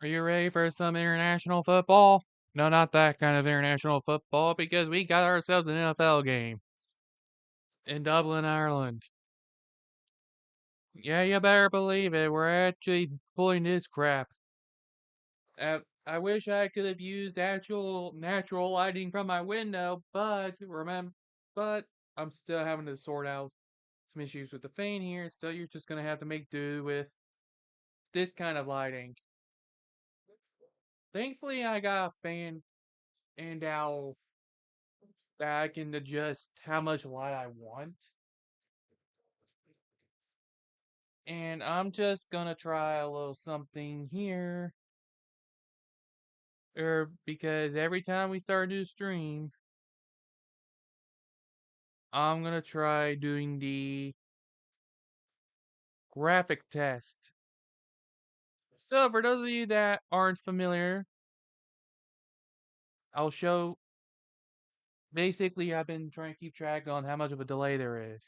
Are you ready for some international football? No, not that kind of international football, because we got ourselves an NFL game in Dublin, Ireland. Yeah, you better believe it. We're actually pulling this crap. I wish I could have used actual natural lighting from my window, but I'm still having to sort out some issues with the fan here, so you're just gonna have to make do with this kind of lighting. Thankfully, I got a fan and now that I can adjust how much light I want. And I'm just gonna try a little something here. Because every time we start a new stream, I'm gonna try doing the graphic test. So for those of you that aren't familiar, I'll show basically I've been trying to keep track on how much of a delay there is.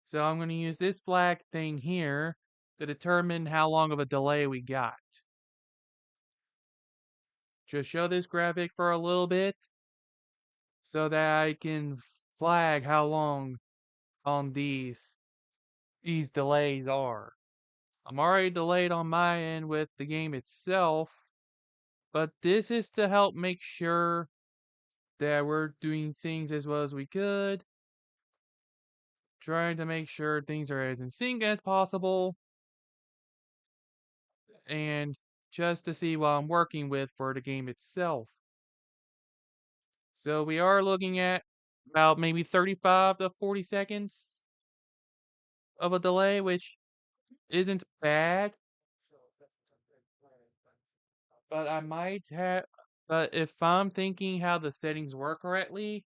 So I'm gonna use this flag thing here to determine how long of a delay we got. Just show this graphic for a little bit so that I can flag how long on these delays are. I'm already delayed on my end with the game itself, but this is to help make sure that we're doing things as well as we could, trying to make sure things are as in sync as possible, and just to see what I'm working with for the game itself. So we are looking at about maybe 35 to 40 seconds of a delay, which isn't bad, but I might have. But if I'm thinking how the settings work correctly,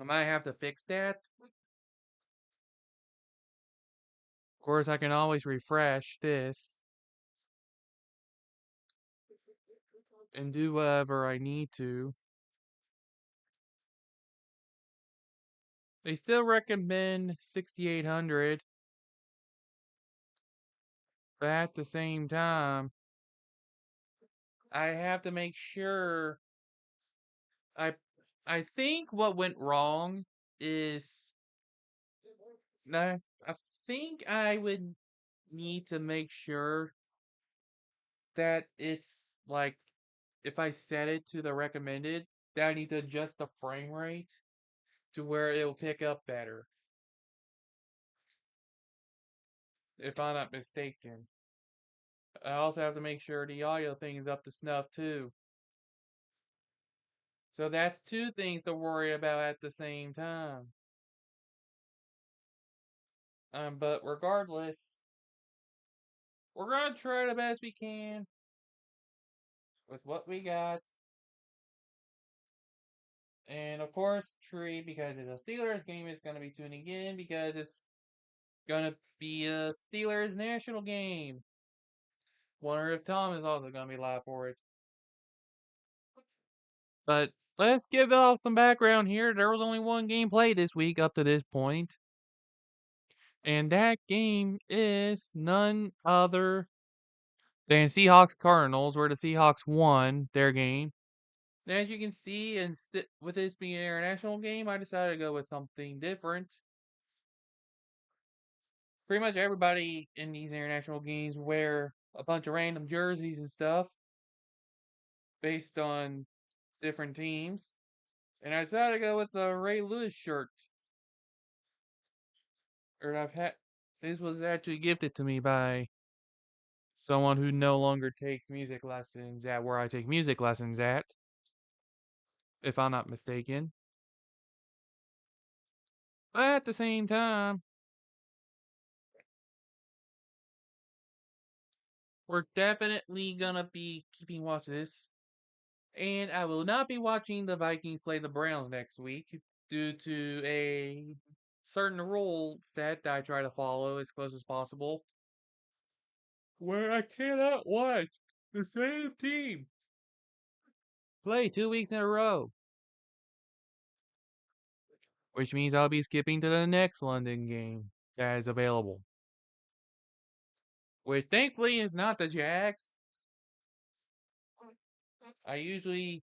I might have to fix that. Of course, I can always refresh this and do whatever I need to. They still recommend 6800, but at the same time, I have to make sure I I think what went wrong is I think I would need to make sure that it's like if I set it to the recommended, that I need to adjust the frame rate to where it'll pick up better, if I'm not mistaken. I also have to make sure the audio thing is up to snuff too. So that's two things to worry about at the same time. But regardless, we're gonna try the best we can with what we got. And of course, Tree, because it's a Steelers game, is gonna be tuning in because it's gonna be a Steelers national game. Wonder if Tom is also gonna be live for it. But let's give off some background here. There was only one game played this week up to this point, and that game is none other than Seahawks Cardinals, where the Seahawks won their game. And as you can see, with this being an international game, I decided to go with something different. Pretty much everybody in these international games wear a bunch of random jerseys and stuff based on different teams. And I decided to go with the Ray Lewis shirt. Or I've had this was actually gifted to me by someone who no longer takes music lessons at where I take music lessons at, if I'm not mistaken. But at the same time, we're definitely gonna be keeping watch of this. And I will not be watching the Vikings play the Browns next week due to a certain rule set that I try to follow as close as possible. Where I cannot watch the same team play 2 weeks in a row. Which means I'll be skipping to the next London game that is available. Which thankfully is not the Jags. I usually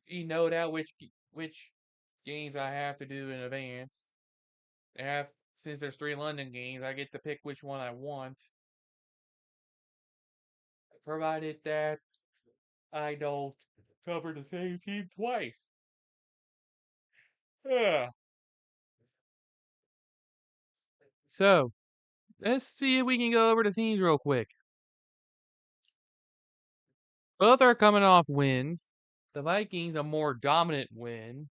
note out which games I have to do in advance. I have since there's 3 London games, I get to pick which one I want, provided that I don't cover the same team twice. Yeah. So let's see if we can go over the teams real quick. Both are coming off wins. The Vikings a more dominant win.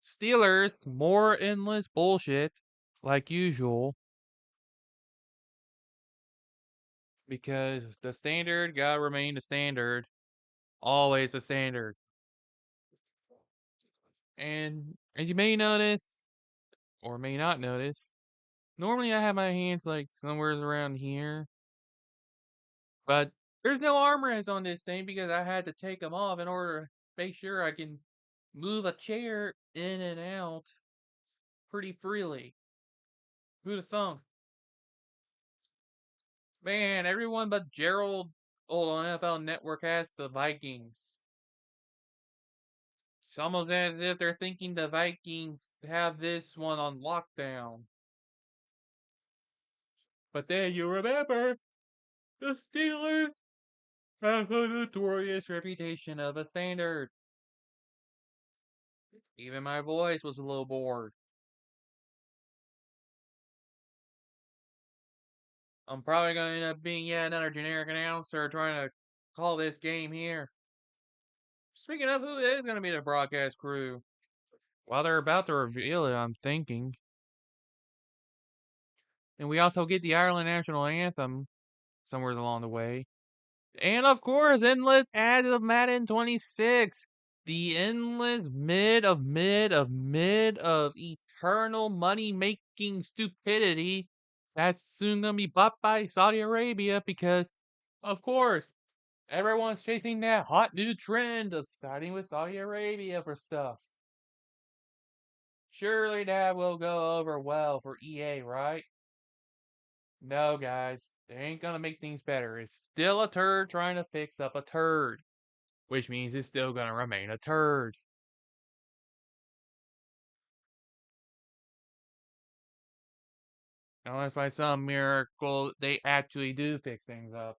Steelers more endless bullshit, like usual, because the standard gotta remain the standard, always the standard. And as you may notice, or may not notice, normally I have my hands like somewhere around here, but there's no armrest on this thing because I had to take them off in order to make sure I can move a chair in and out pretty freely. Who'd have thunk? Man, everyone but Gerald old on NFL Network has the Vikings. It's almost as if they're thinking the Vikings have this one on lockdown. But then you remember, the Steelers have a notorious reputation of a standard. Even my voice was a little bored. I'm probably going to end up being yet another generic announcer trying to call this game here. Speaking of, who is going to be the broadcast crew? While they're about to reveal it, I'm thinking. And we also get the Ireland national anthem somewhere along the way. And of course, endless ads of Madden 26. The endless mid of eternal money making stupidity that's soon gonna be bought by Saudi Arabia because, of course, everyone's chasing that hot new trend of siding with Saudi Arabia for stuff. Surely that will go over well for EA, right? No, guys, they ain't gonna make things better. It's still a turd trying to fix up a turd, which means it's still gonna remain a turd. Unless by some miracle they actually do fix things up.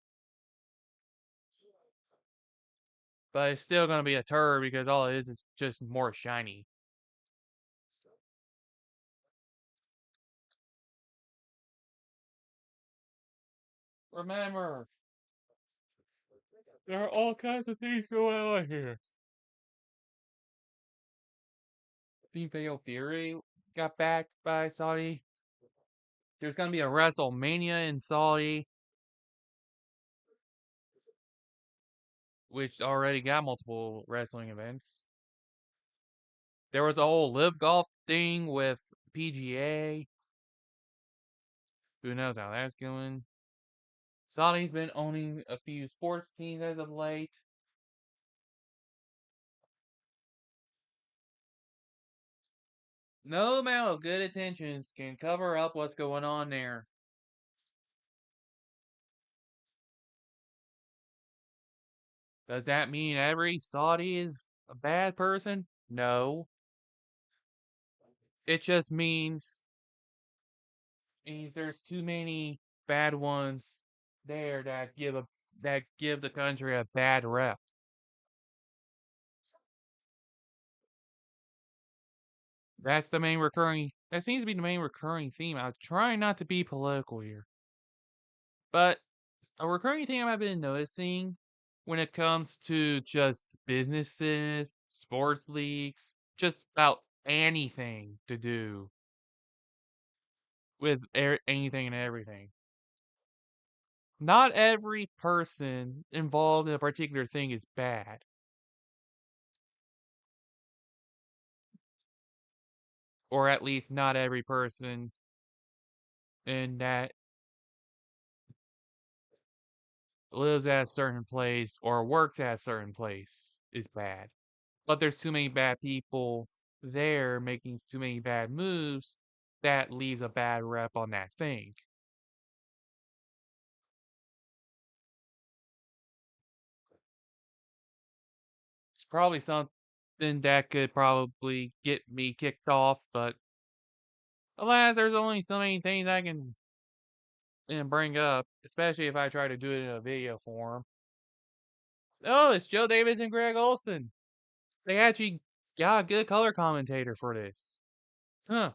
But it's still gonna be a turd because all it is just more shiny. Remember, there are all kinds of things going on here. Think Fatal Fury got backed by Saudi. There's gonna be a WrestleMania in Saudi, which already got multiple wrestling events. There was a whole live golf thing with PGA. Who knows how that's going? Saudi's been owning a few sports teams as of late. No amount of good intentions can cover up what's going on there. Does that mean every Saudi is a bad person? No. It just means there's too many bad ones there that give the country a bad rep. That seems to be the main recurring theme. I'm trying not to be political here. But a recurring theme I've been noticing when it comes to just businesses, sports leagues, just about anything to do with anything and everything. Not every person involved in a particular thing is bad. Or at least not every person in that lives at a certain place or works at a certain place is bad. But there's too many bad people there making too many bad moves that leaves a bad rep on that thing. It's probably something that could probably get me kicked off, but alas, there's only so many things I can bring up, especially if I try to do it in a video form. Oh, it's Joe Davis and Greg Olson. They actually got a good color commentator for this. Huh.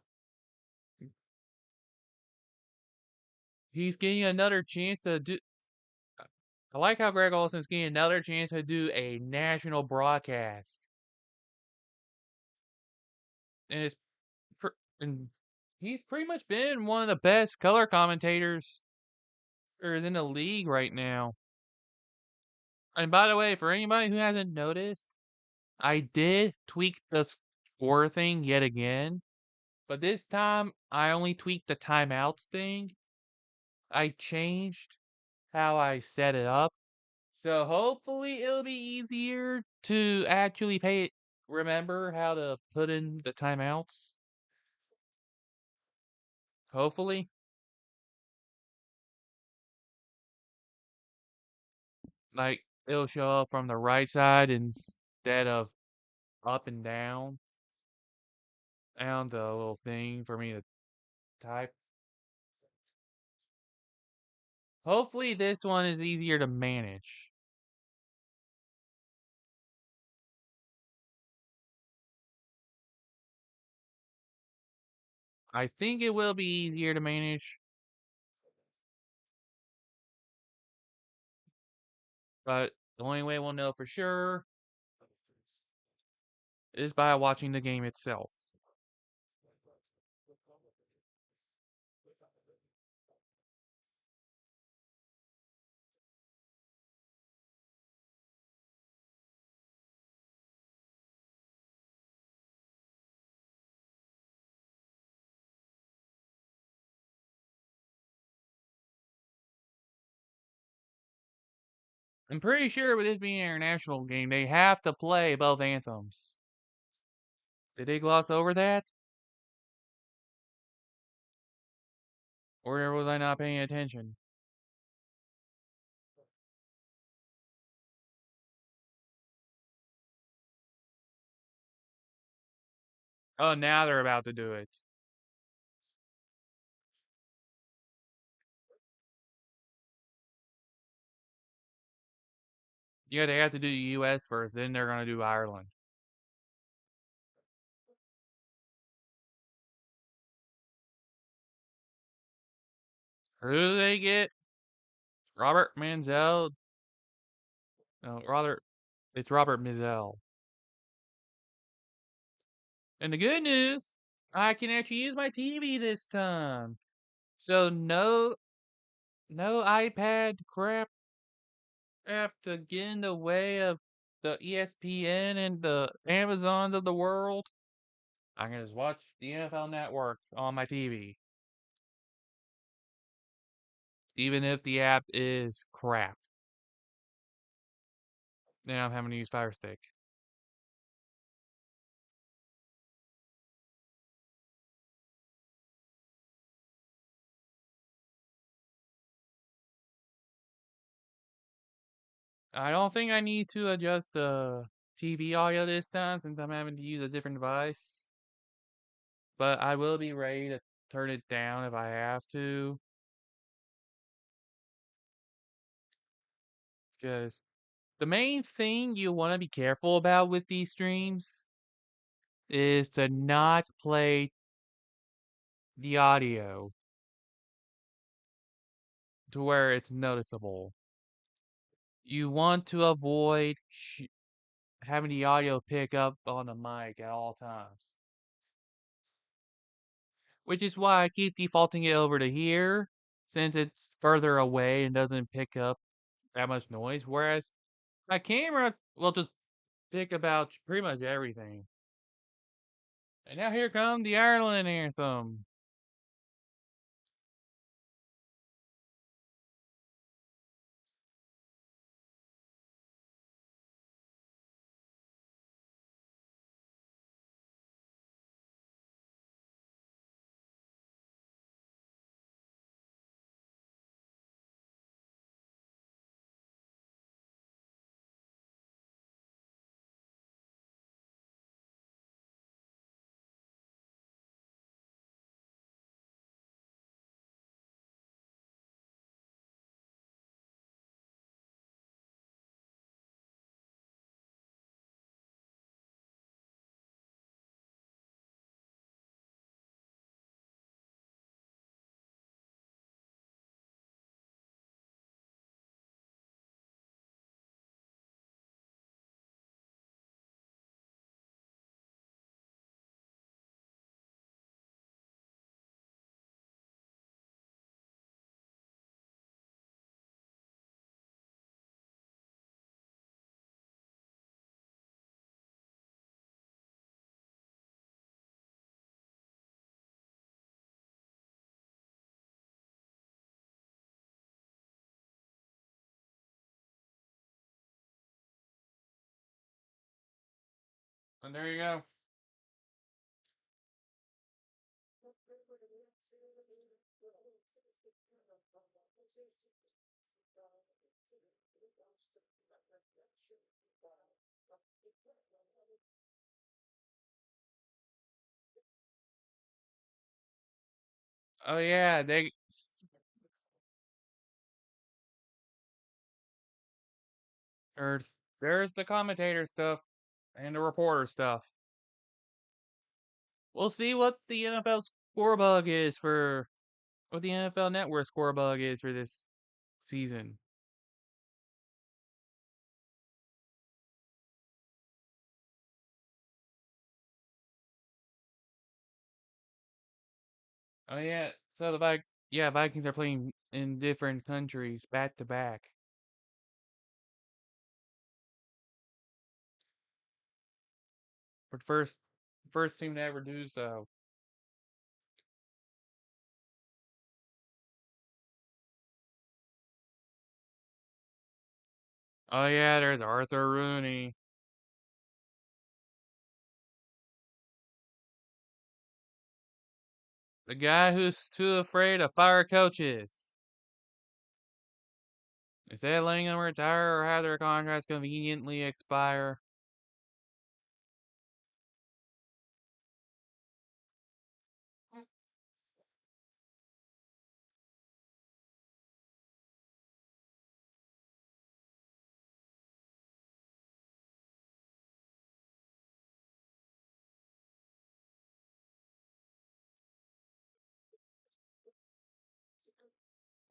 He's getting another chance to do. I like how Greg Olson's getting another chance to do a national broadcast. And it's and he's pretty much been one of the best color commentators there is in the league right now. And by the way, for anybody who hasn't noticed, I did tweak the score thing yet again, but this time I only tweaked the timeouts thing. I changed how I set it up, so hopefully it'll be easier to actually remember how to put in the timeouts. Hopefully. Like, it'll show up from the right side instead of up and down the little thing for me to type. Hopefully this one is easier to manage. I think it will be easier to manage, but the only way we'll know for sure is by watching the game itself. I'm pretty sure with this being an international game, they have to play both anthems. Did they gloss over that? Or was I not paying attention? Oh, now they're about to do it. Yeah, they have to do the US first, then they're going to do Ireland. Who do they get? Robert Manziel. No, rather, it's Robert Mizell. And the good news, I can actually use my TV this time. So no iPad crap have to get in the way of the ESPN and the Amazons of the world. I can just watch the NFL Network on my TV, even if the app is crap. Now I'm having to use Fire Stick. I don't think I need to adjust the TV audio this time since I'm having to use a different device. But I will be ready to turn it down if I have to. Because the main thing you want to be careful about with these streams is to not play the audio to where it's noticeable. You want to avoid having the audio pick up on the mic at all times. Which is why I keep defaulting it over to here, since it's further away and doesn't pick up that much noise. Whereas my camera will just pick about pretty much everything. And now here comes the Ireland anthem. And there you go. Oh yeah, there's the commentator stuff and the reporter stuff. We'll see what the NFL scorebug is for what the NFL Network scorebug is for this season. Oh yeah, so Vikings are playing in different countries back to back. But first team to ever do so. Oh yeah, there's Arthur Rooney. The guy who's too afraid to fire coaches. Instead of letting them retire or have their contracts conveniently expire.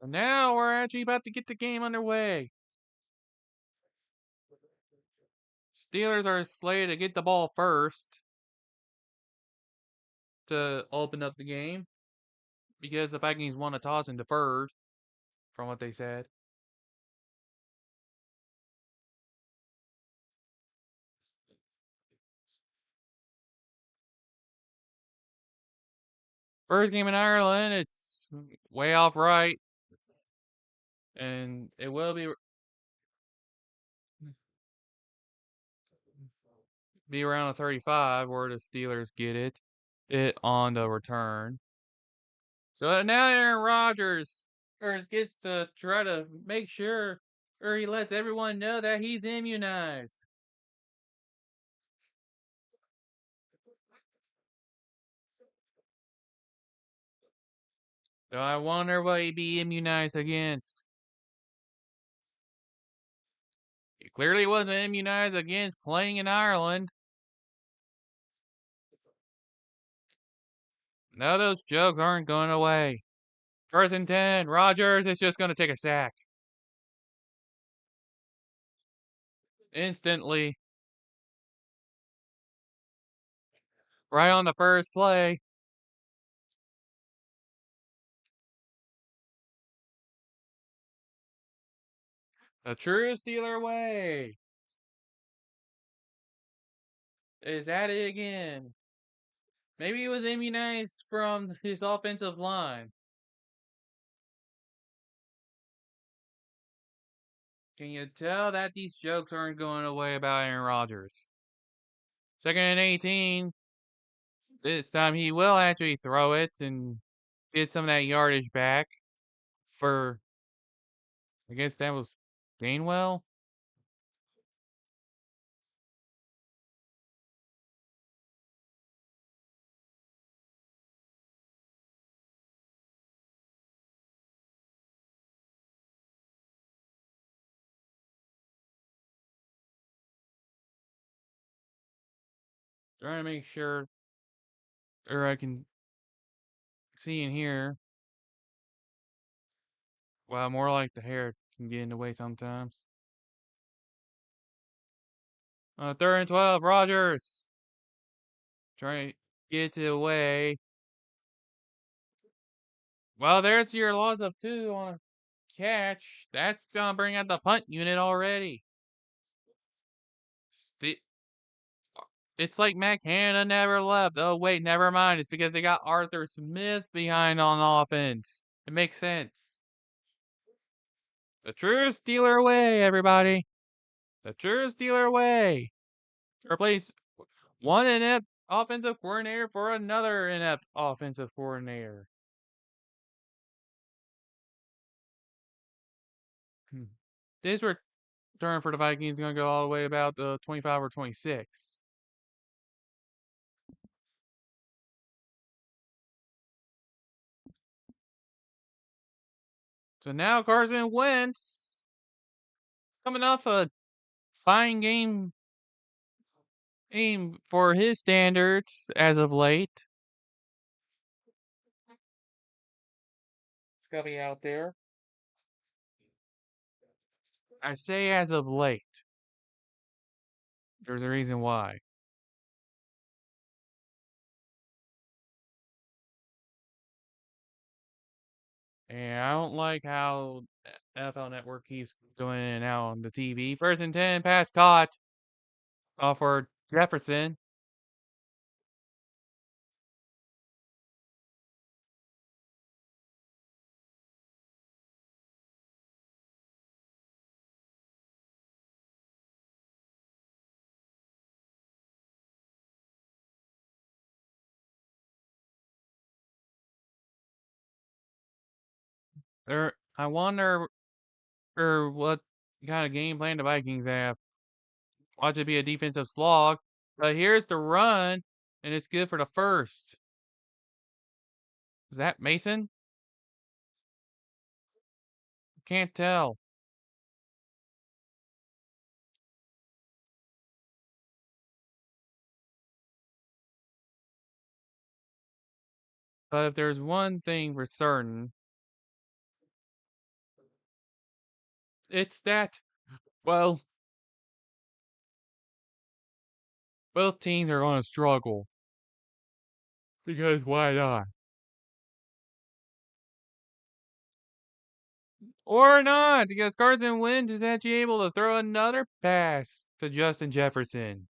And now we're actually about to get the game underway. Steelers are slated to get the ball first to open up the game because the Vikings won a toss and deferred, from what they said. First game in Ireland, it's way off right, and it will be around a 35 where the Steelers get it on the return. So now Aaron Rodgers gets to try to make sure, or he lets everyone know that he's immunized. So I wonder what he'd be immunized against. He clearly wasn't immunized against playing in Ireland. No, those jokes aren't going away. First and 10, Rodgers is just going to take a sack. Instantly. Right on the first play. The true Steeler way is at it again. Maybe he was immunized from his offensive line. Can you tell that these jokes aren't going away about Aaron Rodgers? Second and 18. This time he will actually throw it and get some of that yardage back for, I guess that was Gainwell. Trying to make sure, or I can see in here. Well, more like the hair can get in the way sometimes. Third and 12, Rodgers. Trying to get it away. Well, there's your loss of 2 on a catch. That's going to bring out the punt unit already. It's like Matt Canada never left. Oh, wait, never mind. It's because they got Arthur Smith behind on offense. It makes sense. The true Steeler way, everybody. The true Steeler way. Replace One inept offensive coordinator for another inept offensive coordinator. Hmm. This return for the Vikings is going to go all the way about 25 or 26. So now Carson Wentz, coming off a fine game for his standards as of late. It's going to be out there. I say as of late. There's a reason why. And I don't like how NFL Network keeps going in and out on the TV. First and 10, pass caught for Jefferson. I wonder what kind of game plan the Vikings have. Watch it be a defensive slog. But here's the run, and it's good for the first. Is that Mason? Can't tell. But if there's one thing for certain, it's that, well, both teams are going to struggle. Because why not? Or not, because Carson Wentz is actually able to throw another pass to Justin Jefferson.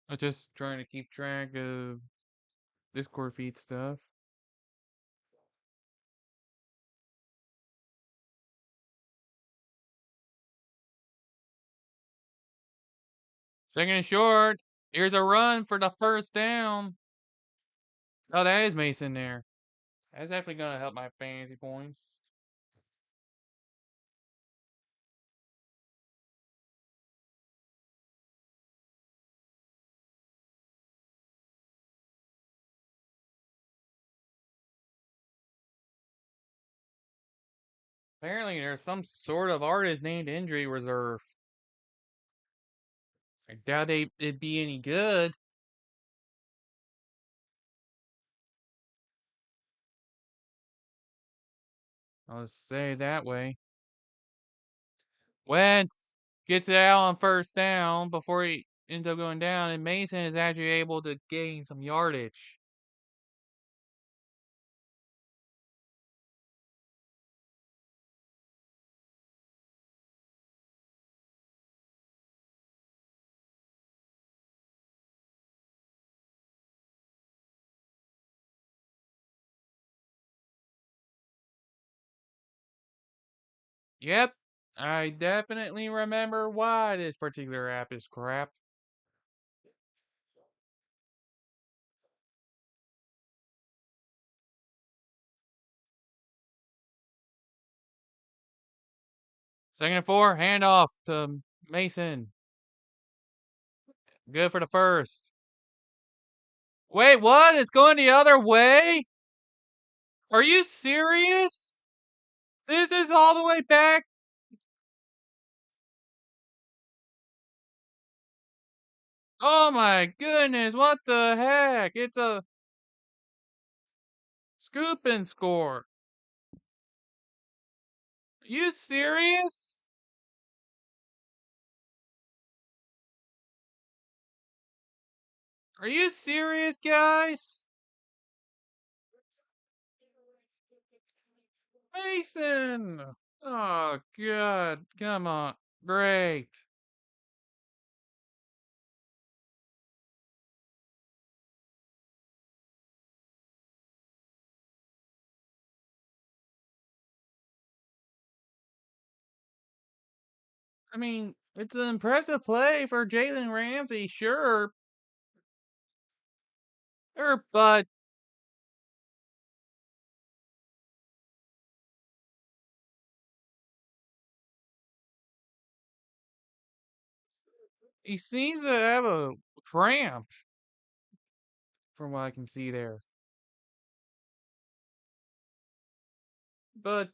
I'm just trying to keep track of Discord feed stuff. Second and short. Here's a run for the first down. Oh, that is Mason there. That's definitely going to help my fantasy points. Apparently, there's some sort of artist named Injury Reserve. I doubt it'd be any good. I'll say it that way. Wentz gets it out on first down before he ends up going down, and Mason is actually able to gain some yardage. Yep, I definitely remember why this particular app is crap. Second and 4, handoff to Mason. Good for the first. Wait, what? It's going the other way? Are you serious? This is all the way back? Oh my goodness, what the heck? It's a scoop and score. Are you serious? Are you serious, guys? Mason! Oh, God. Come on. Great. I mean, it's an impressive play for Jalen Ramsey, sure, but he seems to have a cramp from what I can see there. But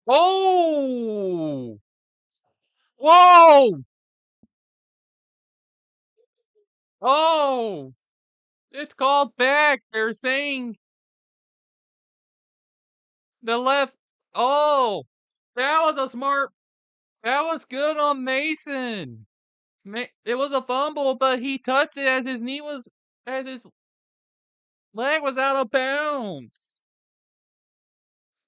oh, whoa, oh, it's called back. They're saying the left. Oh, that was a smart. That was good on Mason. It was a fumble, but he touched it as his leg was out of bounds.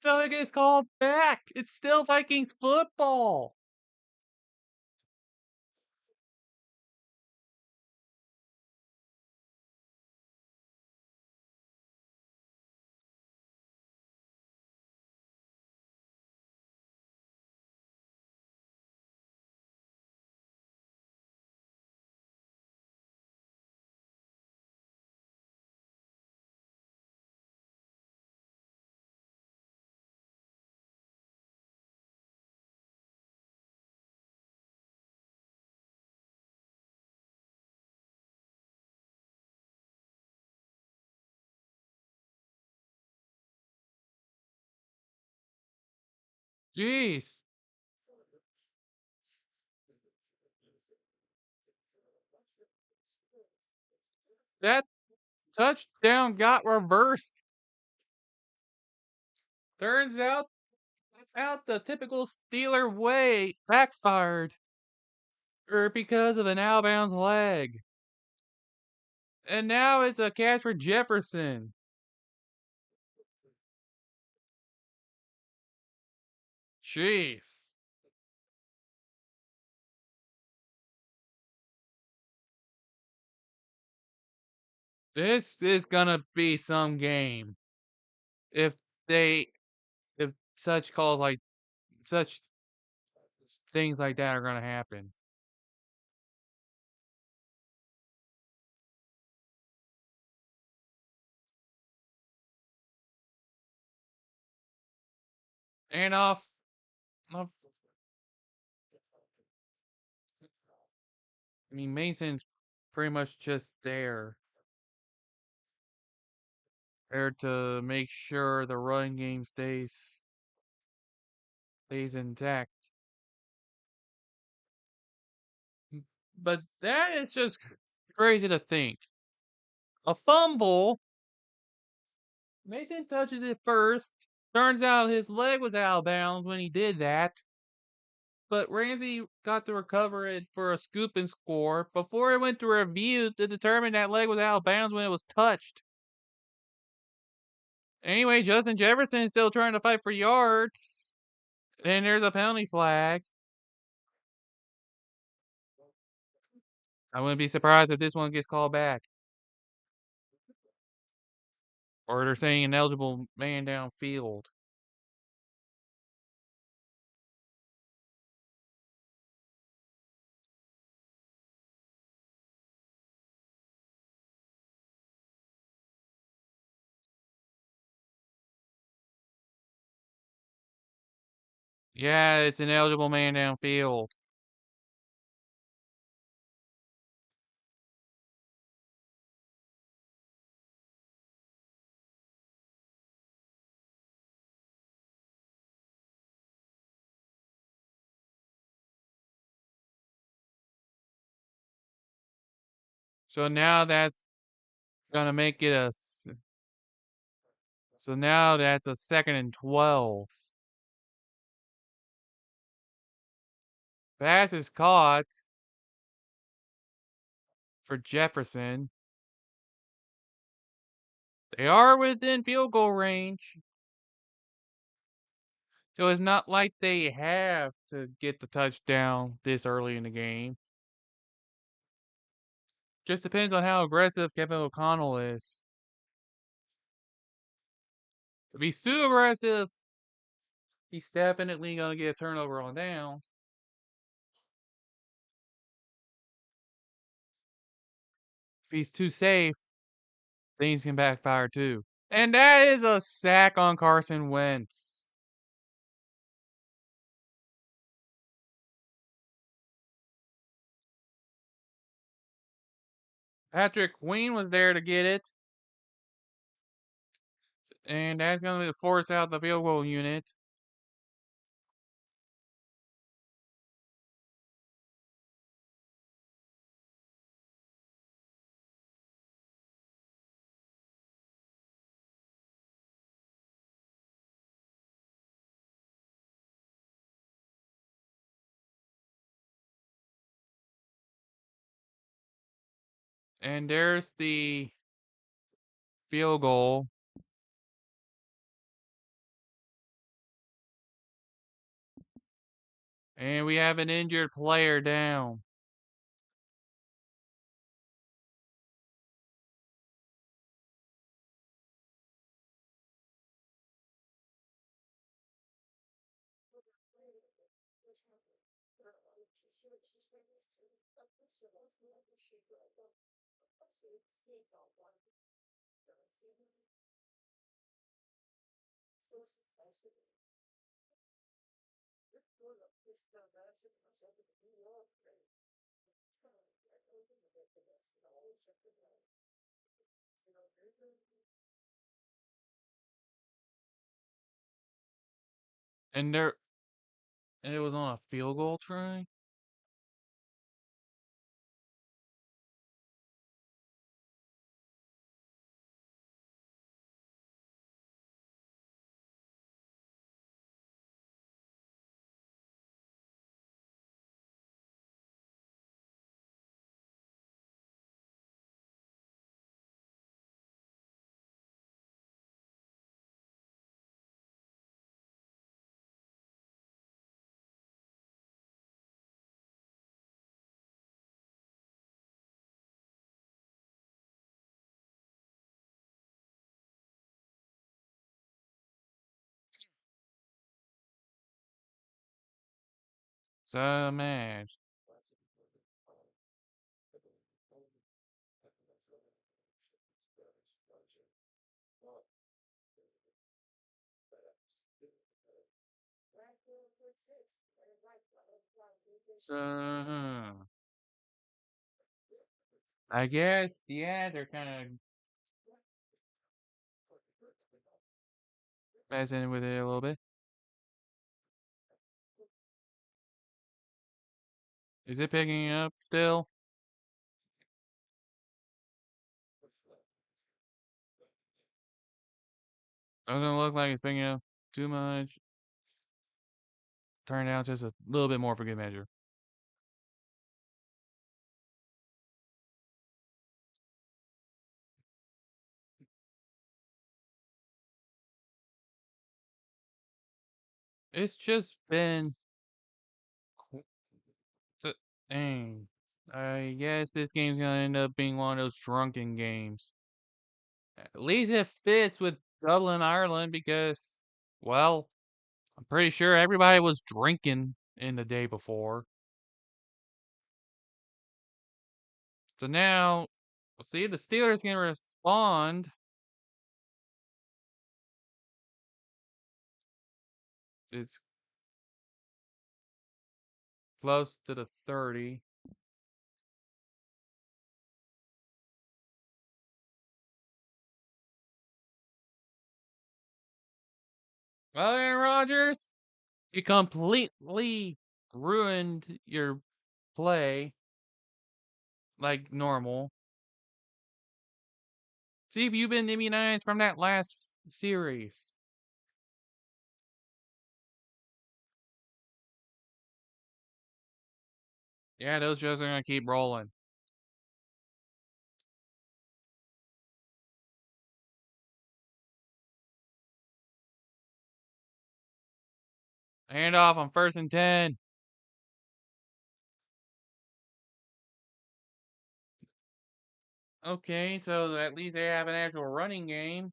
So it gets called back. It's still Vikings football. Jeez. That touchdown got reversed. Turns out the typical Steeler way backfired. Because of an out of bounds leg. And now it's a catch for Jefferson. Jeez. This is gonna be some game. If they if such things like that are gonna happen. And off I mean Mason's pretty much just there to make sure the run game stays intact. But that is just crazy to think. A fumble, Mason touches it first. Turns out his leg was out of bounds when he did that. But Ramsey got to recover it for a scoop and score before it went to review to determine that leg was out of bounds when it was touched. Anyway, Justin Jefferson is still trying to fight for yards. And there's a penalty flag. I wouldn't be surprised if this one gets called back. Or they're saying ineligible man downfield. Yeah, it's ineligible man downfield. So now that's gonna make it so now that's a 2nd and 12. Pass is caught for Jefferson. They are within field goal range. So it's not like they have to get the touchdown this early in the game. Just depends on how aggressive Kevin O'Connell is. If he's too aggressive, he's definitely going to get a turnover on downs. If he's too safe, things can backfire too. And that is a sack on Carson Wentz. Patrick Queen was there to get it. And that's going to force out the field goal unit. And there's the field goal. And we have an injured player down. And it was on a field goal try. So mad. So I guess yeah, they're kind of messing with it a little bit. Is it picking up still? Doesn't look like it's picking up too much. Turn down just a little bit more for good measure. It's just been dang. I guess this game's gonna end up being one of those drunken games. At least it fits with Dublin, Ireland, because, well, I'm pretty sure everybody was drinking in the day before. So now, we'll see if the Steelers can respond. It's close to the 30. Well, Aaron Rodgers, you completely ruined your play like normal. See if you've been immunized from that last series. Yeah, those shows are gonna keep rolling. Hand off on 1st and 10. Okay, so at least they have an actual running game.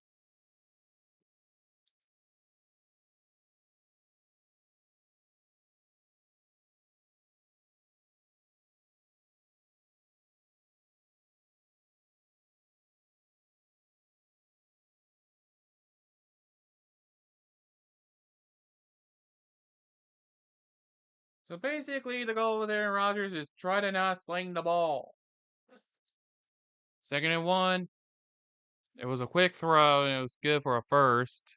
So basically, the goal with Aaron Rodgers is try to not sling the ball. 2nd and 1. It was a quick throw, and it was good for a first.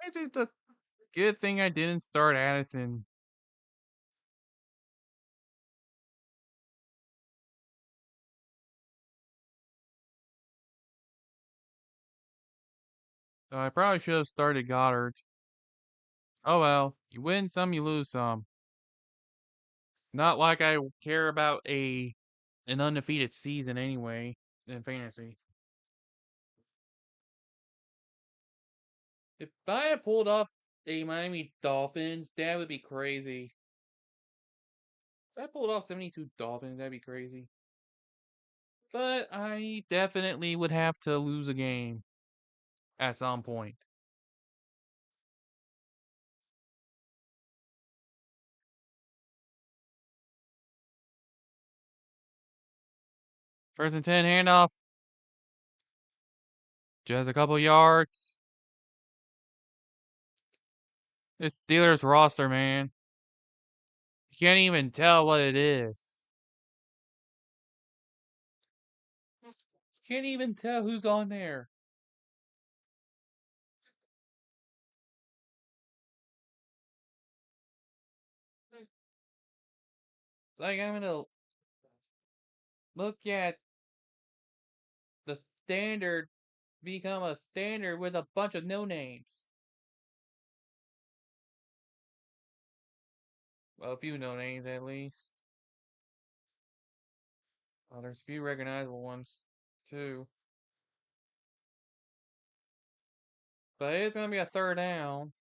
It's just a good thing I didn't start Addison. So I probably should have started Goddard. Oh well, you win some, you lose some. Not like I care about an undefeated season anyway in fantasy. If I had pulled off a Miami Dolphins, that would be crazy. If I pulled off 72 Dolphins, that'd be crazy. But I definitely would have to lose a game at some point. First and 10 handoff. Just a couple yards. This Steelers roster, man. You can't even tell what it is. You can't even tell who's on there. Like, I'm gonna look at the standard become a standard with a bunch of no names. Well, a few no names at least. Oh, there's a few recognizable ones too. But it's gonna be a third down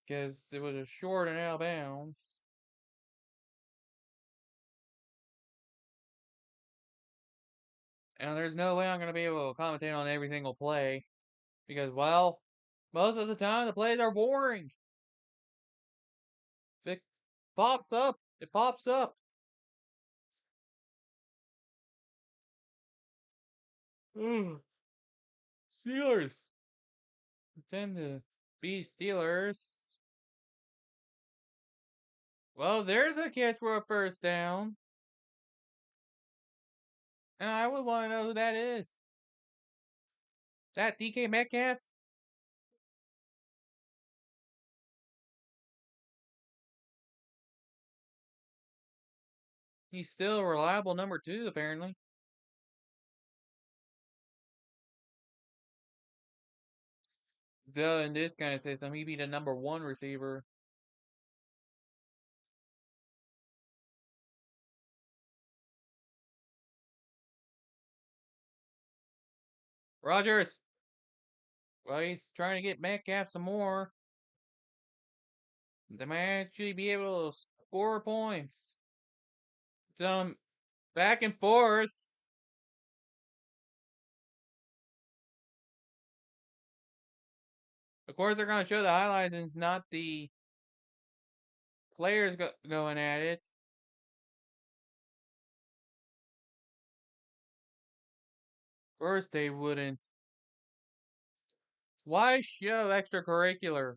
because it was a short and out of bounds. And there's no way I'm gonna be able to commentate on every single play because, well, most of the time the plays are boring. If it pops up, it pops up. Steelers tend to be Steelers. Well, there's a catch for a first down. And I would want to know who that is. Is that DK Metcalf? He's still a reliable number 2, apparently. Though in this kind of system, he'd be the number 1 receiver. Rogers! Well, he's trying to get Metcalf some more. They might actually be able to score points. Some back and forth. Of course, they're going to show the highlights, and it's not the players going at it. Of course, they wouldn't. Why show extracurricular?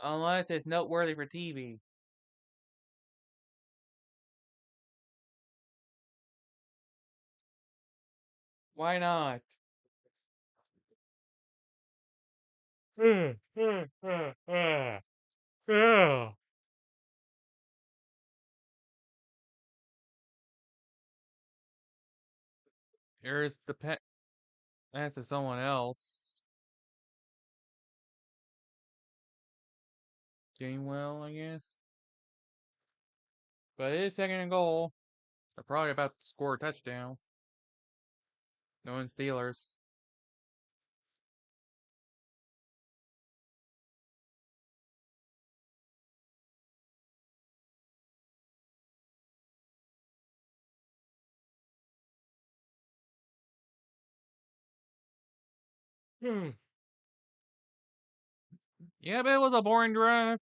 Unless it's noteworthy for TV. Why not? Here's the pet. That's to someone else. Gainwell, I guess. But it is second and goal. They're probably about to score a touchdown. No one Steelers. Hmm. Yeah, but it was a boring drive.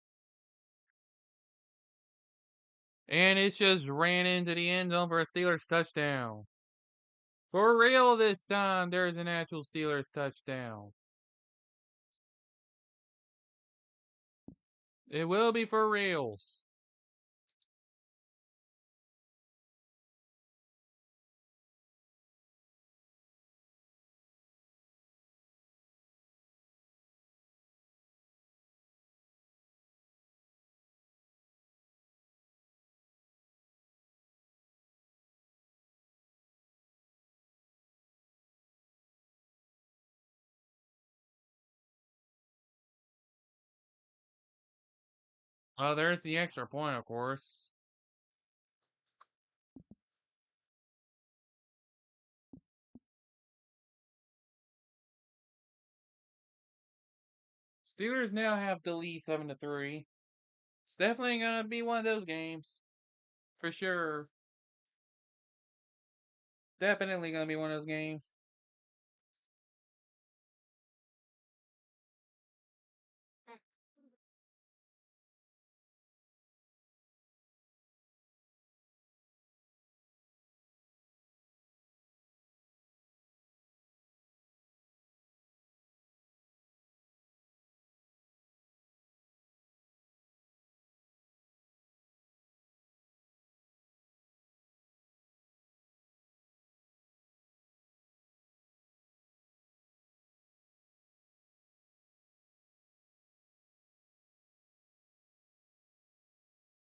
And it just ran into the end zone for a Steelers touchdown. For real this time, there's an actual Steelers touchdown. It will be for reals. There's the extra point, of course. Steelers now have the lead 7-3. It's definitely gonna be one of those games. For sure. Definitely gonna be one of those games.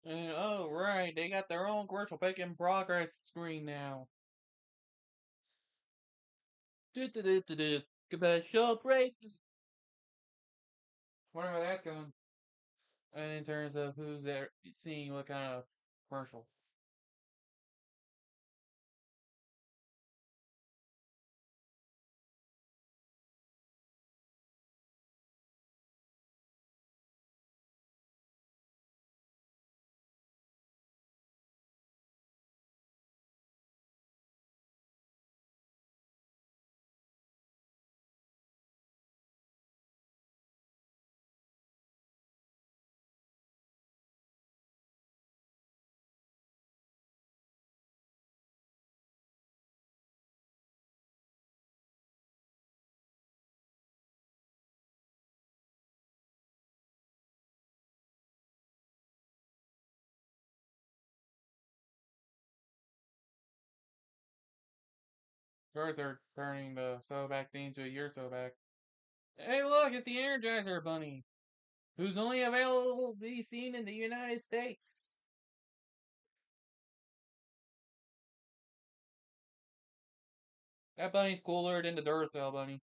And, oh, right, they got their own commercial break in progress screen now. Do. Commercial break. Wonder where that's going. And in terms of who's there, seeing what kind of commercial. First, they're turning the throwback theme to a year throwback. Hey, look, it's the Energizer Bunny, who's only available to be seen in the United States. That bunny's cooler than the Duracell bunny.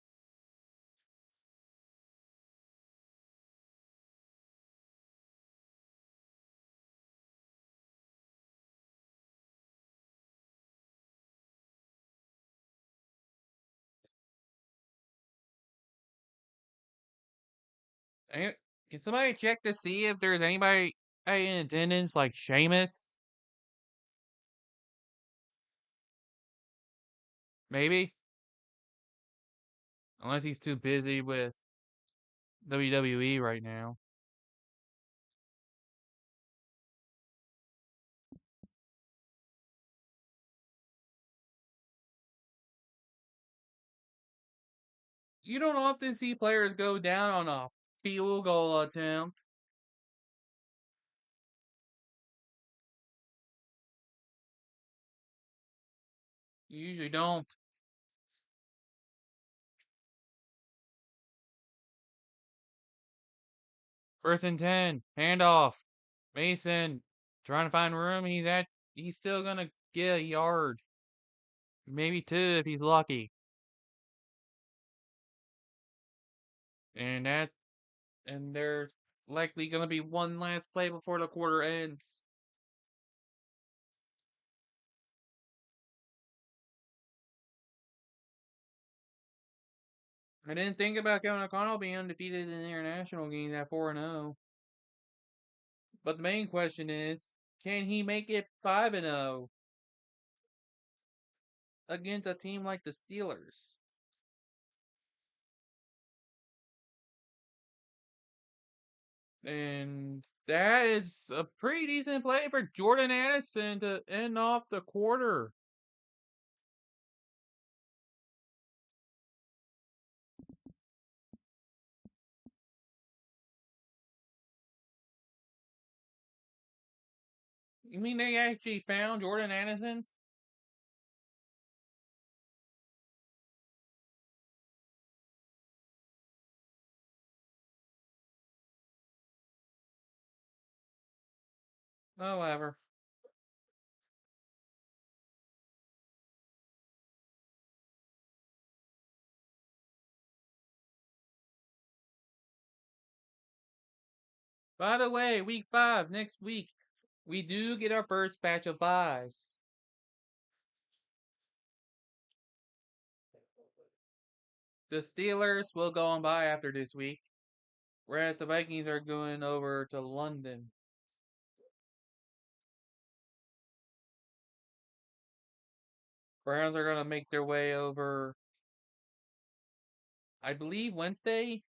Can somebody check to see if there's anybody in attendance like Seamus? Maybe? Unless he's too busy with WWE right now. You don't often see players go down on a field goal attempt. You usually don't. First and 10. Handoff. Mason trying to find room. He's still gonna get a yard. Maybe two if he's lucky. And there's likely gonna be one last play before the quarter ends. I didn't think about Kevin O'Connell being undefeated in international games at 4-0. But the main question is, can he make it 5-0 against a team like the Steelers? And that is a pretty decent play for Jordan Addison to end off the quarter. You mean they actually found Jordan Addison? However. By the way, week 5, next week, we do get our first batch of buys. The Steelers will go on bye after this week, whereas the Vikings are going over to London. Browns are going to make their way over, I believe, Wednesday.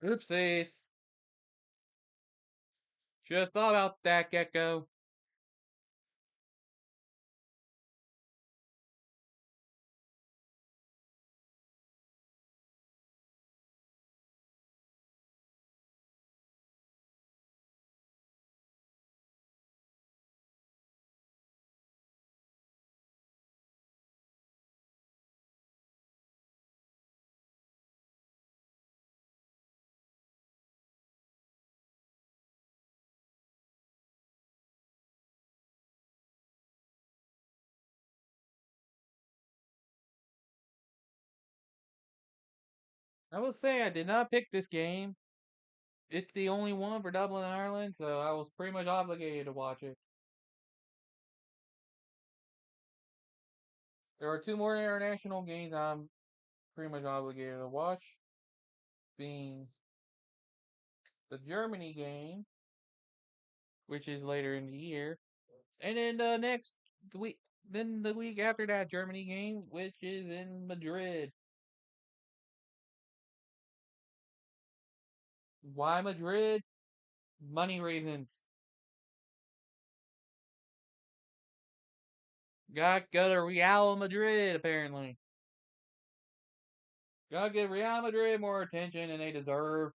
Oopsies. Should have thought about that, Gecko. I will say I did not pick this game. It's the only one for Dublin, Ireland, so I was pretty much obligated to watch it. There are two more international games I'm pretty much obligated to watch, being the Germany game, which is later in the year, and then the week after that Germany game, which is in Madrid. Why Madrid? Money reasons. Got to go to Real Madrid, apparently. Gotta give Real Madrid more attention than they deserve.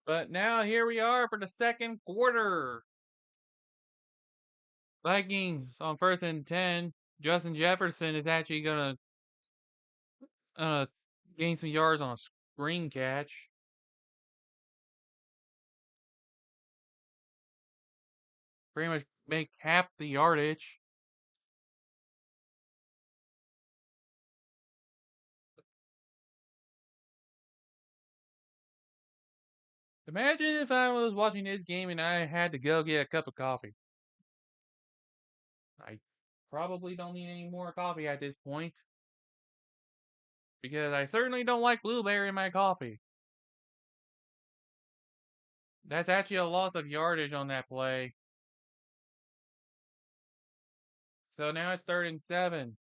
But now here we are for the second quarter. Vikings on first and 10. Justin Jefferson is actually gonna uh, gain some yards on a screen catch. Pretty much make half the yardage. Imagine if I was watching this game and I had to go get a cup of coffee. I probably don't need any more coffee at this point. Because I certainly don't like blueberry in my coffee. That's actually a loss of yardage on that play. So now it's 3rd and 7.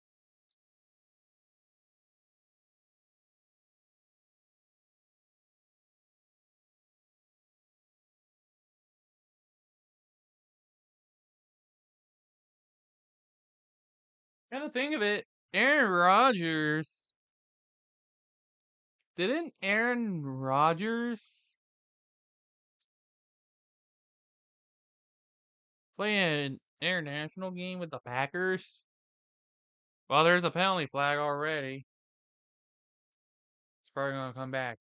Gotta think of it. Aaron Rodgers. Didn't Aaron Rodgers play an international game with the Packers? Well, there's a penalty flag already. It's probably gonna come back.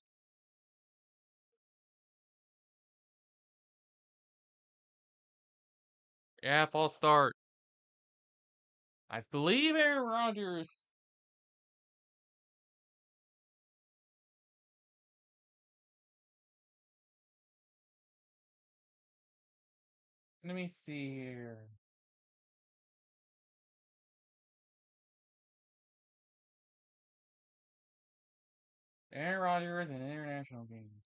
Yeah, false start. I believe Aaron Rodgers. Let me see here. Aaron Rodgers in international games.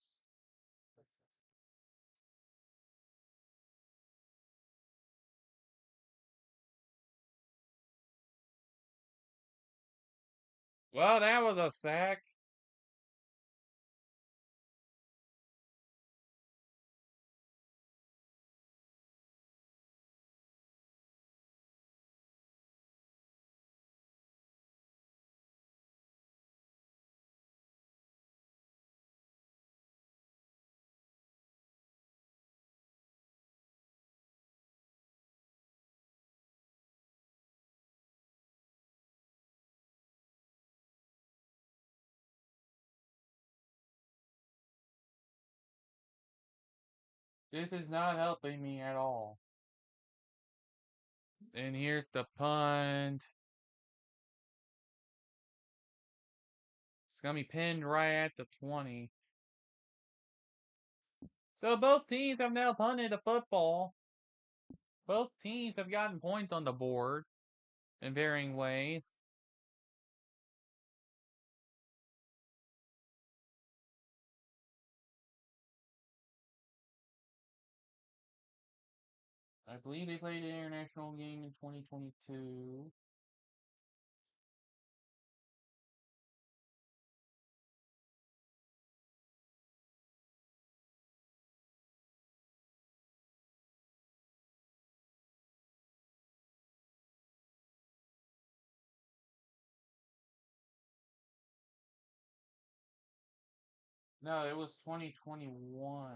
Well, that was a sack. This is not helping me at all. And here's the punt. It's gonna be pinned right at the 20. So both teams have now punted a football. Both teams have gotten points on the board in varying ways. I believe they played an international game in 2022. No, it was 2021.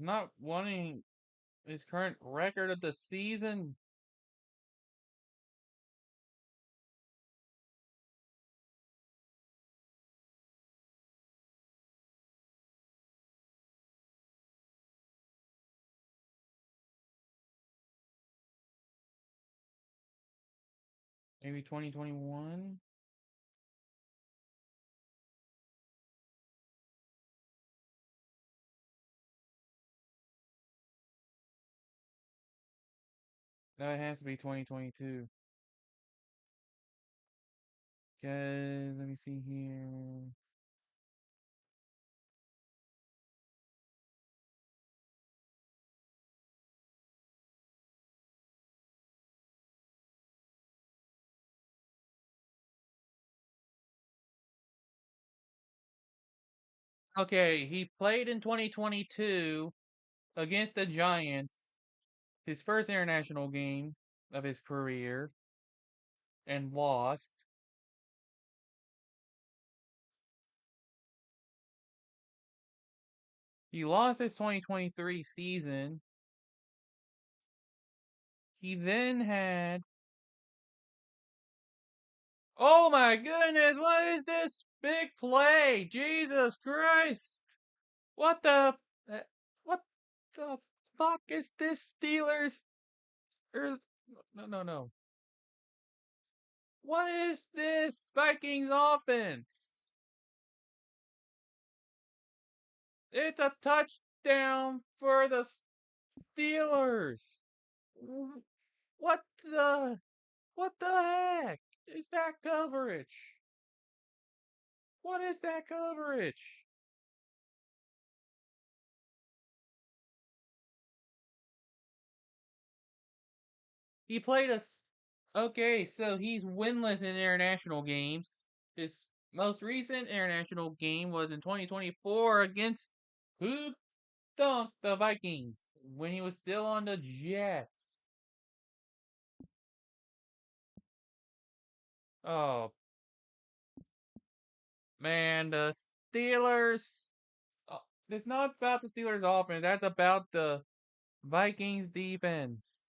Not wanting his current record of the season. Maybe 2021. No, it has to be 2022. Okay, let me see here. Okay, he played in 2022 against the Giants, his first international game of his career, and lost. He lost his 2023 season. He then had. Oh my goodness, what is this big play? Jesus Christ! What the. What the fuck is this Steelers? No, no, no. What is this Vikings offense? It's a touchdown for the Steelers. What the what the heck is that coverage? What is that coverage? He played us. Okay, so he's winless in international games. His most recent international game was in 2024 against who dunked the Vikings when he was still on the Jets. Oh man, the Steelers. Oh, it's not about the Steelers offense. That's about the Vikings defense.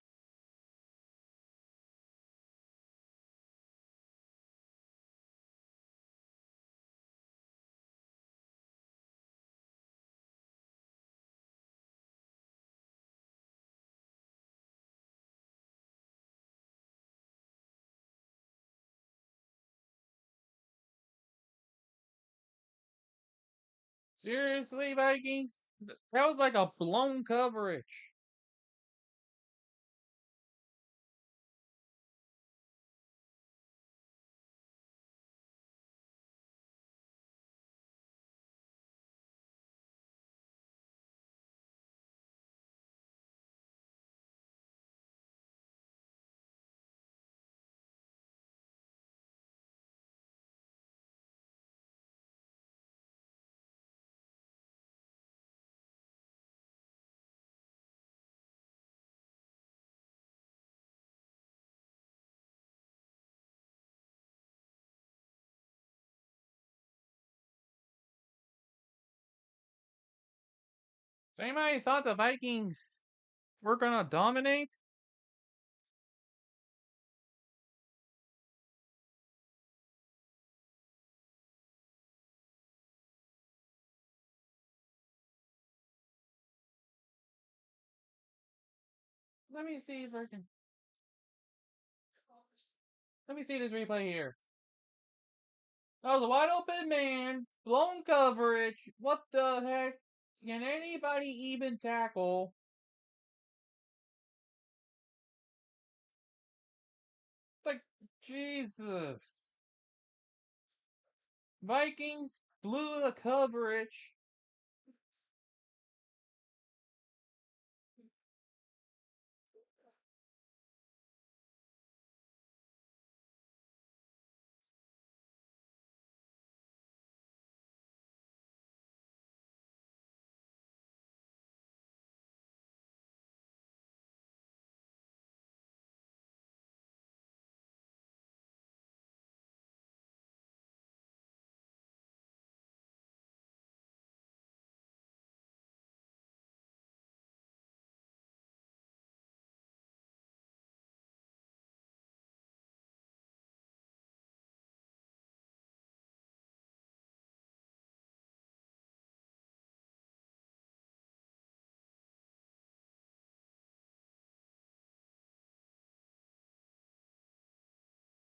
Seriously, Vikings? That was like a blown coverage. So anybody thought the Vikings were gonna dominate? Let me see if I can. Let me see this replay here. That was a wide open man, blown coverage. What the heck? Can anybody even tackle? Like, Jesus. Vikings blew the coverage.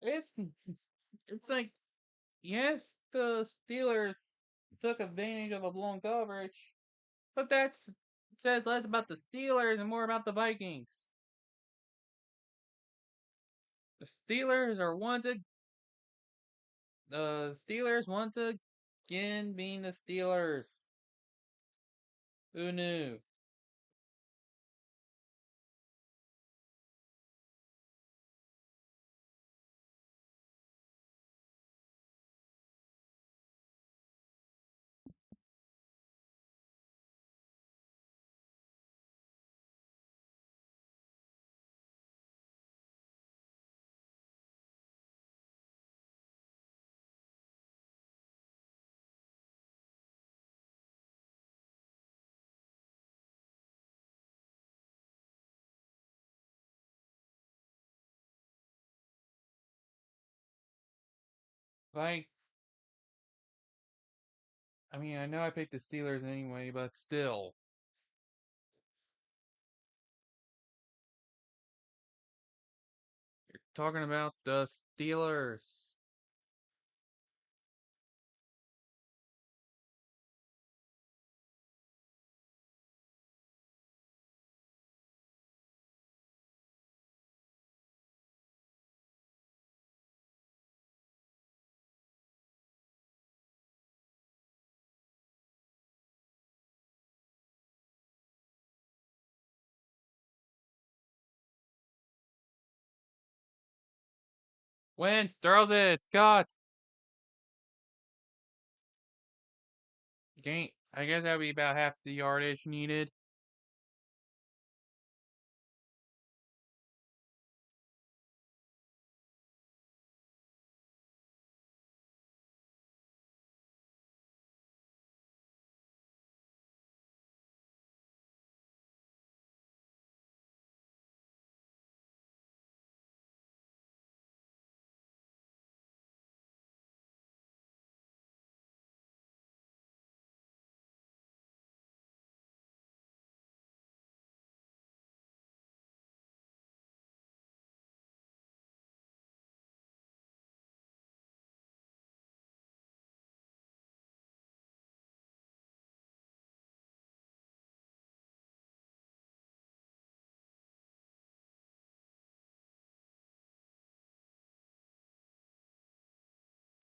It's it's like yes, the Steelers took advantage of a blown coverage, but that's says less about the Steelers and more about the Vikings. The Steelers are once again being the Steelers. Who knew? Like, I mean, I know I picked the Steelers anyway, but still. talking about the Steelers. Wentz throws it. Scott. Gain. I guess that would be about half the yardage needed.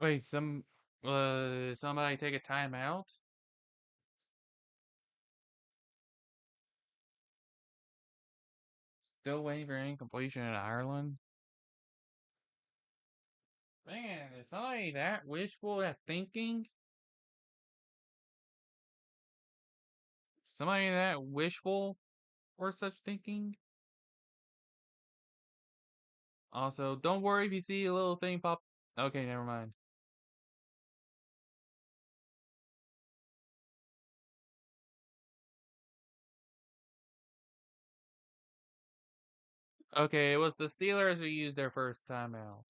Wait, somebody take a timeout? Still waiting for incompletion in Ireland? Man, is somebody that wishful at thinking? Somebody that wishful or such thinking? Also, don't worry if you see a little thing pop. Okay, never mind. Okay, it was the Steelers who used their first timeout.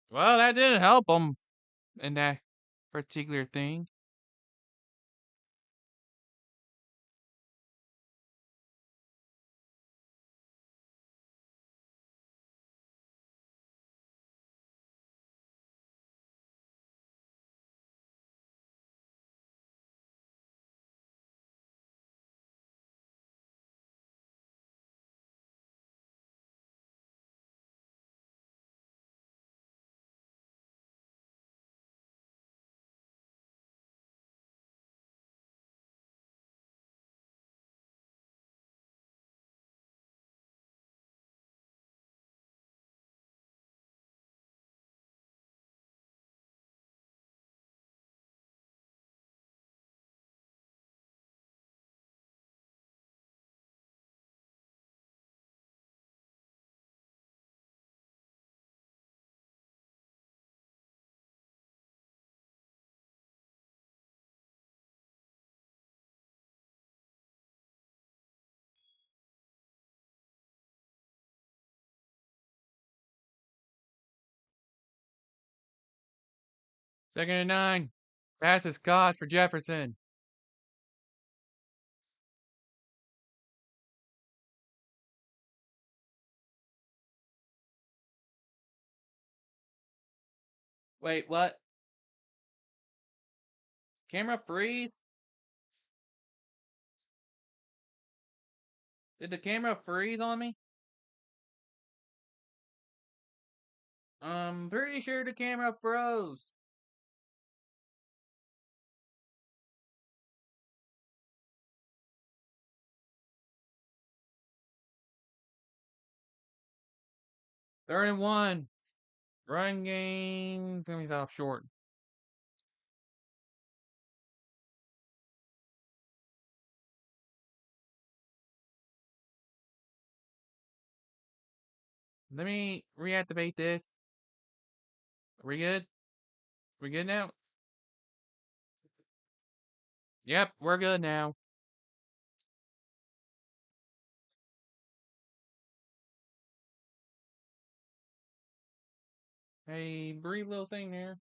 Well, that didn't help them in that particular thing. Second and 9. Pass is caught for Jefferson. Wait, what? Camera freeze? Did the camera freeze on me? I'm pretty sure the camera froze. Third and 1. Run game's gonna be off short. Let me reactivate this. Are we good? We good now? Yep, we're good now. Hey, brief little thing there.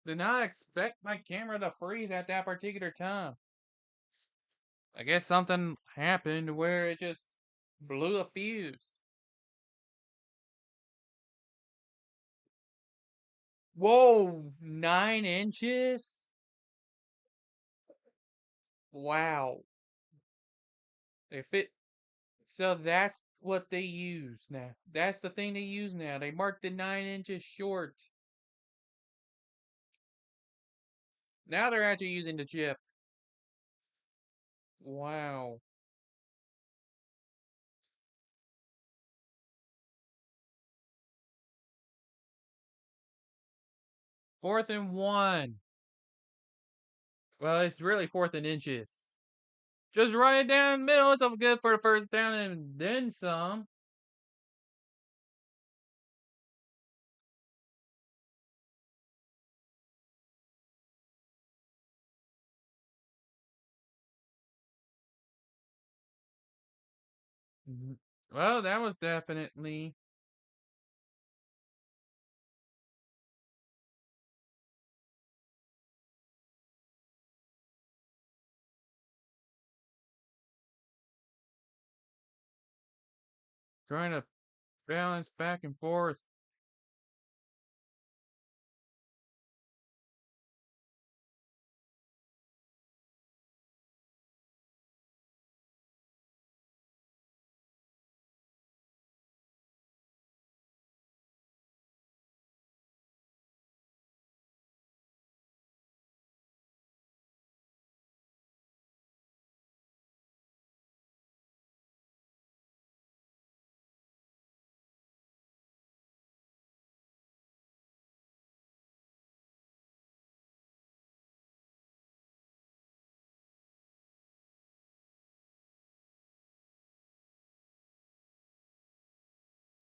Did not expect my camera to freeze at that particular time. I guess something happened where it just blew a fuse. Whoa, 9 inches? Wow. If it so that's what they use now. That's the thing they use now. They marked it 9 inches short. Now they're actually using the chip. Wow. 4th and 1. Well, it's really 4th and inches. Just run it down the middle. It's all good for the first down and then some. Well, that was definitely trying to balance back and forth.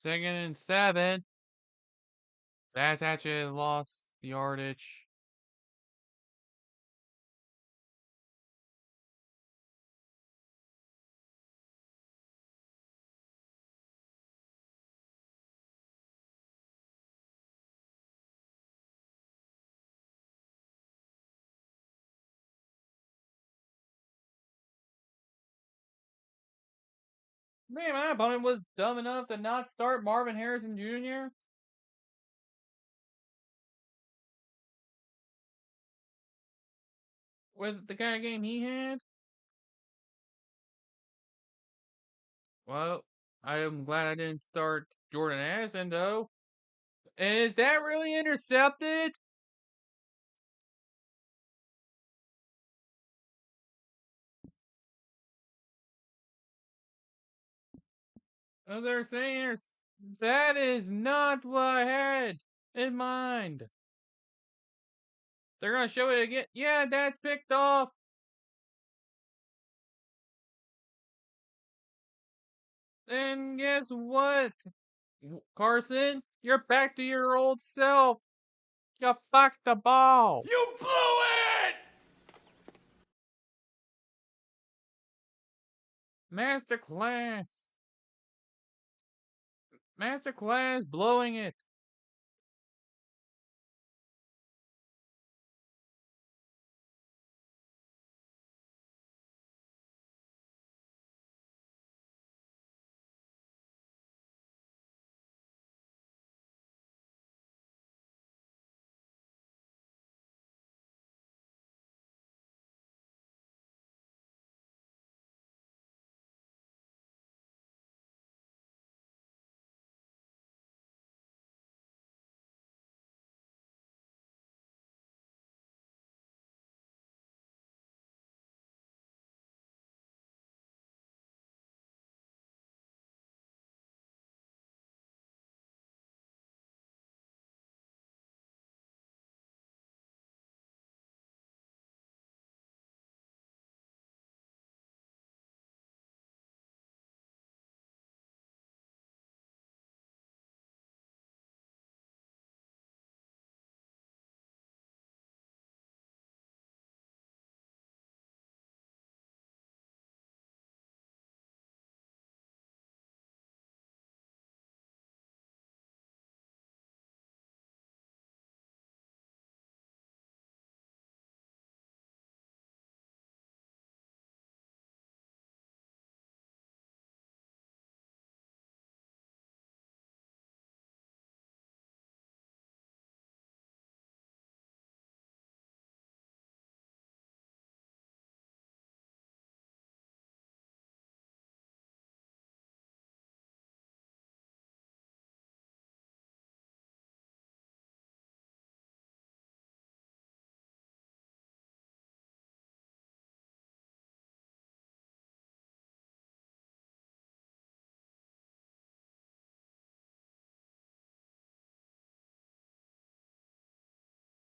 Second and 7. That's actually lost the yardage. Man, my opponent was dumb enough to not start Marvin Harrison Jr. with the kind of game he had. Well, I am glad I didn't start Jordan Addison though. And is that really intercepted? They're saying that is not what I had in mind. They're gonna show it again. Yeah, that's picked off. And guess what, Carson? You're back to your old self. You fucked the ball. You blew it! Masterclass. Masterclass blowing it.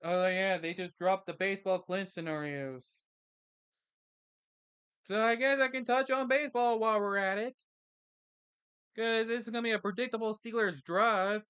Oh yeah, they just dropped the baseball clinch scenarios. So I guess I can touch on baseball while we're at it. Because this is going to be a predictable Steelers drive.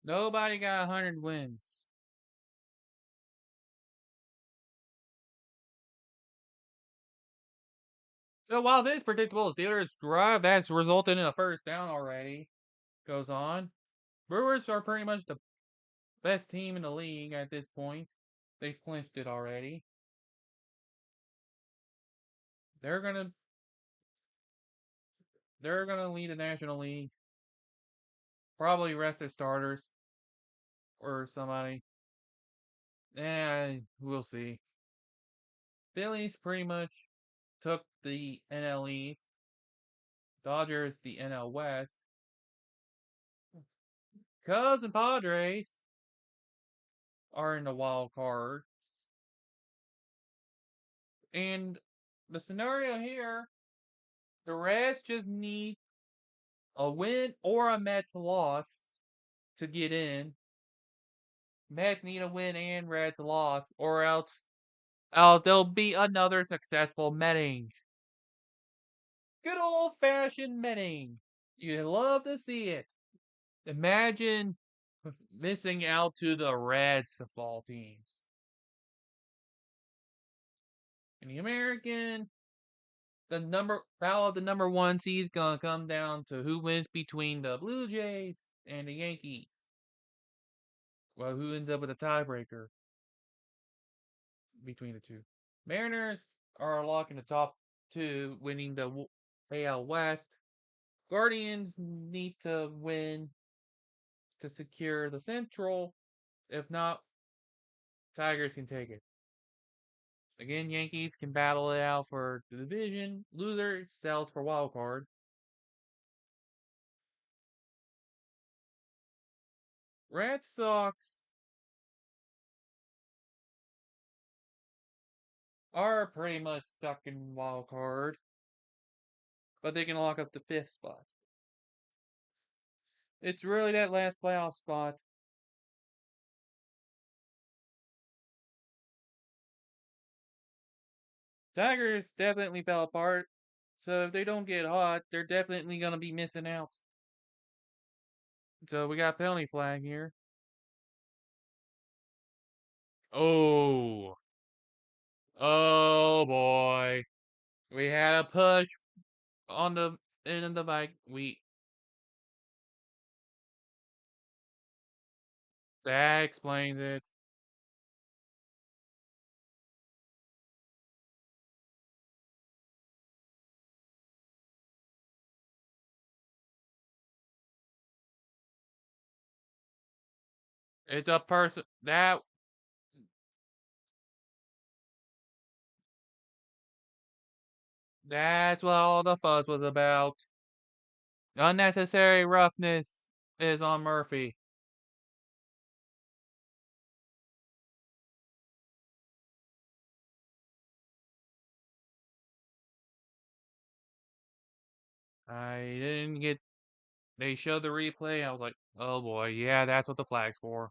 Nobody got 100 wins. So while this predictable Steelers drive that's resulted in a first down already goes on, Brewers are pretty much the best team in the league at this point. They've clinched it already. They're gonna they're gonna lead the National League. Probably rest their starters or somebody. We'll see. Phillies pretty much took the NL East. Dodgers the NL West. Cubs and Padres are in the wild cards. And the scenario here, the Reds just need a win or a Mets loss to get in. Mets need a win and Reds loss, or else there'll be another successful Metting. Good old fashioned Metting. You love to see it. Imagine missing out to the Reds of all teams. In the American, the battle of the number one seed is gonna come down to who wins between the Blue Jays and the Yankees. Well, who ends up with a tiebreaker between the two? Mariners are locking the top two, winning the AL West. Guardians need to win to secure the Central. If not, Tigers can take it. Again, Yankees can battle it out for the division. Loser sells for wild card. Red Sox are pretty much stuck in wild card, but they can lock up the fifth spot. It's really that last playoff spot. Tigers definitely fell apart, so if they don't get hot, they're definitely gonna be missing out. So we got penalty flag here. Oh, oh boy, we had a push on the end of the bike. That explains it. It's a person that's what all the fuss was about. Unnecessary roughness is on Murphy. I didn't get. They showed the replay. I was like, oh boy, yeah, that's what the flag's for.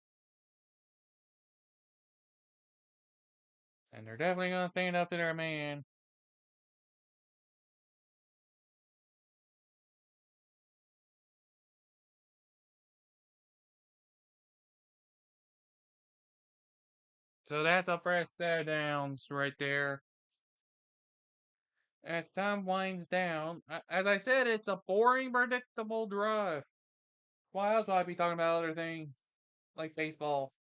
And they're definitely gonna stand up to their man. So that's a fresh set of downs right there. As time winds down, as I said, it's a boring, predictable drive. Why else would I be talking about other things like baseball?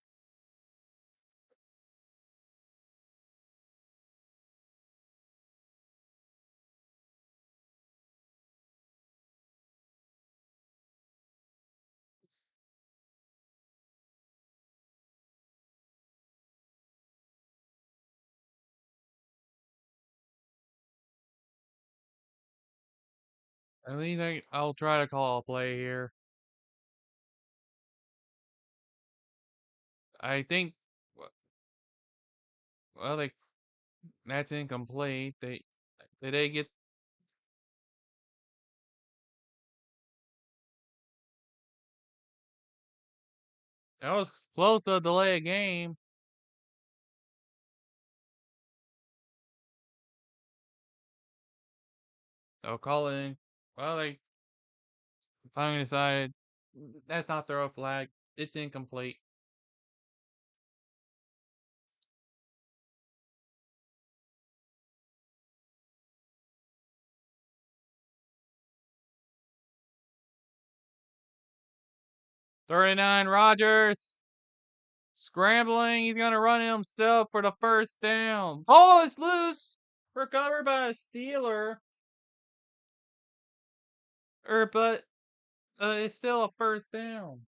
At least I'll try to call a play here. I think, well, that's incomplete. Did they get, that was close to a delay a game. So calling, well, they finally decided that's not throw a flag. It's incomplete. '39 Rogers scrambling. He's gonna run it himself for the first down. Oh, it's loose. Recovered by a Steeler. But it's still a first down.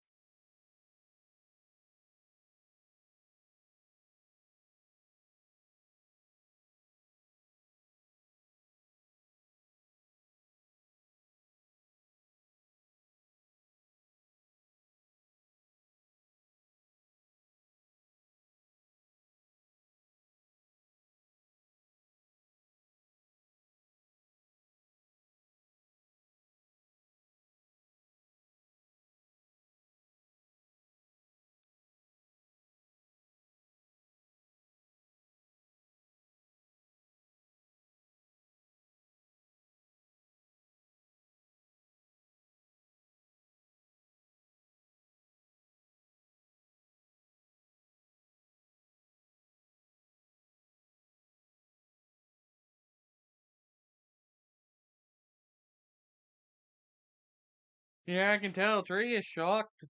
Yeah, I can tell. Tree is shocked.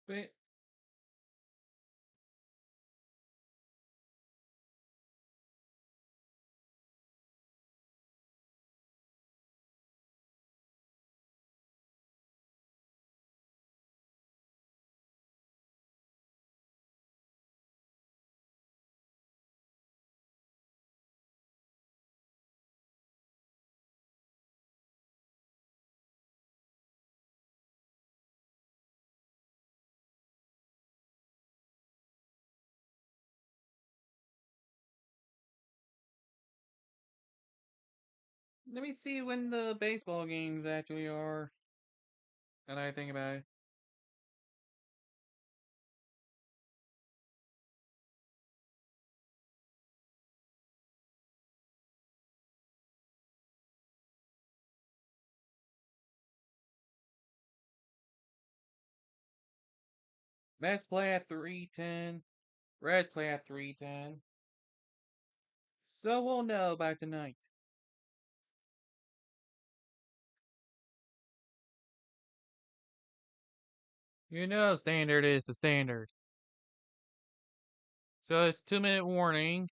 But let me see when the baseball games actually are. And I think about it. Mets play at 3:10. Reds play at 3:10. So we'll know by tonight. You know, standard is the standard. So it's 2-minute warning.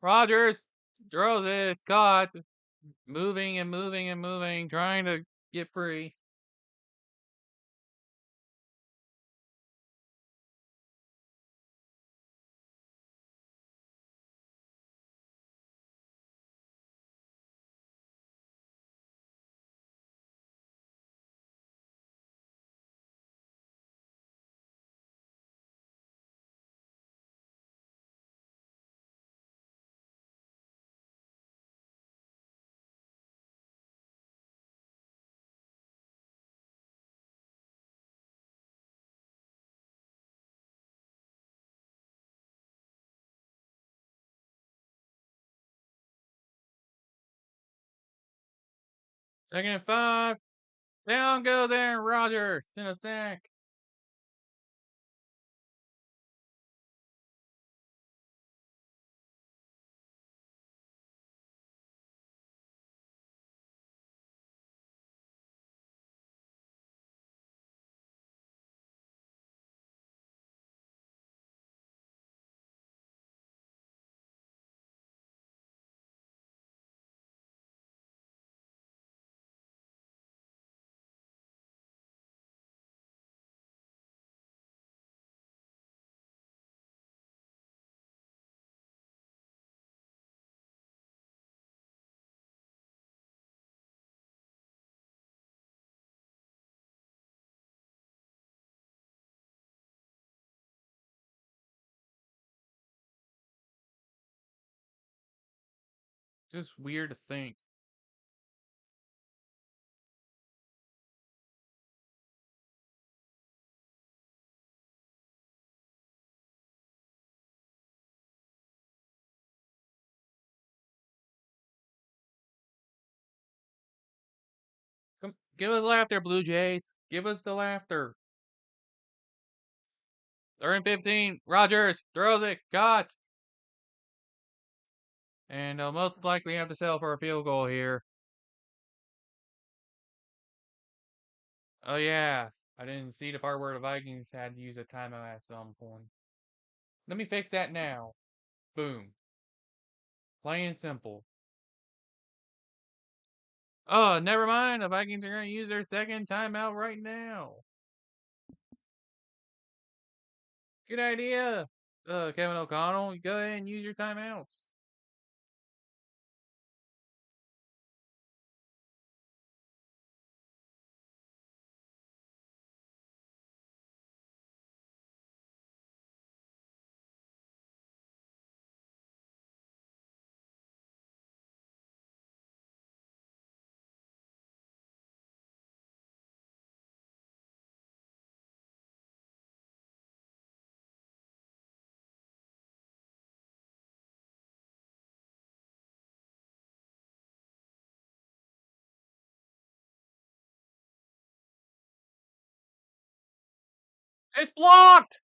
Rogers throws it. It's caught. Moving and moving and moving, trying to get free. Second and 5. Down goes Aaron Rodgers in a sack. Just weird to think. Come, give us laughter, Blue Jays. Give us the laughter. Third and 15. Rodgers throws it. Caught. And they'll most likely have to settle for a field goal here. Oh, yeah. I didn't see the part where the Vikings had to use a timeout at some point. Let me fix that now. Boom. Plain and simple. Oh, never mind. The Vikings are going to use their second timeout right now. Good idea. Kevin O'Connell, go ahead and use your timeouts. It's blocked!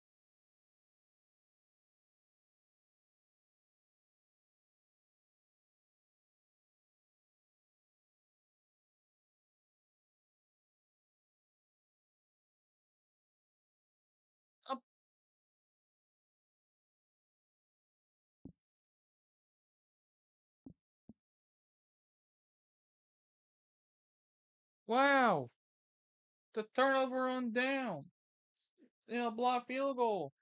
Oh, wow. The turnover on down. Block field goal.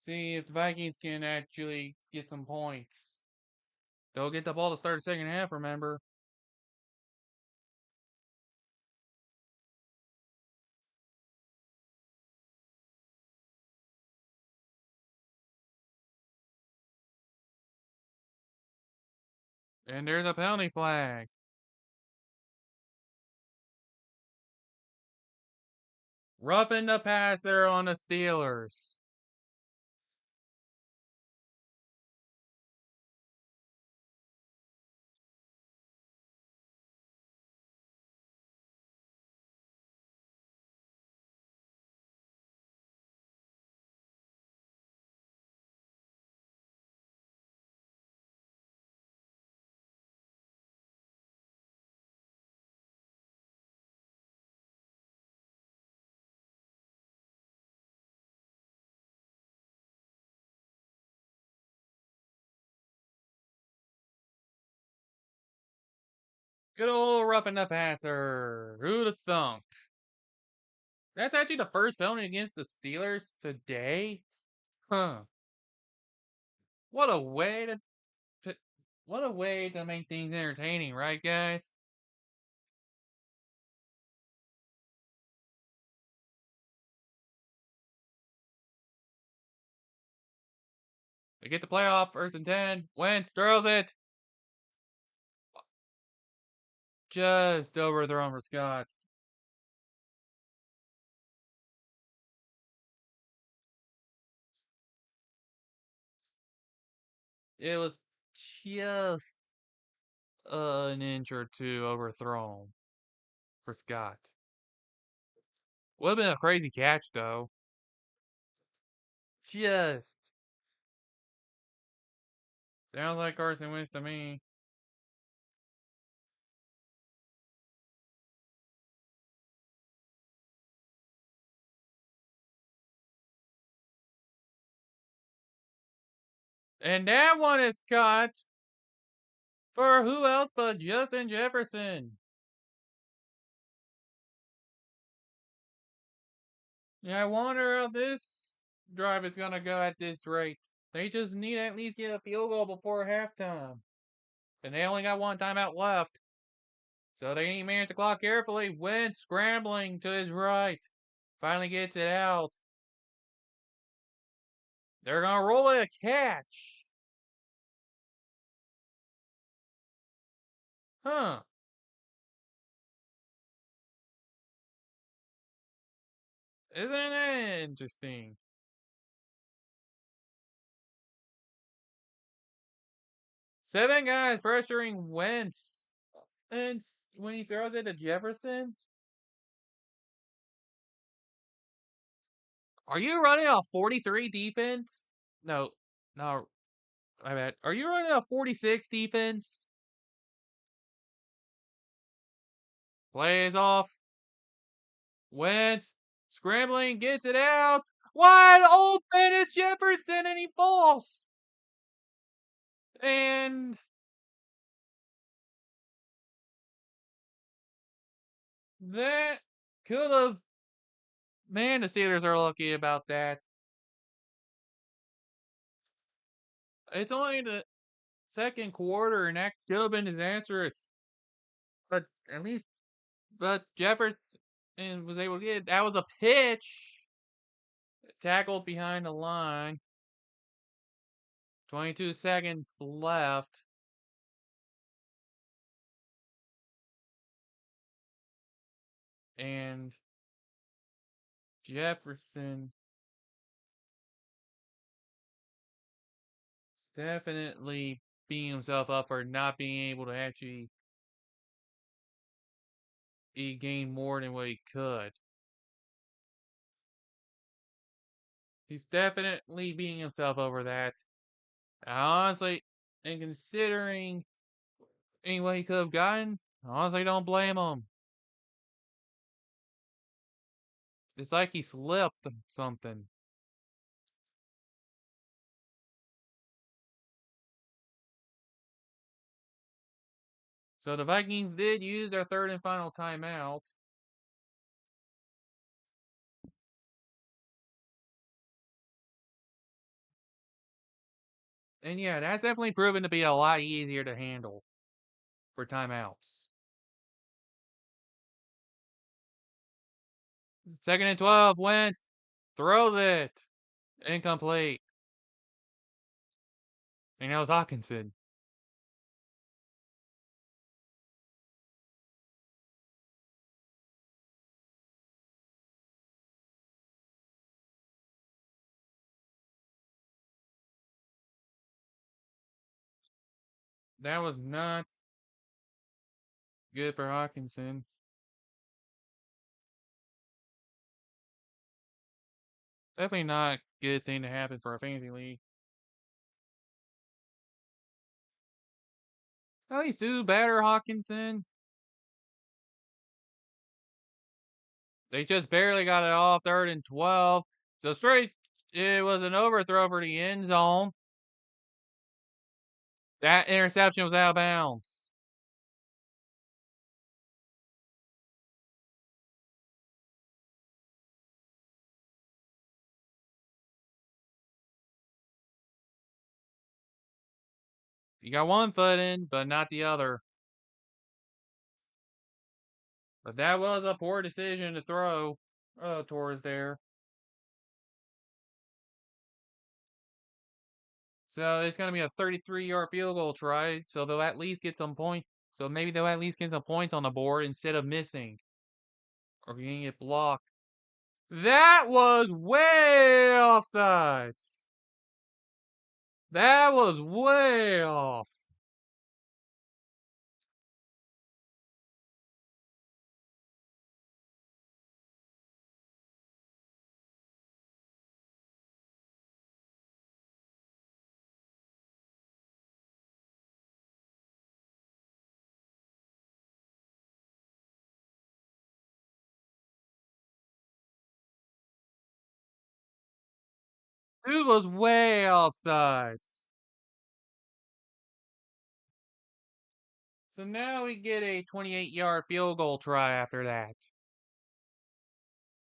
See if the Vikings can actually get some points. They'll get the ball to start the second half, remember? And there's a penalty flag. Roughing the passer on the Steelers. Good old roughing the passer. Who'd have thunk? That's actually the first penalty against the Steelers today? Huh. What a way to what a way to make things entertaining, right, guys? They get the playoff, first and 10. Wentz throws it. Just overthrown for Scott. It was just an inch or two overthrown for Scott. Would have been a crazy catch, though. Just sounds like Carson Wentz to me. And that one is caught for who else but Justin Jefferson. Yeah, I wonder how this drive is gonna go at this rate. They just need to at least get a field goal before halftime. And they only got one timeout left. So they need to manage the clock carefully. Wentz scrambling to his right. Finally gets it out. They're gonna roll it a catch. Huh. Isn't that interesting? Seven guys pressuring Wentz. And when he throws it to Jefferson, are you running a 43 defense? No, no, my bad. Are you running a 46 defense? Plays off. Wentz scrambling, gets it out. Wide open is Jefferson, and he falls. And that could have. Man, the Steelers are lucky about that. It's only the second quarter, and that could have been disastrous. But at least, but Jefferson was able to get it. That was a pitch. Tackled behind the line. 22 seconds left. And Jefferson definitely beating himself up for not being able to actually gain more than what he could. He's definitely beating himself over that. Honestly, and considering any way he could have gotten, honestly, don't blame him. It's like he slipped something. So the Vikings did use their third and final timeout. And yeah, that's definitely proven to be a lot easier to handle for timeouts. 2nd and 12, Wentz throws it. Incomplete. And that was Hawkinson. That was not good for Hawkinson. Definitely not a good thing to happen for a fantasy league. At least do better, Hawkinson. They just barely got it off 3rd and 12. So straight, it was an overthrow for the end zone. That interception was out of bounds. You got one foot in, but not the other. But that was a poor decision to throw towards there. So it's going to be a 33-yard field goal try. So they'll at least get some points. So maybe they'll at least get some points on the board instead of missing or getting it blocked. That was way offsides. That was way off. It was way offsides. So now we get a 28-yard field goal try after that.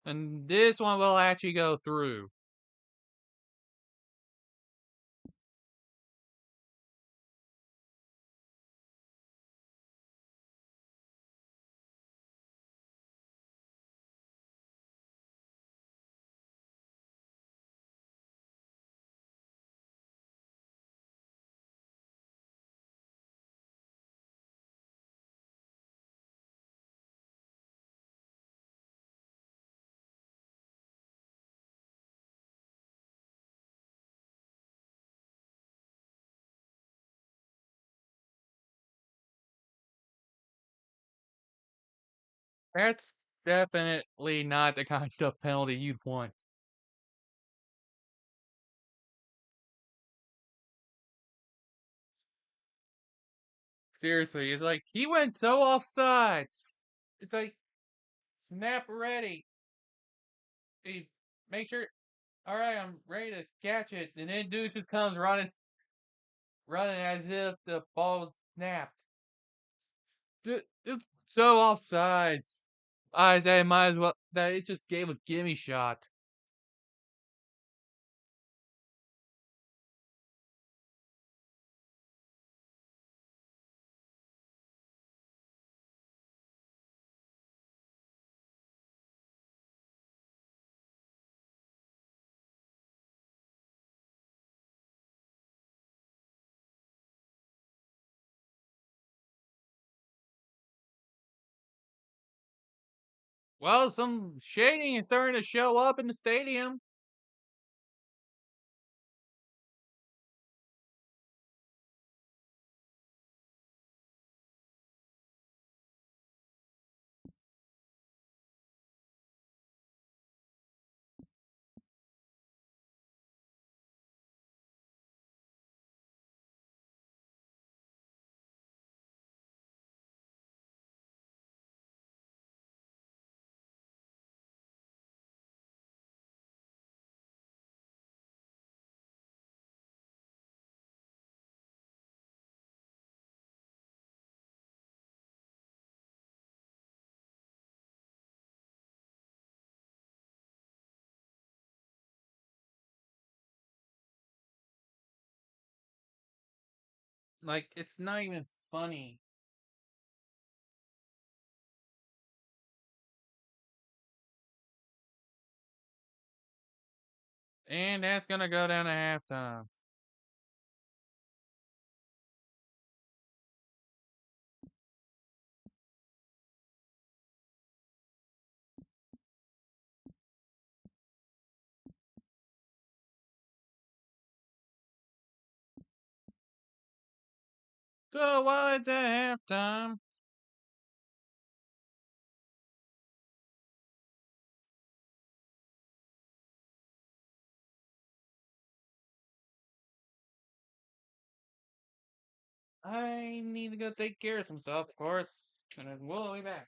And this one will actually go through. That's definitely not the kind of penalty you'd want. Seriously, it's like he went so offsides. It's like snap ready. He make sure. All right, I'm ready to catch it, and then dude just comes running as if the ball was snapped. Dude, it's so offsides. I say might as well that it just gave a gimme shot. Well, some shading is starting to show up in the stadium. Like, it's not even funny. And that's gonna go down to halftime. So while it's at halftime, I need to go take care of some stuff, of course. And then we'll be back.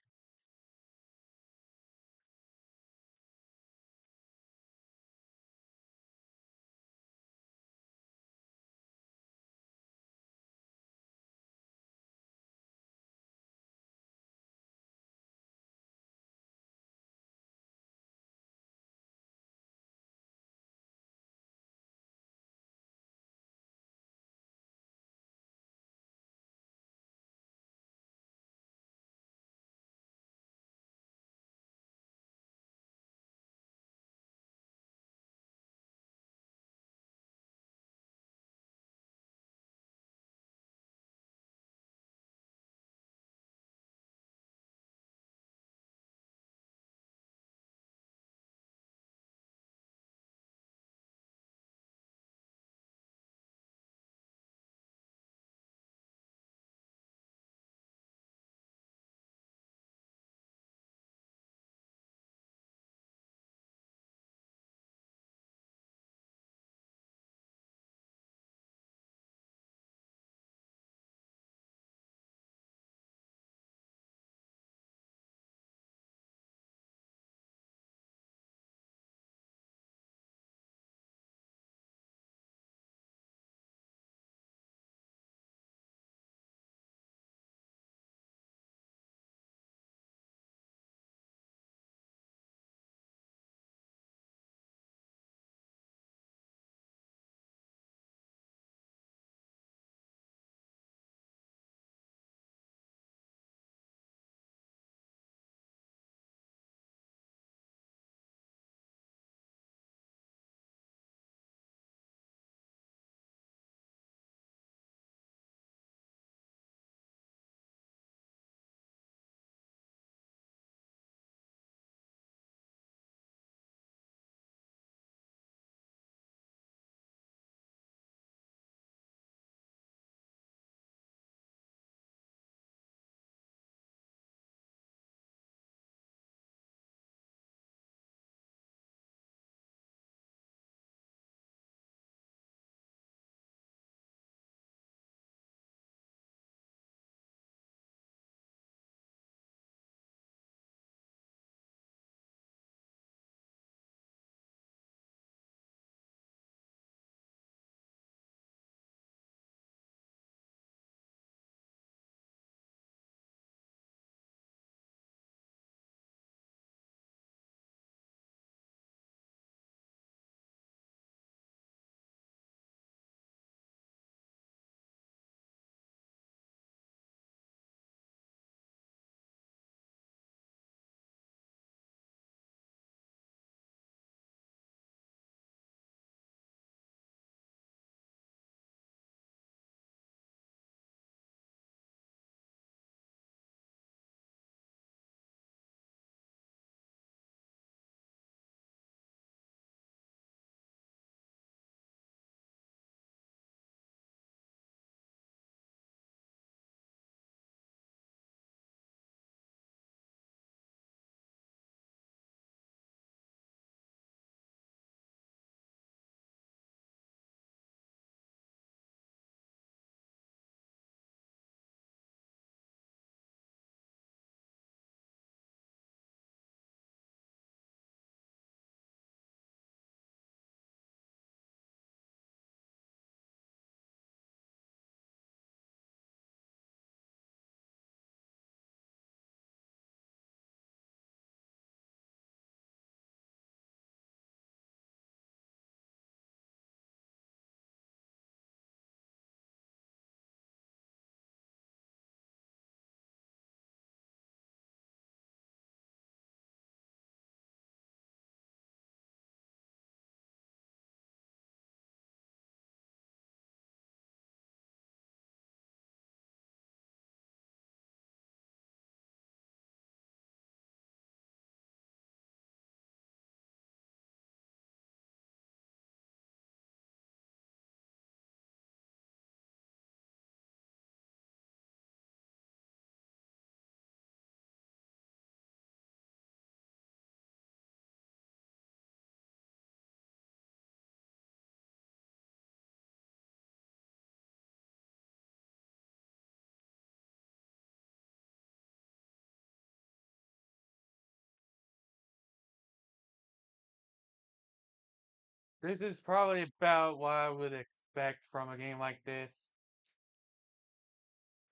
This is probably about what I would expect from a game like this.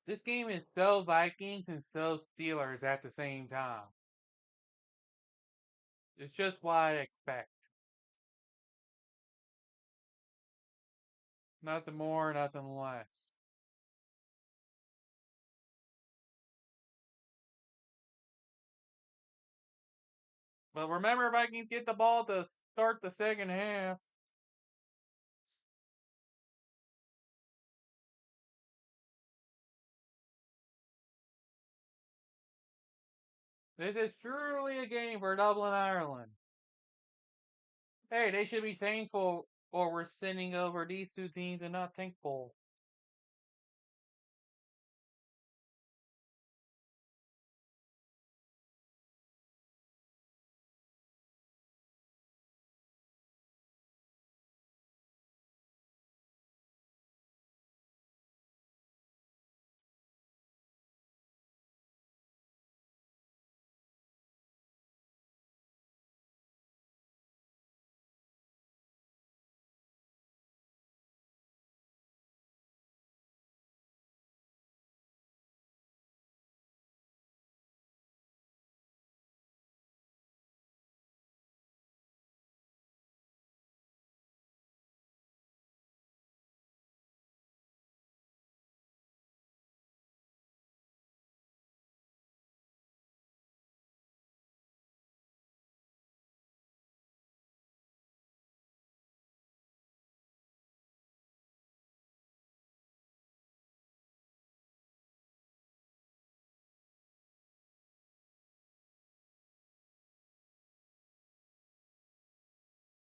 This game is so Vikings and so Steelers at the same time. It's just what I expect. Nothing more, nothing less. But remember, Vikings get the ball to start the second half. This is truly a game for Dublin, Ireland. Hey, they should be thankful or we're sending over these two teams and not thankful.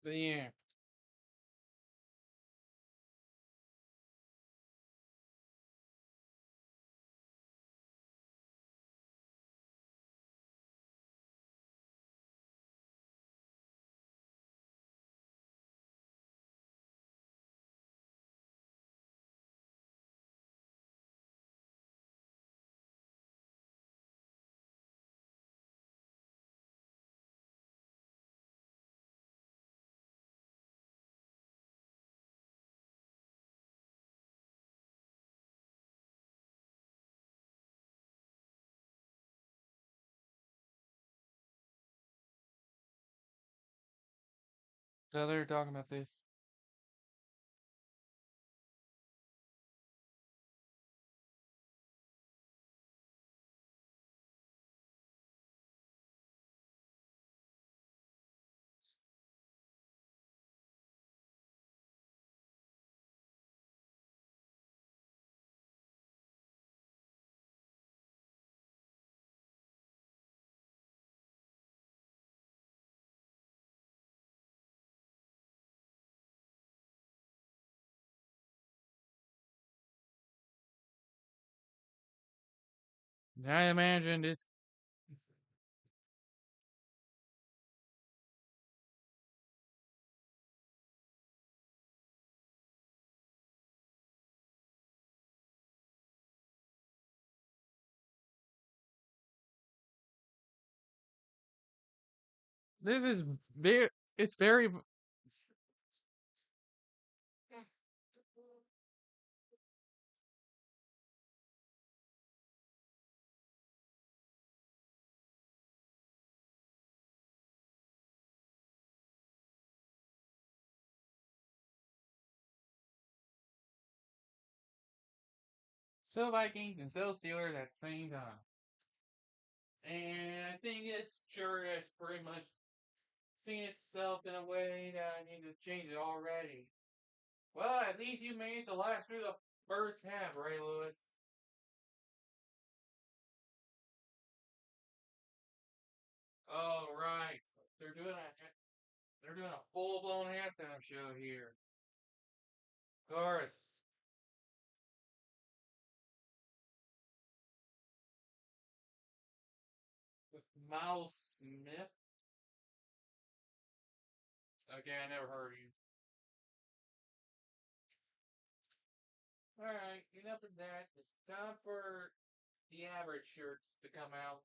But yeah, so they're talking about this. I imagine this. This is very. It's very. So Vikings and so Steelers at the same time. And I think it's sure has pretty much seen itself in a way that I need to change it already. Well, at least you managed to last through the first half, Ray Lewis. Oh right. They're doing a they're doing a full blown halftime show here. Of course. With Miles Smith. Okay, I never heard of you. Alright, enough of that. It's time for the average shirts to come out.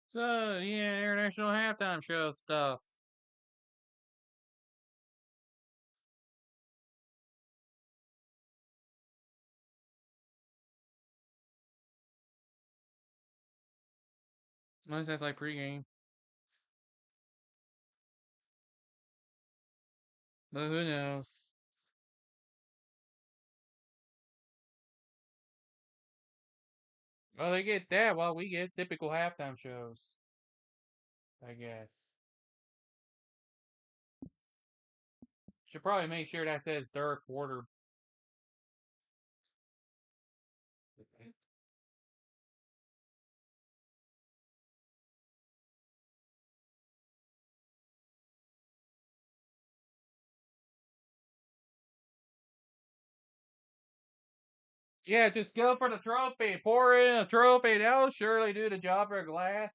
So, yeah, international halftime show stuff. Unless that's like pregame. But who knows? Well, they get that while we get typical halftime shows, I guess. Should probably make sure that says third quarter. Yeah, just go for the trophy. Pour in a trophy. That'll surely do the job for a glass.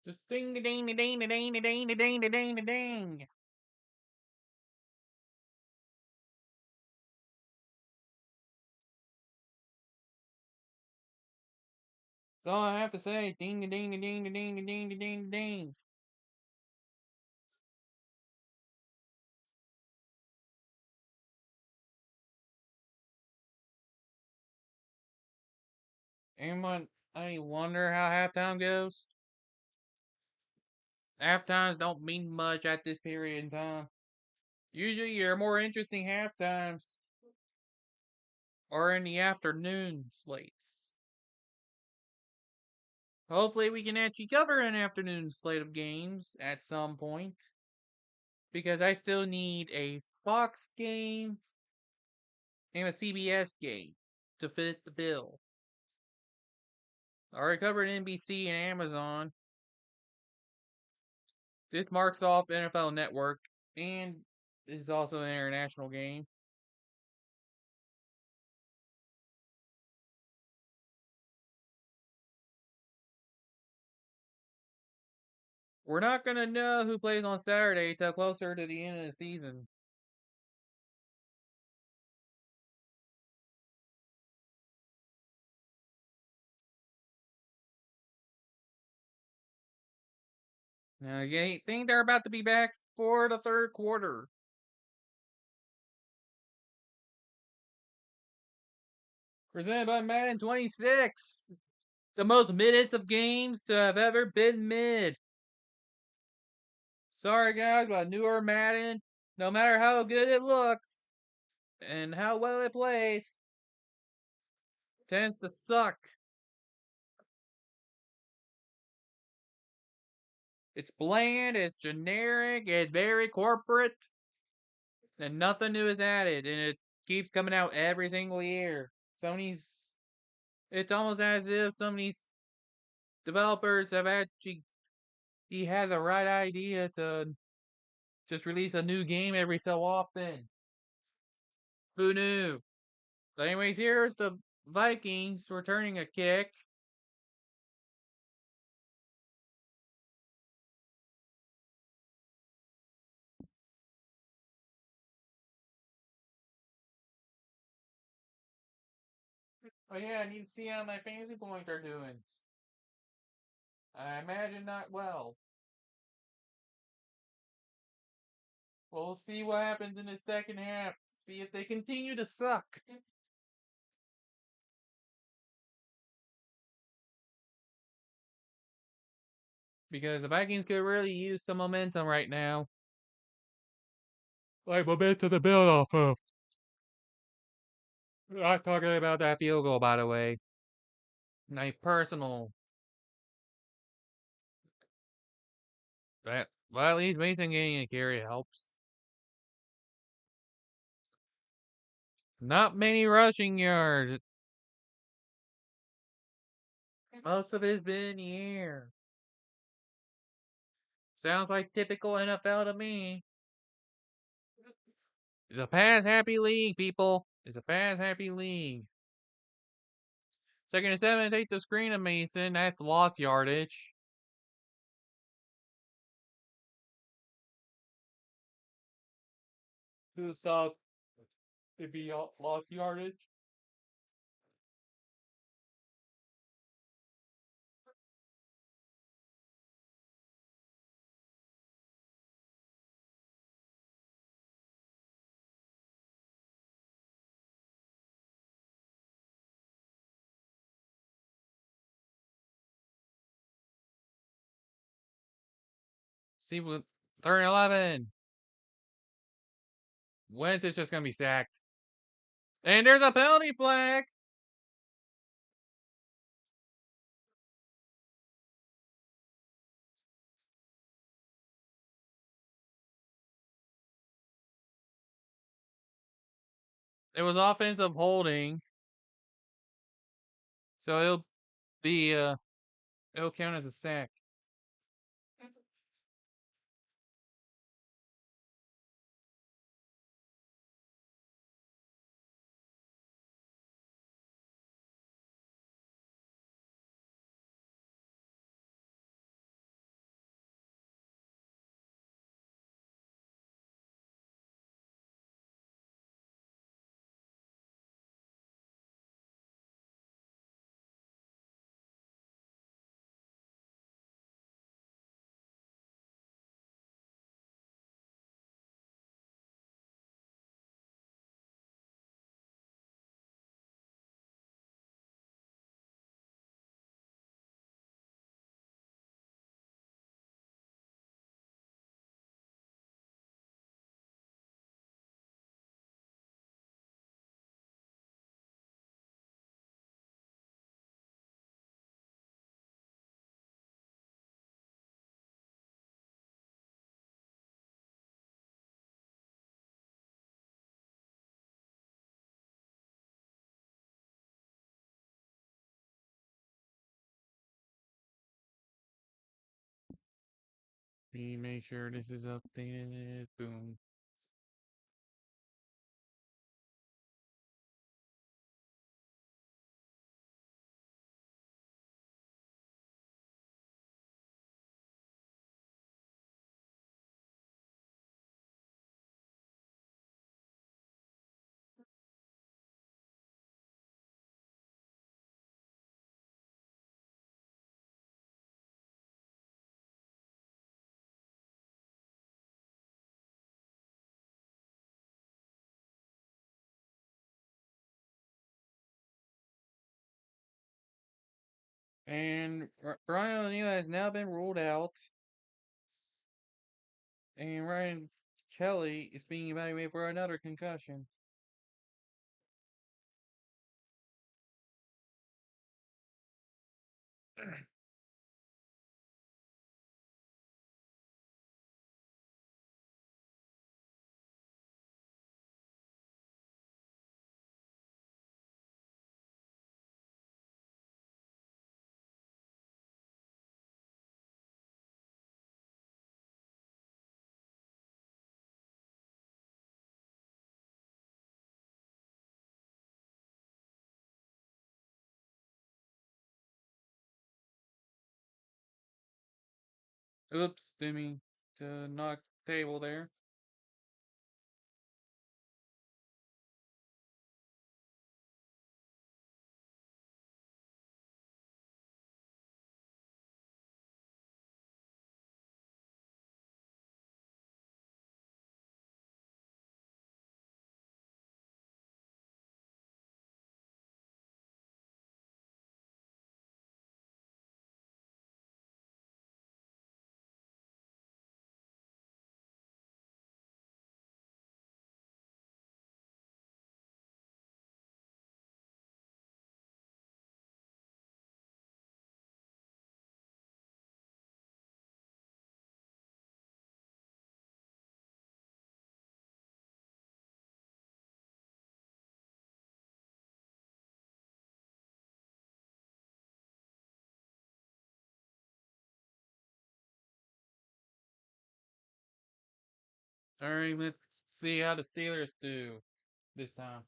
Just ding ding ding ding ding ding ding ding ding ding ding. That's all I have to say. Ding ding ding ding ding ding ding ding ding. Anyone? I wonder how halftime goes. Halftimes don't mean much at this period in time. Usually, your more interesting halftimes are in the afternoon slates. Hopefully, we can actually cover an afternoon slate of games at some point. Because I still need a Fox game and a CBS game to fit the bill. I already covered NBC and Amazon. This marks off NFL Network and is also an international game. We're not going to know who plays on Saturday till closer to the end of the season. Now, you think they're about to be back for the third quarter. Presented by Madden 26. The most midest of games to have ever been mid. Sorry, guys, but newer Madden, no matter how good it looks and how well it plays, tends to suck. It's bland, it's generic, it's very corporate, and nothing new is added, and it keeps coming out every single year. Sony's. It's almost as if some of these developers have actually had the right idea to just release a new game every so often. Who knew? But anyways, here's the Vikings returning a kick. Oh yeah, I need to see how my fantasy points are doing. I imagine not well. We'll see what happens in the second half. See if they continue to suck. because the Vikings could really use some momentum right now. Like momentum to build off of. I'm not talking about that field goal, by the way. My personal. Well, at least Mason getting a carry helps. Not many rushing yards. Most of it's been in the air. Sounds like typical NFL to me. It's a pass happy league, people. It's a pass happy league. 2nd and 7, take the screen of Mason. That's lost yardage. Who thought it'd be lost yardage? See what 3rd and 11. Wentz is just gonna be sacked. And there's a penalty flag. It was offensive holding. So it'll count as a sack. Let me make sure this is updated. Boom. And Brian O'Neill has now been ruled out. And Ryan Kelly is being evaluated for another concussion. Oops, didn't mean to knock the table there. All right, let's see how the Steelers do this time.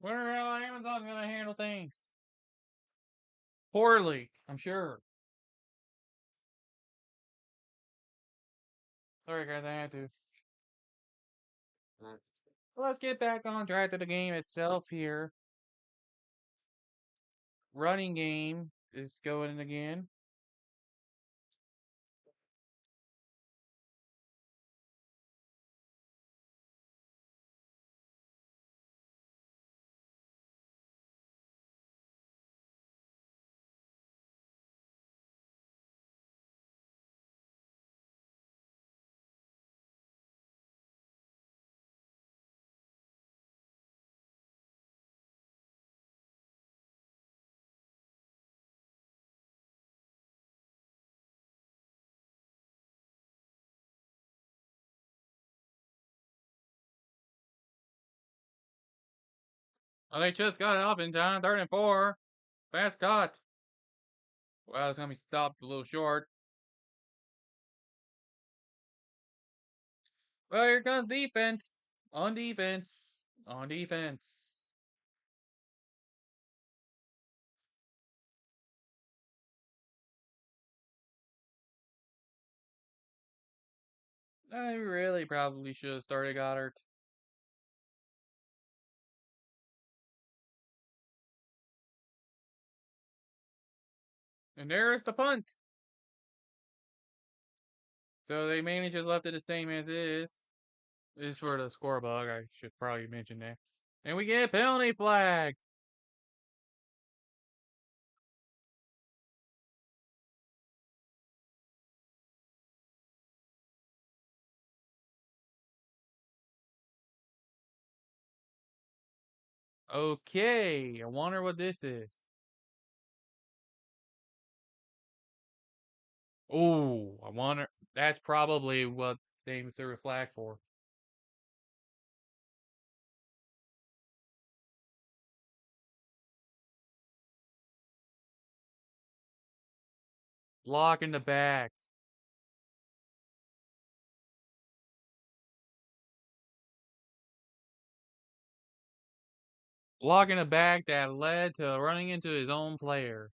Where the hell Amazon's gonna handle things? Poorly, I'm sure. Sorry, guys, I had to. Let's get back on track to the game itself here. Running game is going again. Oh, they just got it off in time. 3rd and 4. Fast cut. Well, it's gonna be stopped a little short. Well, here comes defense. On defense. On defense. I really probably should have started Goddard. And there's the punt. So they mainly just left it the same as is. This is for the score bug. I should probably mention that. And we get a penalty flag. Okay, I wonder what this is. Oh, I wonder. That's probably what they threw a flag for. Block in the back. Block in the back that led to running into his own player.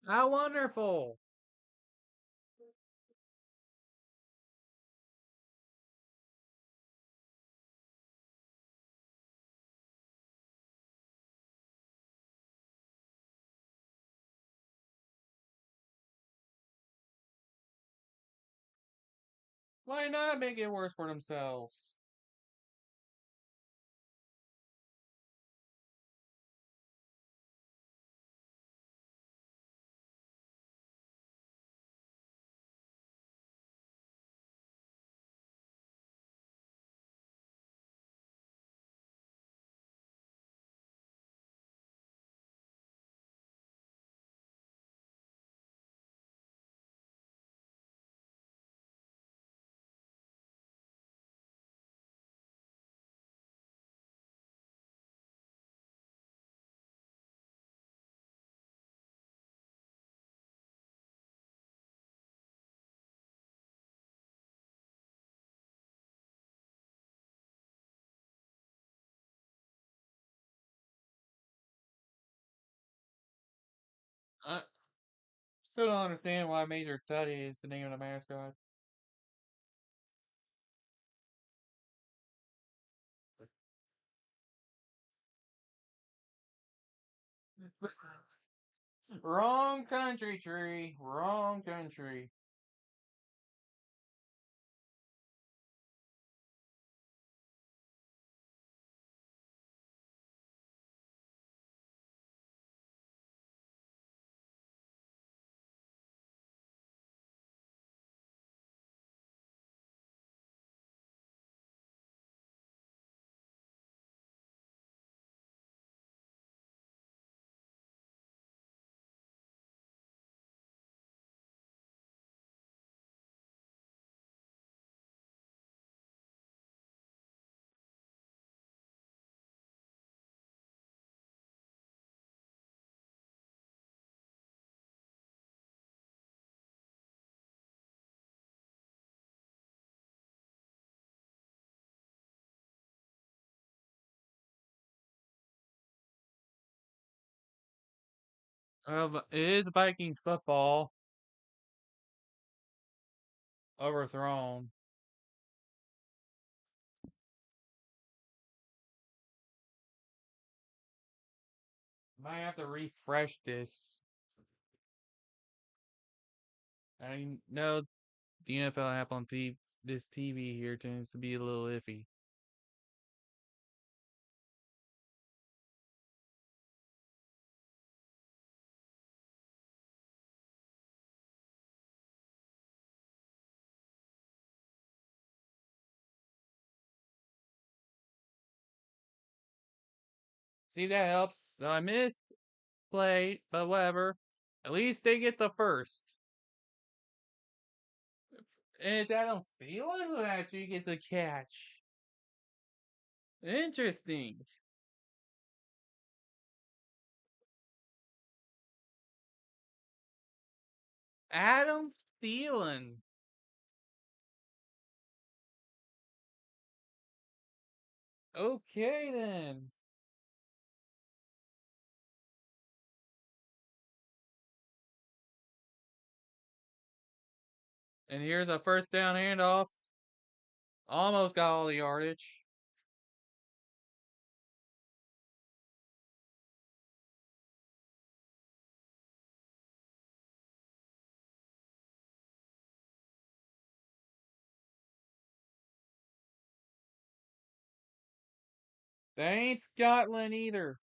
How wonderful! Why not make it worse for themselves? I still don't understand why Major Tutty is the name of the mascot. Wrong country, tree. Wrong country. It is Vikings football overthrown. Might have to refresh this. I know the NFL app on this TV here tends to be a little iffy. See, that helps. So I missed play, but whatever. At least they get the first. And it's Adam Thielen who actually gets a catch. Interesting. Adam Thielen. Okay then. And here's a first down handoff. Almost got all the yardage. They ain't Scotland either.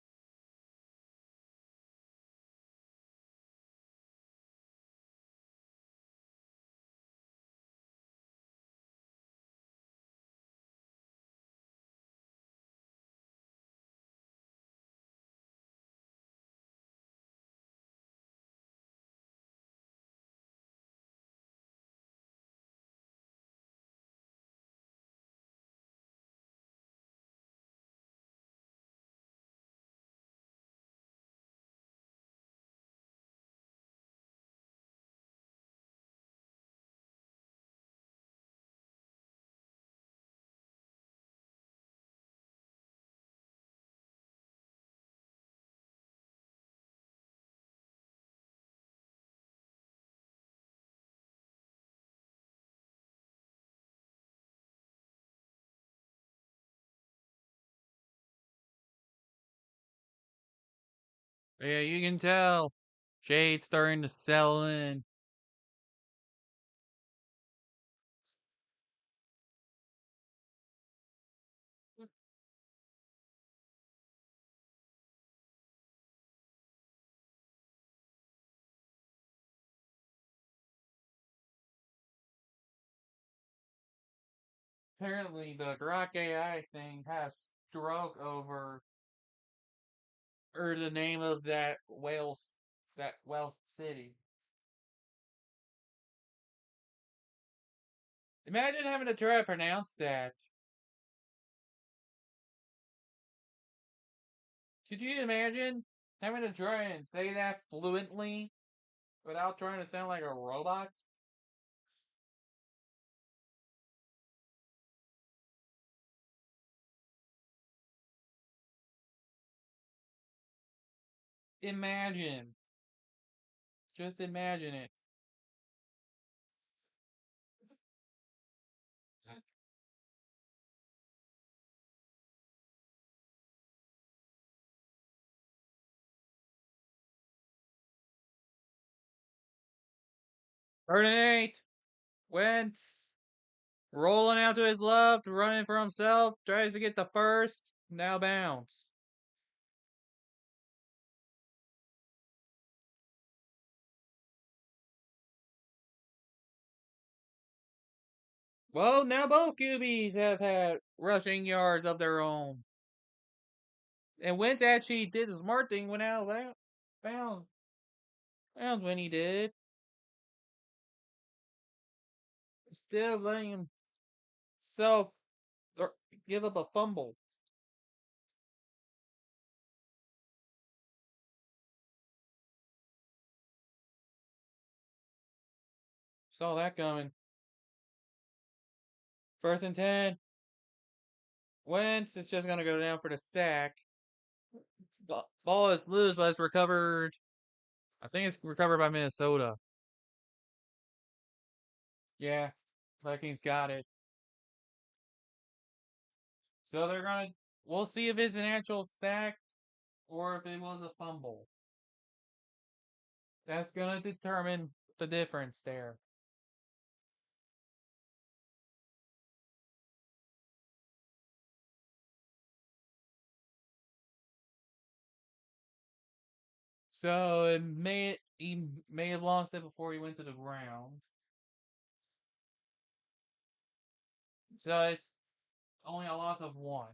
Yeah, you can tell. Shade's starting to settle in. Apparently, the Grok AI thing has stroke over or the name of that Welsh city. Imagine having to try to pronounce that. Could you imagine having to try and say that fluently without trying to sound like a robot? Imagine. Just imagine it. Third and 8. Wentz rolling out to his left, running for himself, tries to get the first. Now bounce. Well, now both QBs have had rushing yards of their own. And Wentz actually did the smart thing, went out of that bounds. Bounds when he did. Instead of letting himself give up a fumble. Saw that coming. First and 10. Wentz is just going to go down for the sack. Ball is loose, but it's recovered I think it's recovered by Minnesota. Yeah, Vikings got it. So they're gonna. We'll see if it's an actual sack or if it was a fumble. That's gonna determine the difference there. So he may have lost it before he went to the ground. So it's only a loss of one.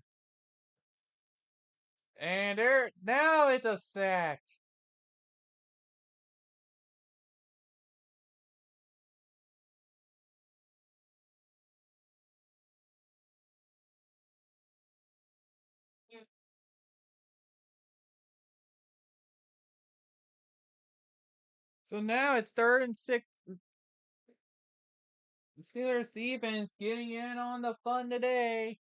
And there now it's a sack. So now it's 3rd and 6. Steelers defense getting in on the fun today.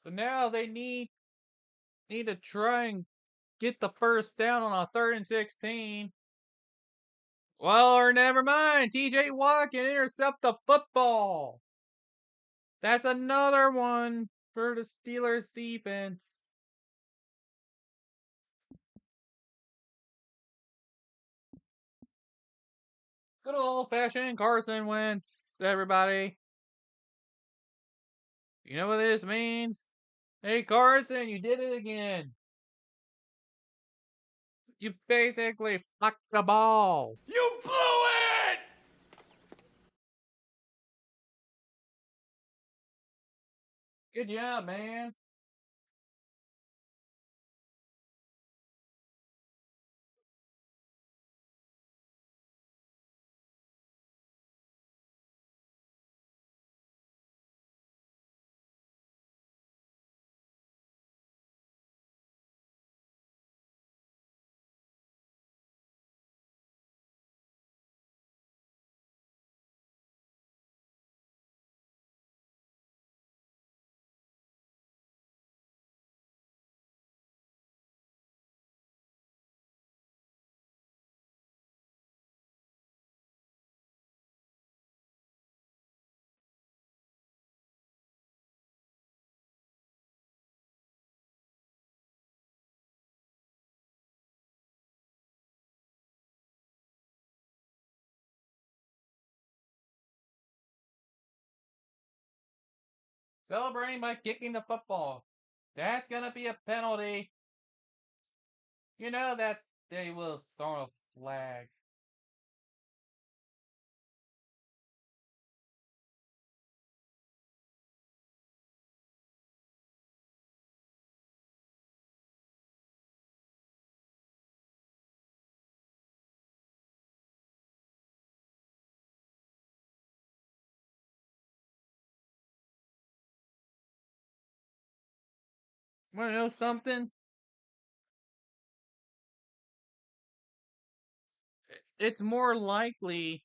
So now they need to try and get the first down on a 3rd and 16. Well, or never mind. TJ Watt can intercept the football. That's another one for the Steelers defense. Good old fashioned Carson Wentz, everybody. You know what this means? Hey, Carson, you did it again. You basically fucked the ball. You blew it! Good job, man. Celebrating by kicking the football. That's gonna be a penalty. You know that they will throw a flag. Wanna know something? It's more likely.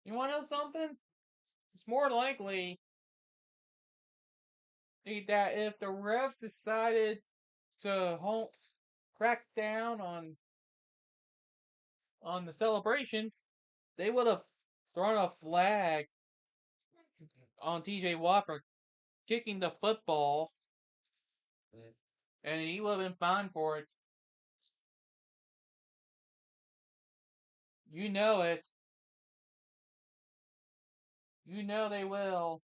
You wanna know something? It's more likely that if the ref decided to crack down on the celebrations, they would have thrown a flag on TJ Watt for kicking the football, and he would have been fined for it. You know it. You know they will.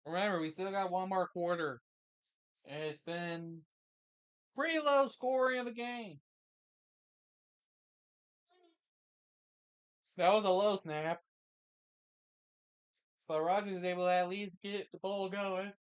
Remember, we still got one more quarter, and it's been pretty low scoring of a game. That was a low snap, but Rogers is able to at least get the ball going.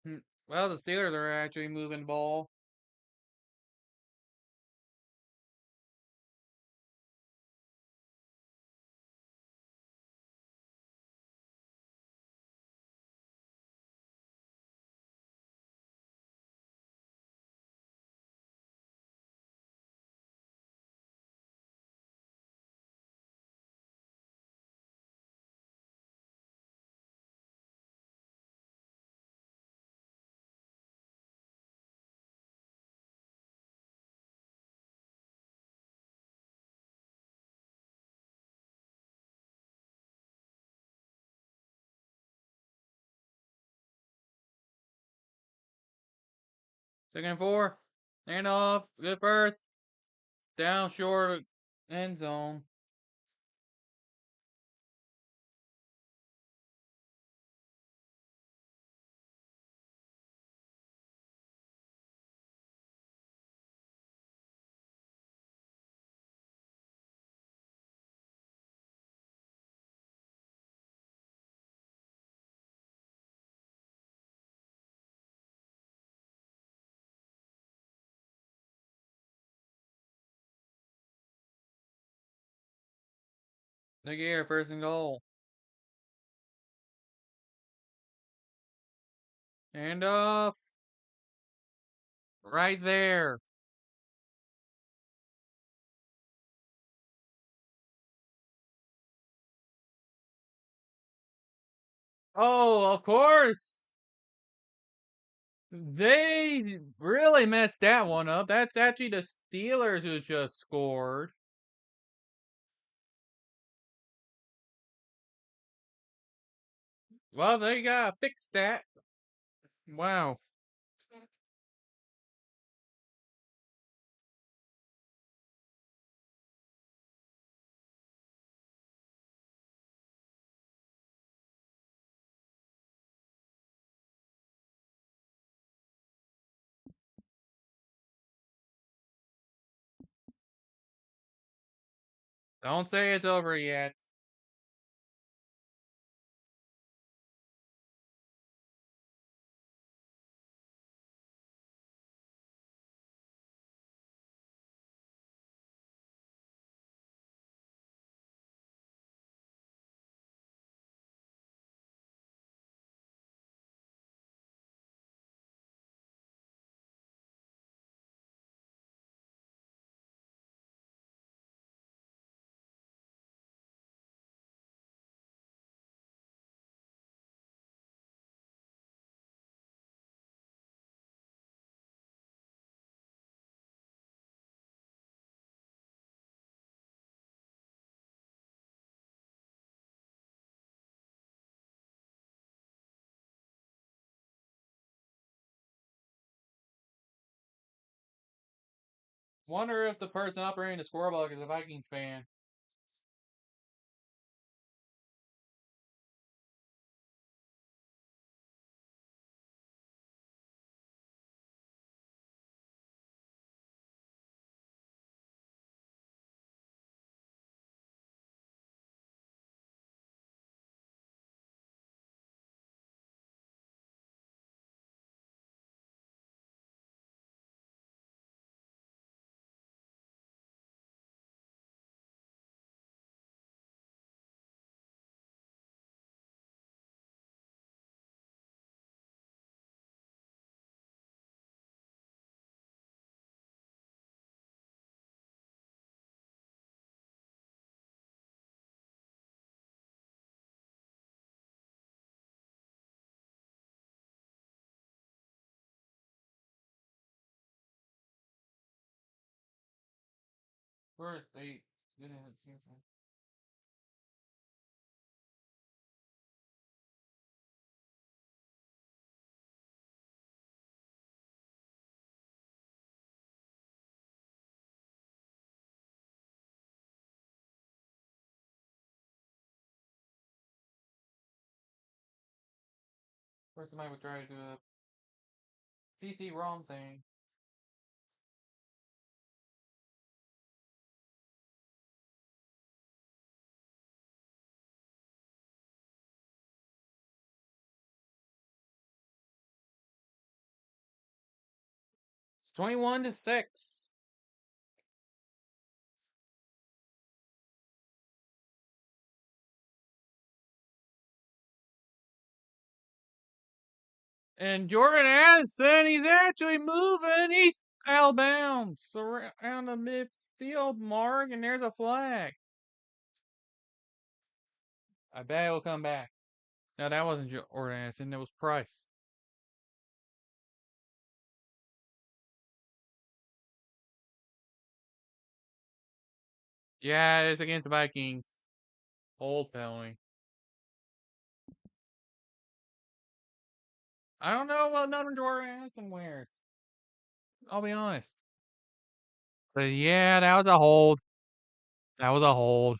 Hmm. Well, the Steelers are actually moving the ball. Second and 4. Hand off. Good first. Down short. End zone. Look here, first and goal. Hand off. Right there. Oh, of course. They really messed that one up. That's actually the Steelers who just scored. Well, they gotta fix that. Wow. Don't say it's over yet. Wonder if the person operating the scorebook is a Vikings fan. Where they didn't see anything. Where somebody would try to do a PC ROM thing. It's 21-6. And Jordan Addison, he's actually moving. He's out of bounds around the midfield mark, and there's a flag. I bet he'll come back. No, that wasn't Jordan Addison. That was Price. Yeah, it's against the Vikings. Hold penalty. I don't know what number Jordan Addison wears. I'll be honest. But yeah, that was a hold. That was a hold.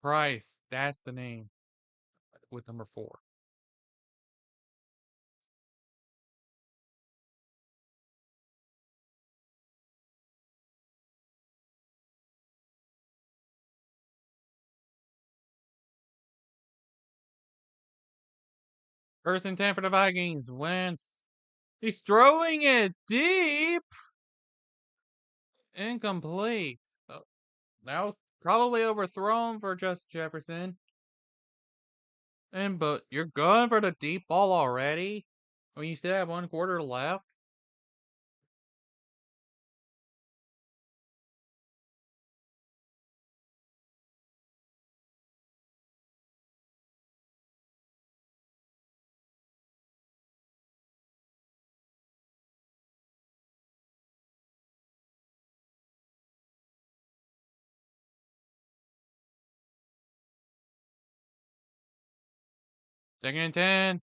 Price. That's the name with number 4. First and 10 for the Vikings. Wentz. He's throwing it deep. Incomplete. Oh, that was probably overthrown for Justin Jefferson. But you're going for the deep ball already? When you still have 1/4 left? Second and 10.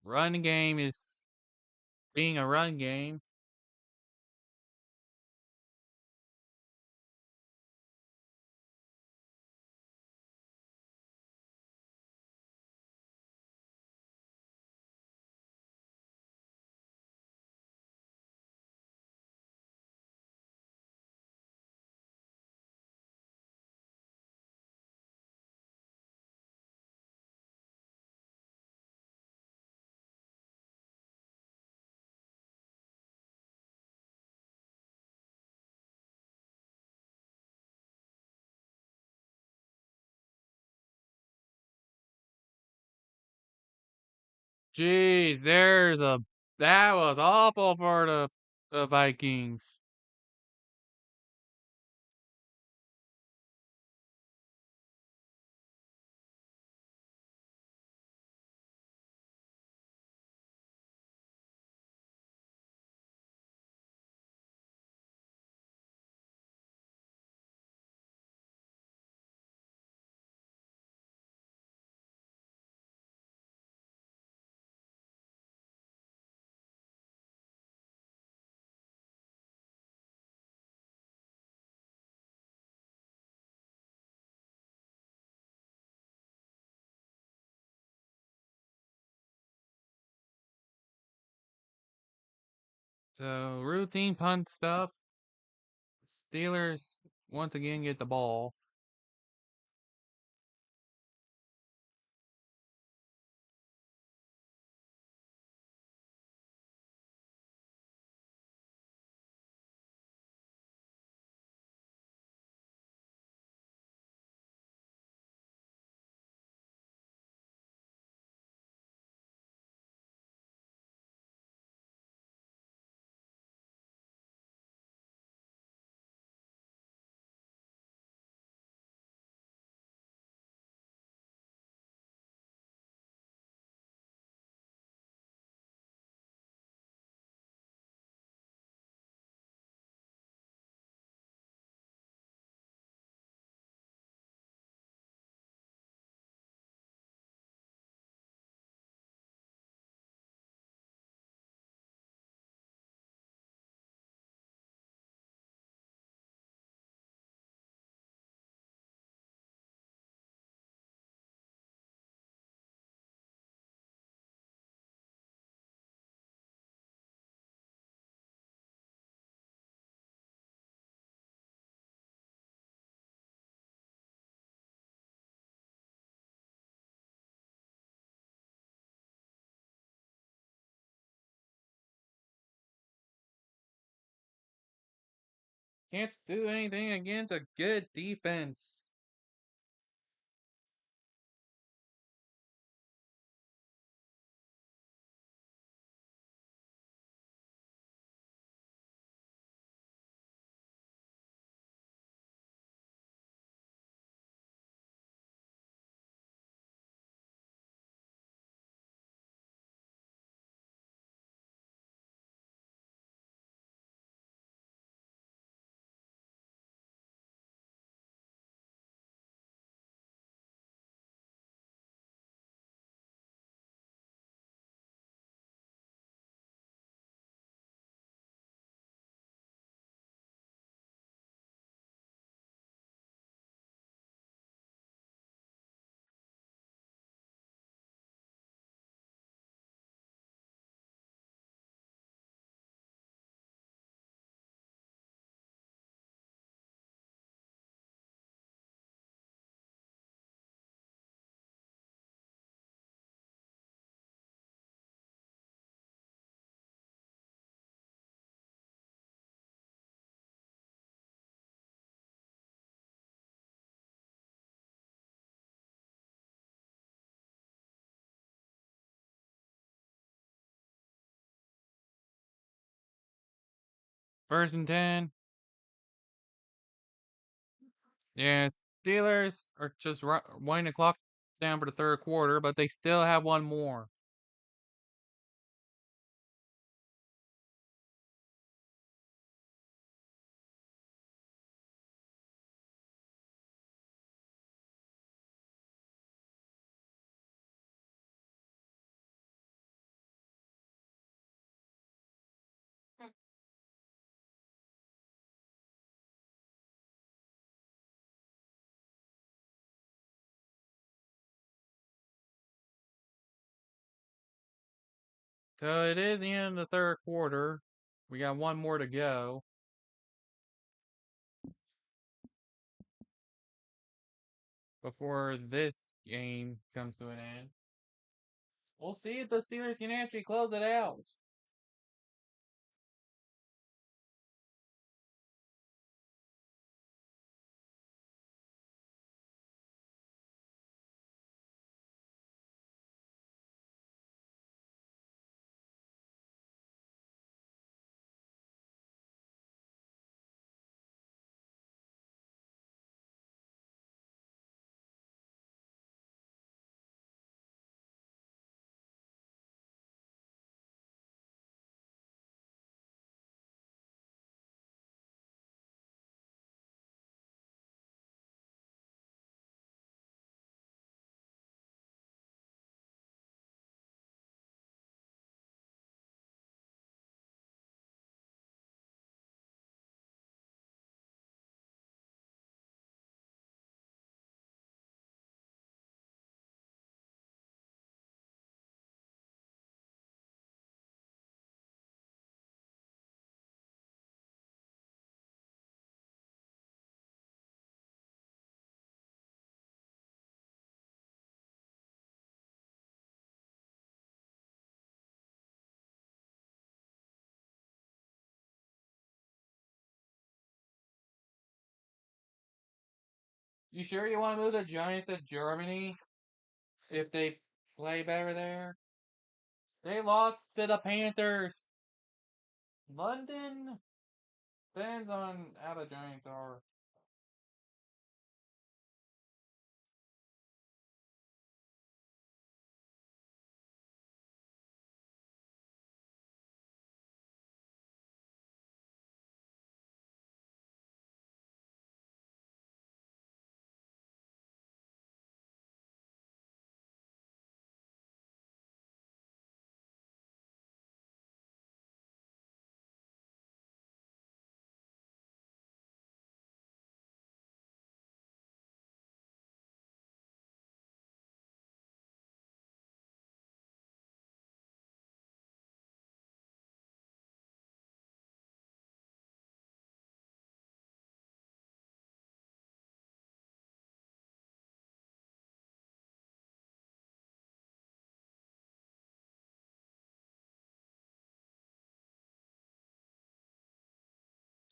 Run game is being a run game. Jeez, that was awful for the Vikings. So routine punt stuff. Steelers once again get the ball. Can't do anything against a good defense. First and 10. Yeah, Steelers are just winding the clock down for the third quarter, but they still have one more. So it is the end of the third quarter. We got one more to go before this game comes to an end. We'll see if the Steelers can actually close it out. You sure you want to move the Giants to Germany if they play better there? They lost to the Panthers. London depends on how the Giants are.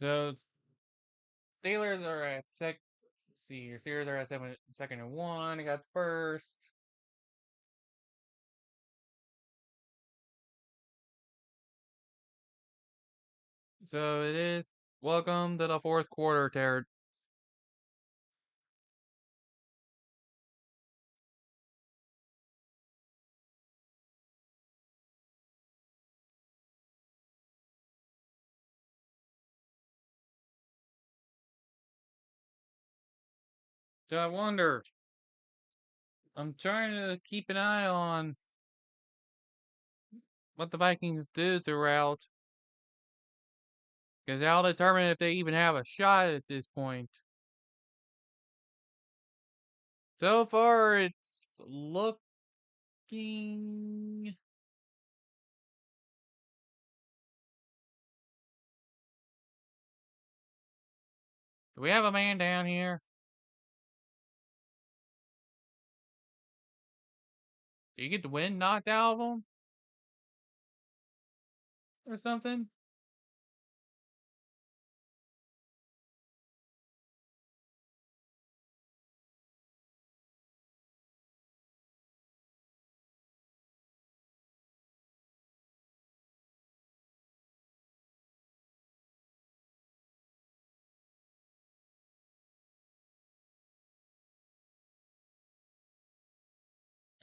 So Steelers are at see, your Steelers are at second and one. I got the first. So it is. Welcome to the fourth quarter, Terry. So I wonder. I'm trying to keep an eye on what the Vikings do throughout, because I'll determine if they even have a shot at this point. So far, it's looking. Do we have a man down here? Do you get the wind knocked out of him or something?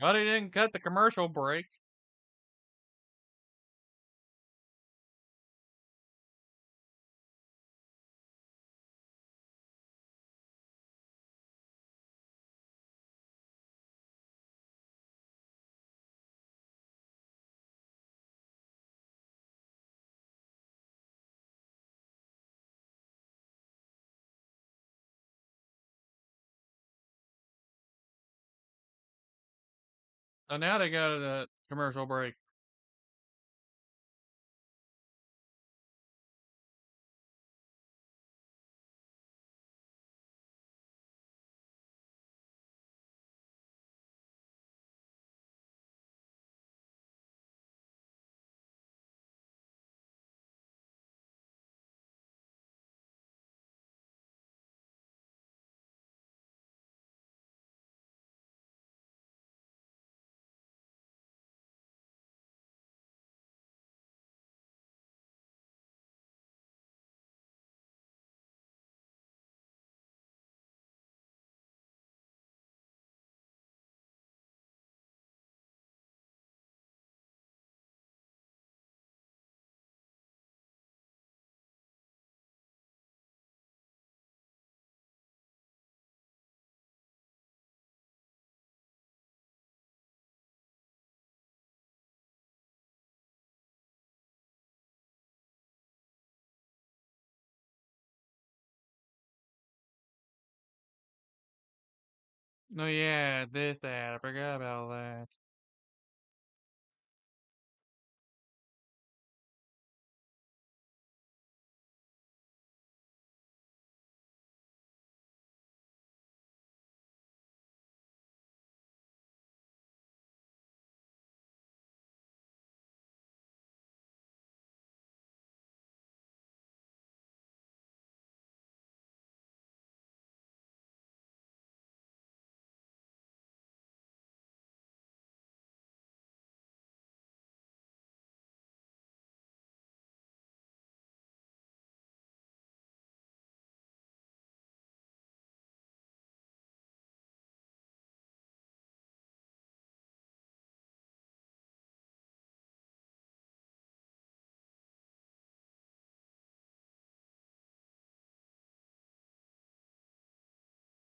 Well, they didn't cut the commercial break. So now they got a commercial break. No, yeah, this ad. I forgot about that.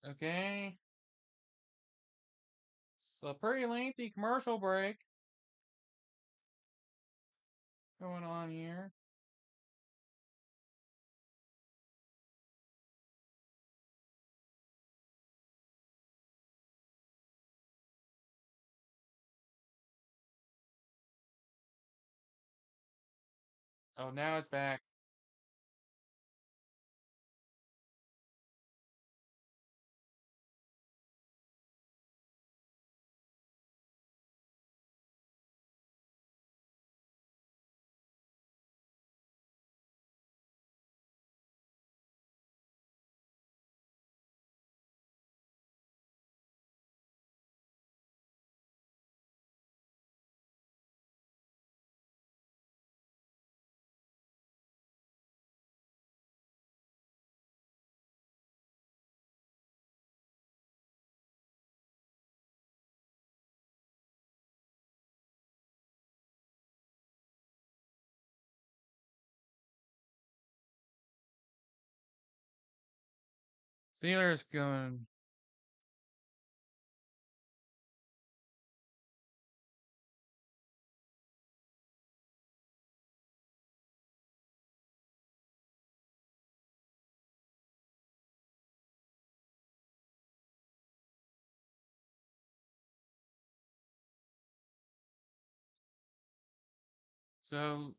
Okay. So pretty lengthy commercial break going on here. Oh, now it's back. Steelers going. So,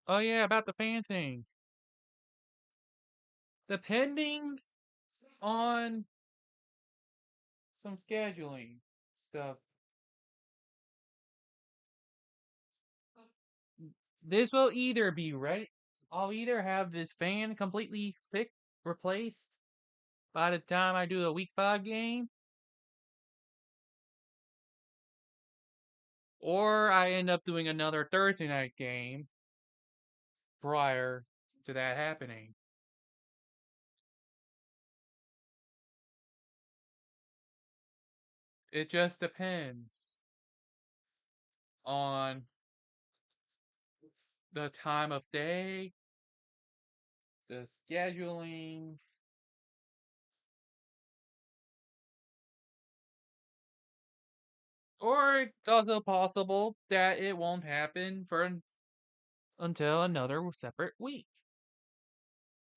oh yeah, about the fan thing. Depending on some scheduling stuff, this will either be ready. I'll either have this fan completely fixed, replaced by the time I do a week 5 game, or I end up doing another Thursday night game prior to that happening. It just depends on the time of day, the scheduling, or it's also possible that it won't happen until another separate week.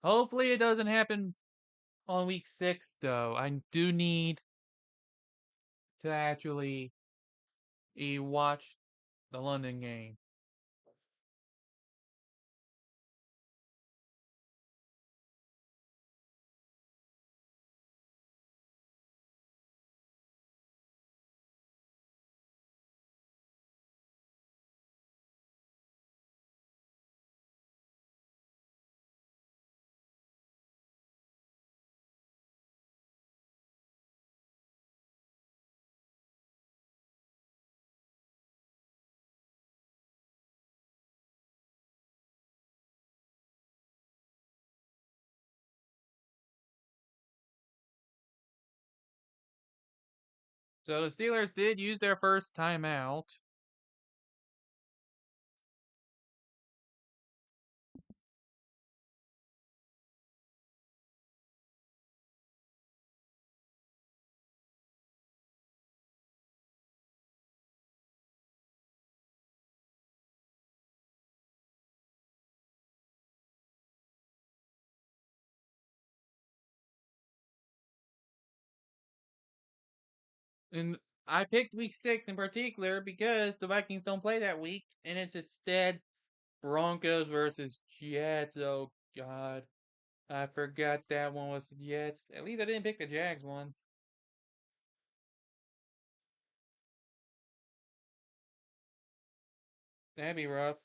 Hopefully, it doesn't happen on week 6, though. I do need to actually watch the London game. So the Steelers did use their first timeout. And I picked week 6 in particular because the Vikings don't play that week, and it's instead Broncos versus Jets. Oh, God. I forgot that one was the Jets. At least I didn't pick the Jags one. That'd be rough.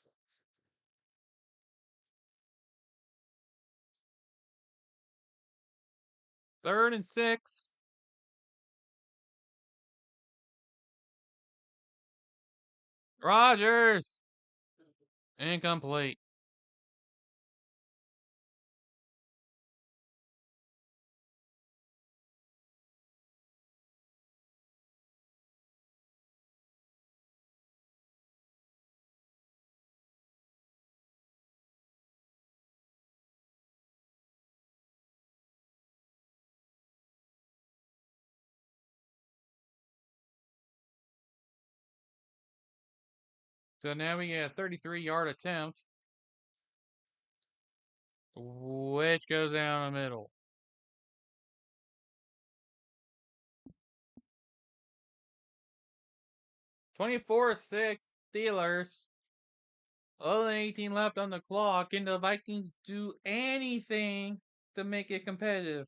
3rd and 6. Rogers! Incomplete. So now we get a 33-yard attempt, which goes down the middle. 24-6 Steelers. Only 18 left on the clock. Can the Vikings do anything to make it competitive?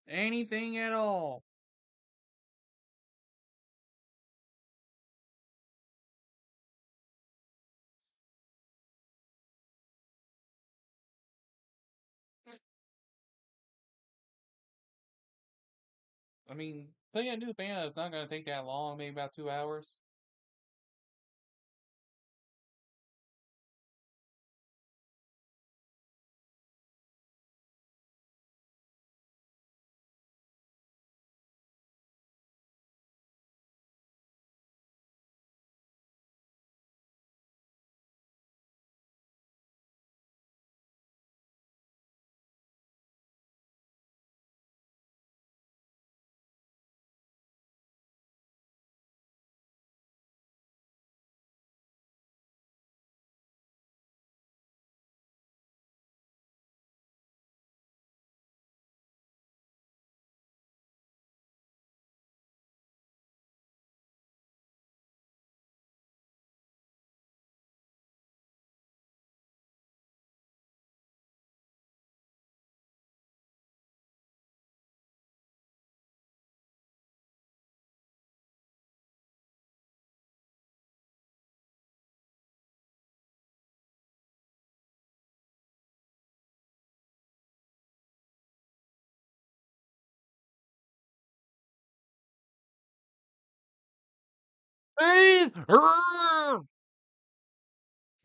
Anything at all? I mean, putting a new fan up is not going to take that long, maybe about 2 hours.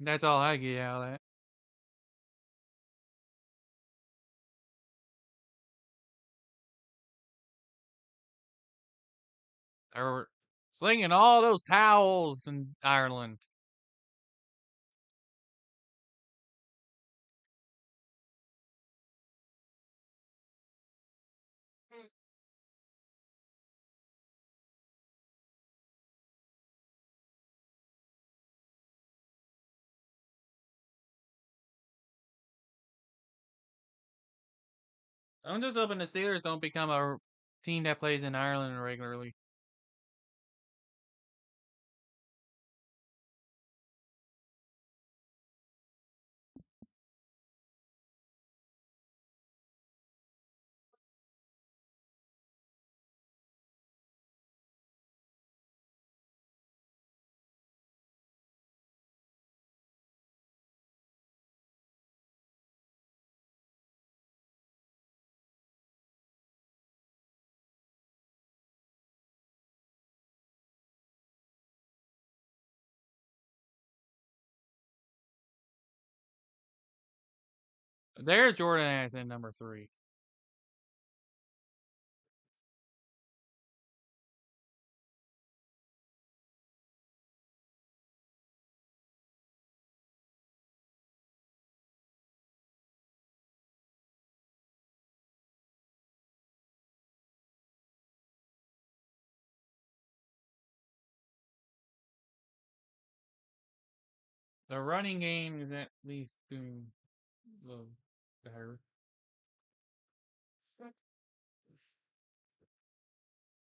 That's all I get out of that. They were slinging all those towels in Ireland. I'm just hoping the Steelers don't become a team that plays in Ireland regularly. There's Jordan Addison, number 3. The running game is at least doing a little better.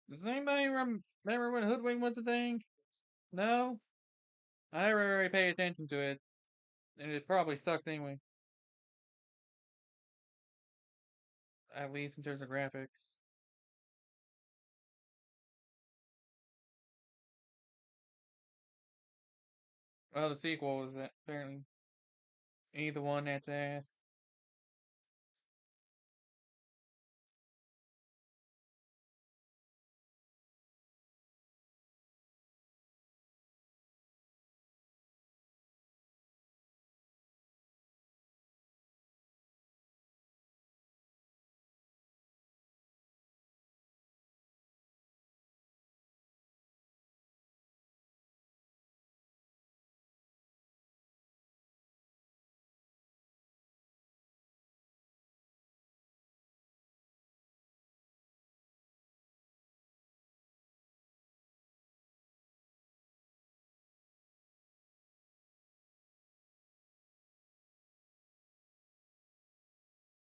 Does anybody remember when Hoodwink was a thing? No? I never really paid attention to it, and it probably sucks anyway. At least in terms of graphics. Well, the sequel is that apparently either one that's ass.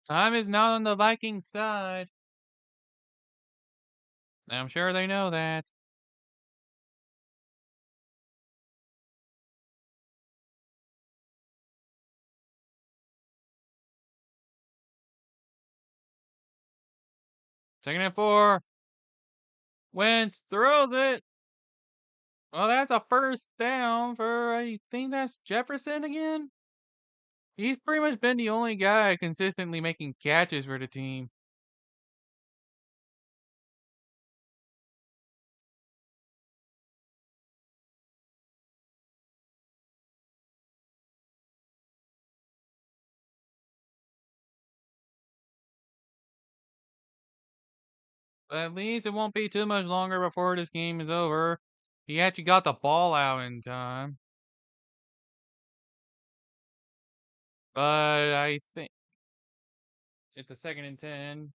Time is not on the Vikings side. I'm sure they know that. Second and 4. Wentz throws it. Well, that's a first down for, I think that's Jefferson again? He's pretty much been the only guy consistently making catches for the team. But at least it won't be too much longer before this game is over. He actually got the ball out in time. But I think it's a 2nd and 10.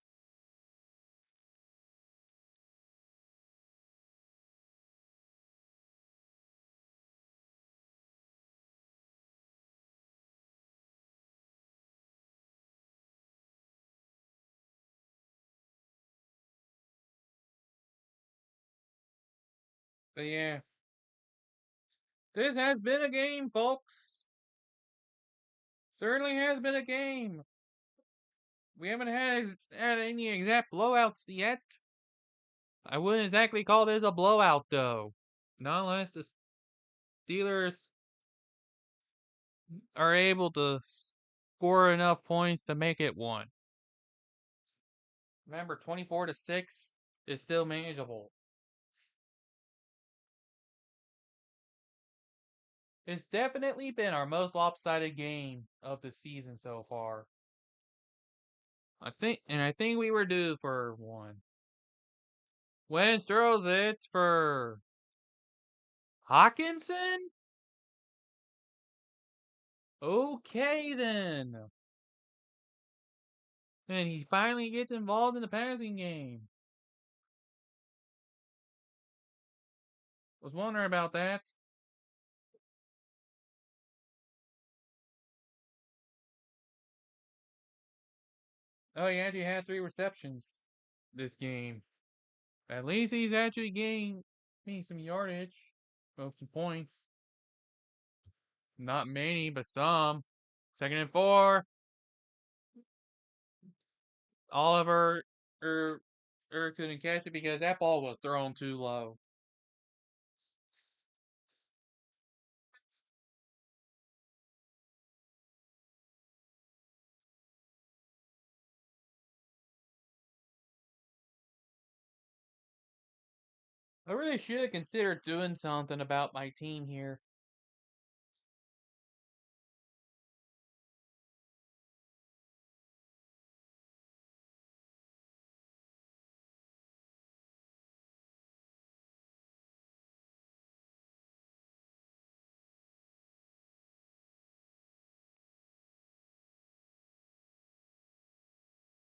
But yeah, this has been a game, folks. Certainly has been a game. We haven't had any exact blowouts yet. I wouldn't exactly call this a blowout, though. Not unless the Steelers are able to score enough points to make it one. Remember, 24-6 is still manageable. It's definitely been our most lopsided game of the season so far. I think we were due for one. Wentz throws it for Hawkinson? Okay then. And he finally gets involved in the passing game. Was wondering about that. Oh, he actually had 3 receptions this game. At least he's actually getting me some yardage. Well, some points. Not many, but some. 2nd and 4. Oliver couldn't catch it because that ball was thrown too low. I really should consider doing something about my team here.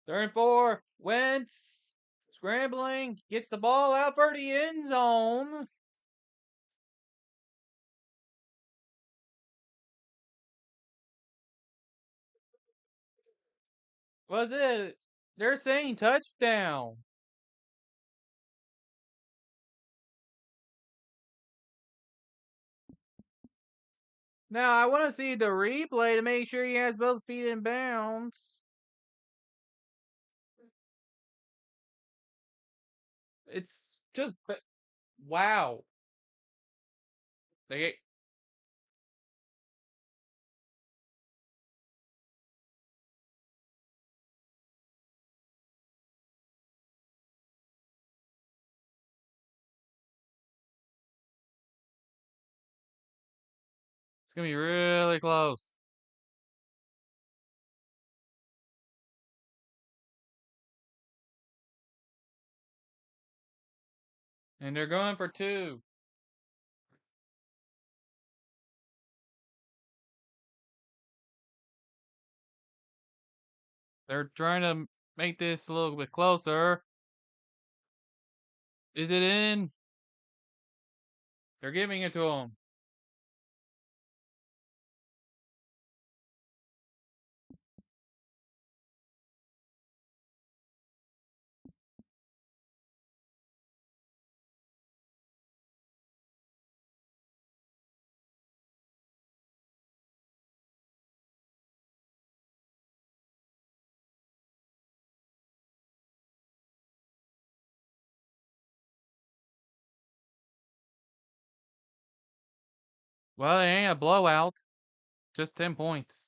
Third and 4. Wentz scrambling, gets the ball out for the end zone. Was it? They're saying touchdown. Now I want to see the replay to make sure he has both feet in bounds. It's just wow. They It's gonna be really close. And they're going for 2. They're trying to make this a little bit closer. Is it in? They're giving it to him. Well, it ain't a blowout. Just 10 points.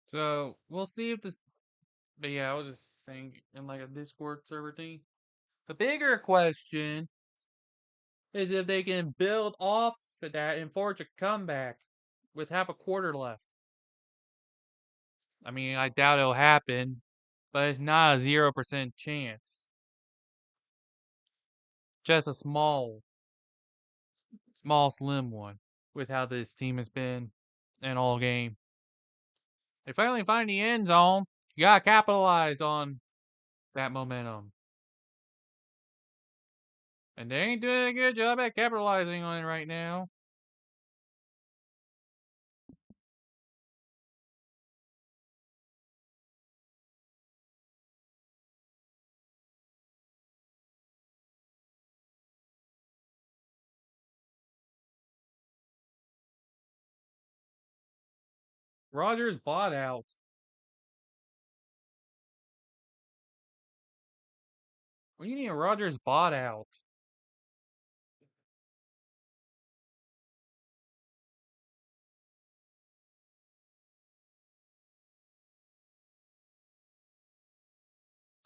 So we'll see if this. But yeah, I was just saying in like a Discord server thing. The bigger question is if they can build off of that and forge a comeback with half a quarter left. I mean, I doubt it'll happen, but it's not a 0% chance. Just a small, slim one with how this team has been in all game. They finally find the end zone. You gotta capitalize on that momentum. And they ain't doing a good job at capitalizing on it right now. Rodgers bought out. What do you mean Rodgers bought out?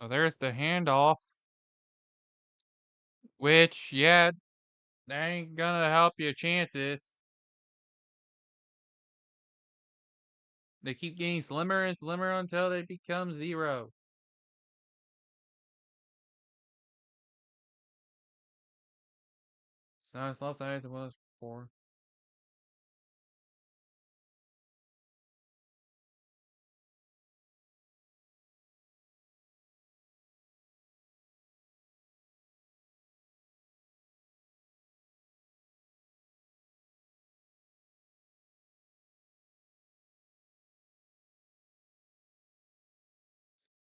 Oh, there's the handoff. Which, yeah, that ain't gonna help your chances. They keep getting slimmer and slimmer until they become 0. It's not as left side as it was before.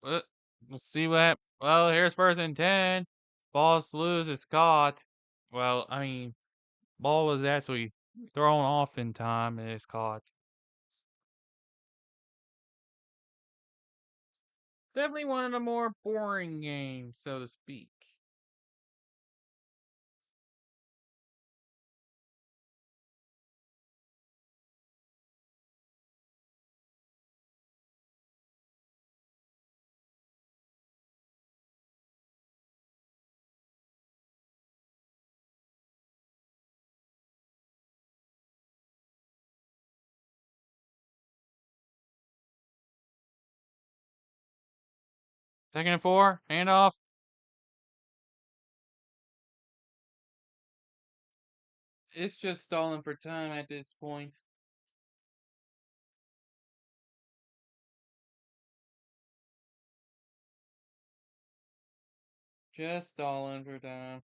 But we'll see what. Well, here's first and 10. Ball's loose is caught. Well, I mean, ball was actually thrown off in time and it's caught. Definitely one of the more boring games, so to speak. Second and 4, handoff. It's just stalling for time at this point. Just stalling for time.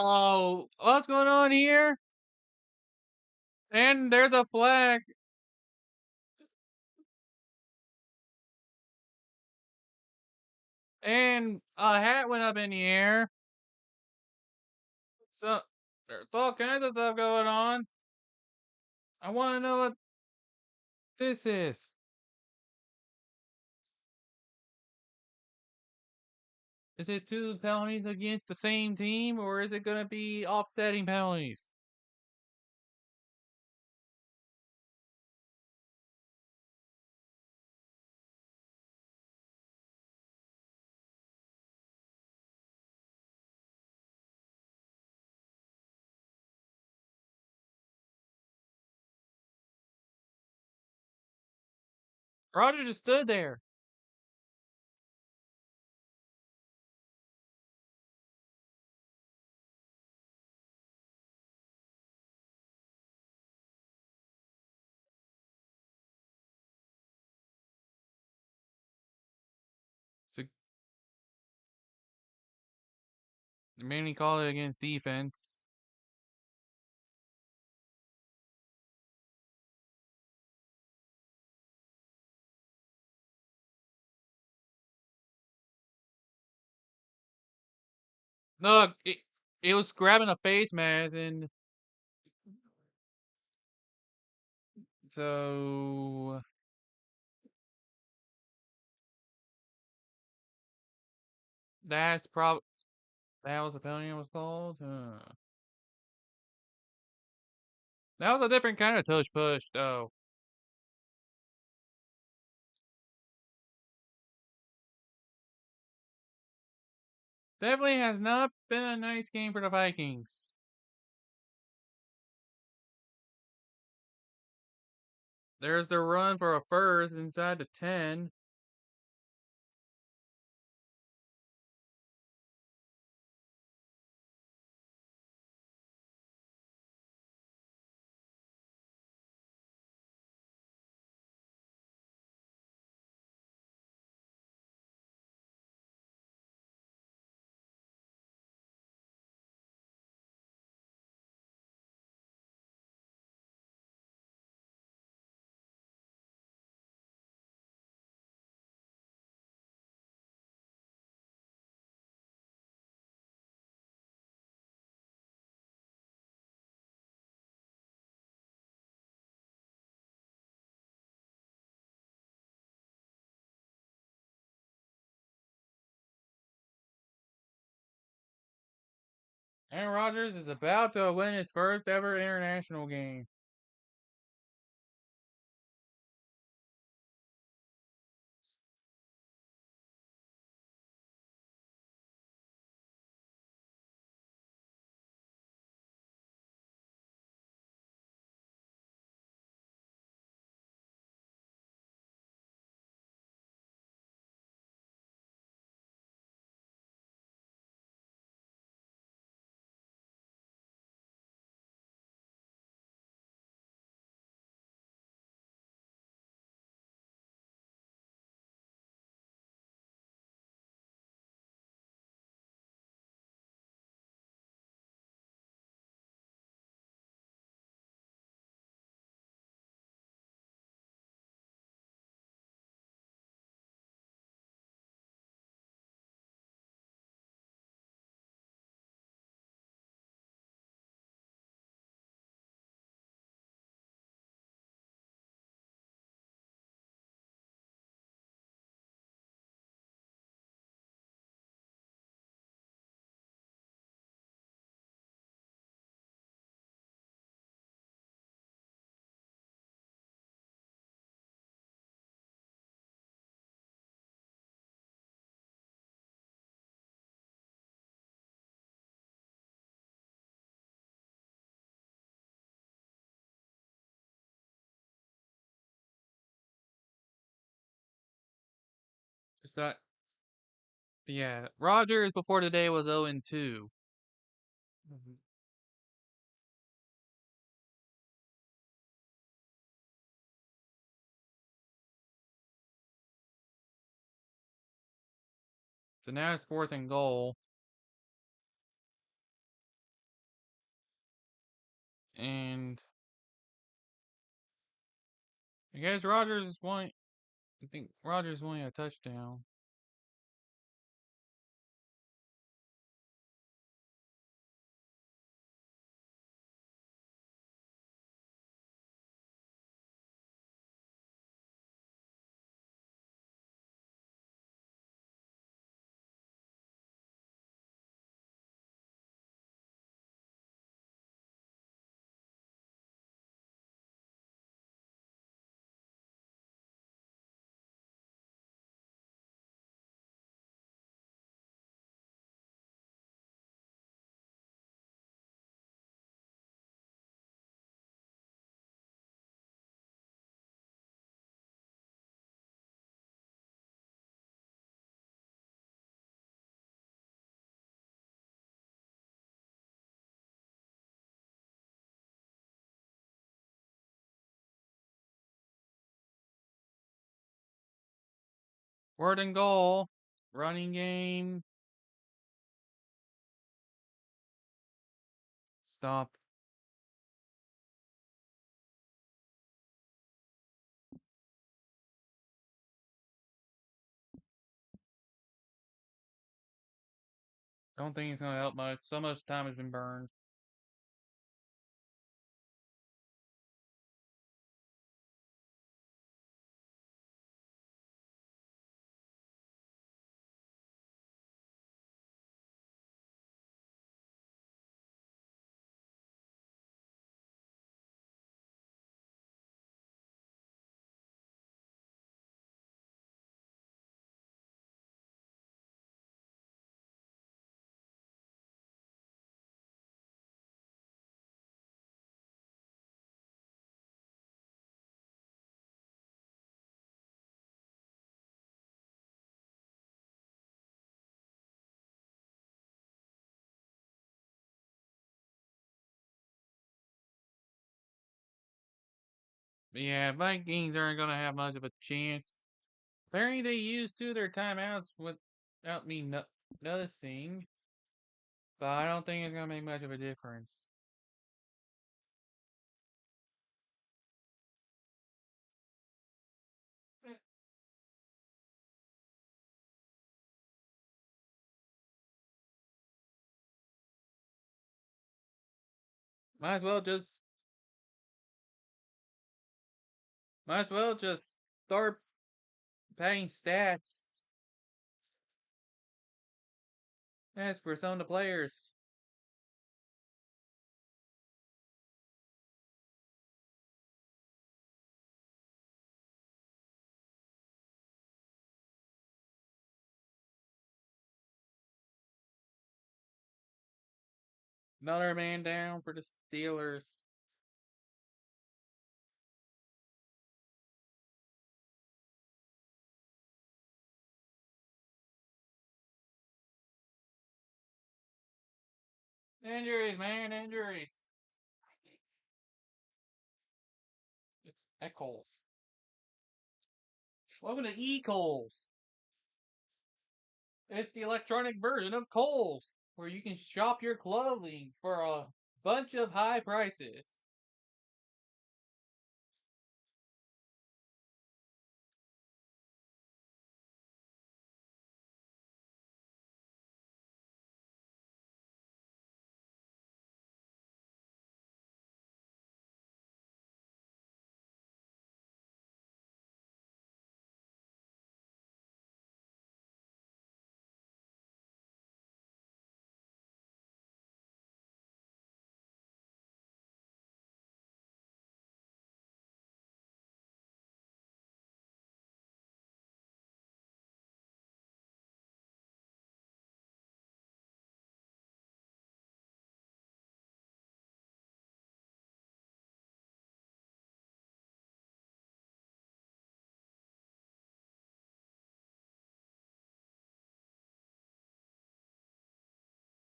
Oh, what's going on here? And there's a flag. And a hat went up in the air. So there's all kinds of stuff going on. I want to know what this is. Is it two penalties against the same team, or is it going to be offsetting penalties? Roger just stood there. So they mainly called it against defense. Look, It was grabbing a face mask, and so that's probably that was the penalty it was called. That was a different kind of tush push, though. Definitely has not been a nice game for the Vikings. There's the run for a first inside the 10. Aaron Rodgers is about to win his first ever international game. It's not. Yeah, Rodgers before today was 0-2. So now it's fourth and goal. And I guess Rodgers is wanting. I think Rodgers wanting a touchdown. Fourth and goal. Running game. Stop. Don't think it's gonna help much. So much time has been burned. But yeah, Vikings aren't gonna have much of a chance. Apparently, they used two of their timeouts without me noticing, but I don't think it's gonna make much of a difference. Might as well just, might as well just start paying stats as for some of the players. Another man down for the Steelers. Injuries, man, injuries. It's Eccles. Welcome to E-Coles. It's the electronic version of Kohl's, where you can shop your clothing for a bunch of high prices.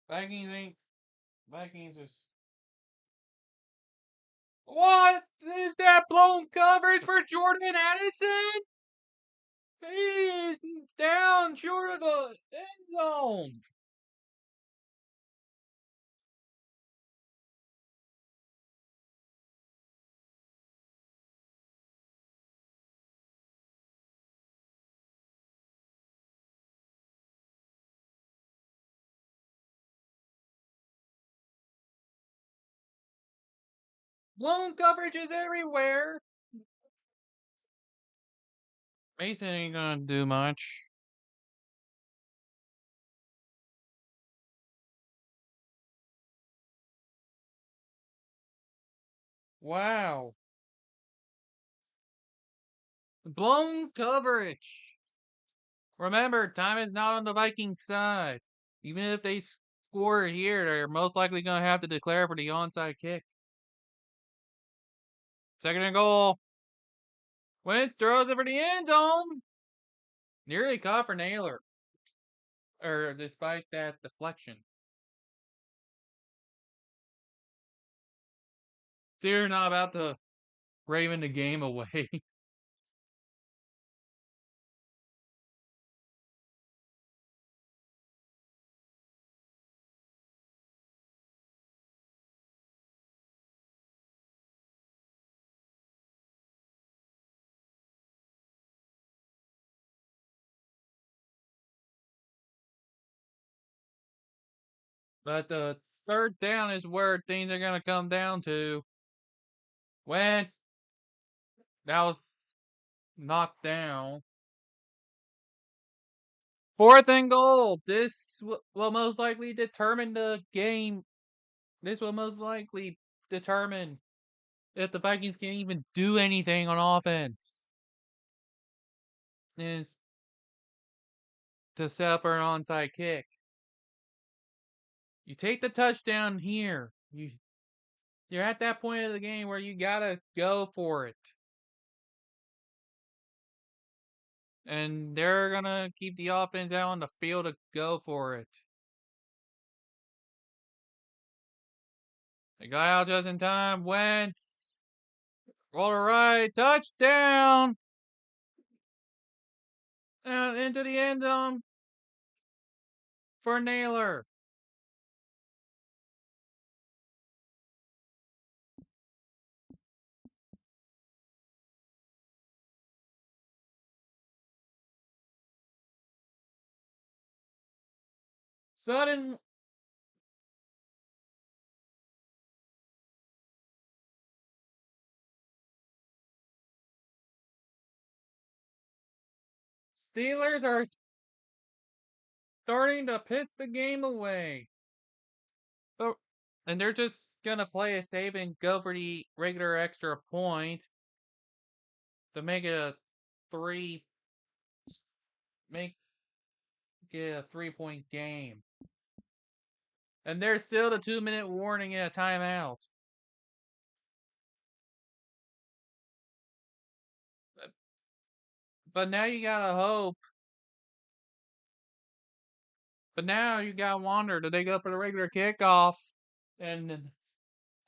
Vikings ain't. Vikings is. What is that blown coverage for Jordan Addison? He is down short of the end zone. Blown coverage is everywhere. Mason ain't gonna do much. Wow. Blown coverage. Remember, time is not on the Vikings side. Even if they score here, they're most likely going to have to declare for the onside kick. Second and goal. Wentz throws it for the end zone. Nearly caught for Naylor. Or despite that deflection. They're not about to Raven the game away. But the third down is where things are going to come down to. Wentz, that was knocked down. 4th and goal. This will most likely determine the game. This will most likely determine if the Vikings can even do anything on offense. Is to set up for an onside kick. You take the touchdown here. You're at that point of the game where you gotta go for it. And they're gonna keep the offense out on the field to go for it. They got out just in time. Wentz. Roll to right. Touchdown. And into the end zone for Naylor. Sudden. Steelers are starting to piss the game away. Oh, and they're just gonna play it safe and go for the regular extra point to make it a three make it a 3-point game. And there's still the 2-minute warning and a timeout. But now you gotta hope. But now you gotta wonder, do they go for the regular kickoff and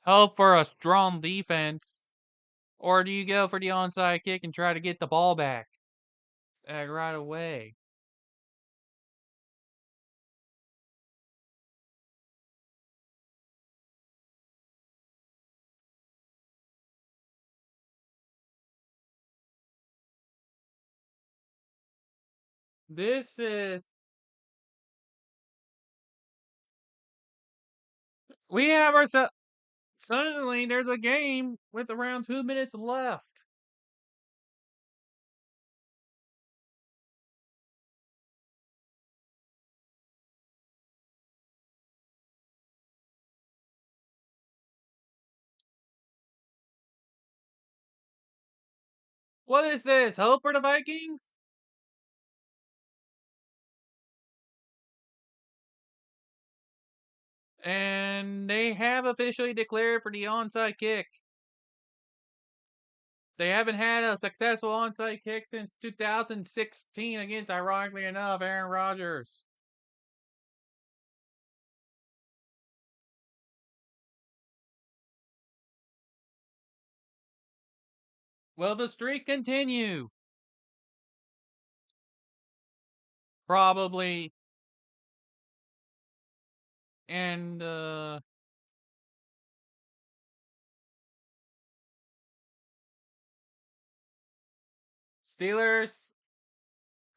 hope for a strong defense? Or do you go for the onside kick and try to get the ball back right away? This is. We have ourselves. Suddenly, there's a game with around 2 minutes left. What is this? Hope for the Vikings? And they have officially declared for the onside kick. They haven't had a successful onside kick since 2016 against, ironically enough, Aaron Rodgers. Will the streak continue? Probably. And Steelers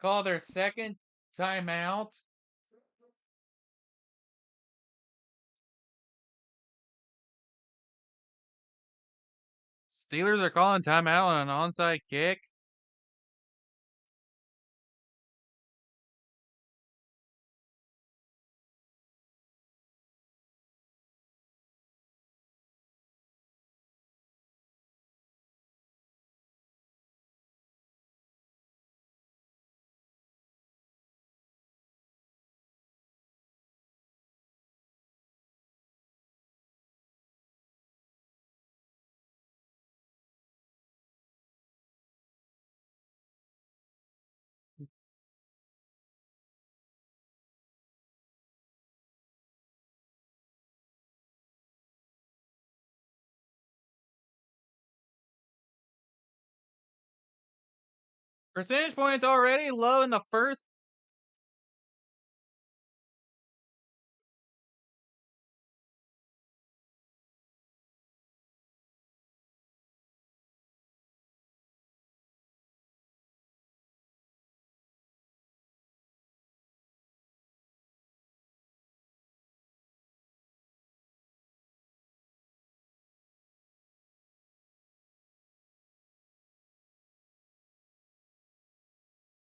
call their second timeout. Steelers are calling timeout on an onside kick. Percentage points already low in the first.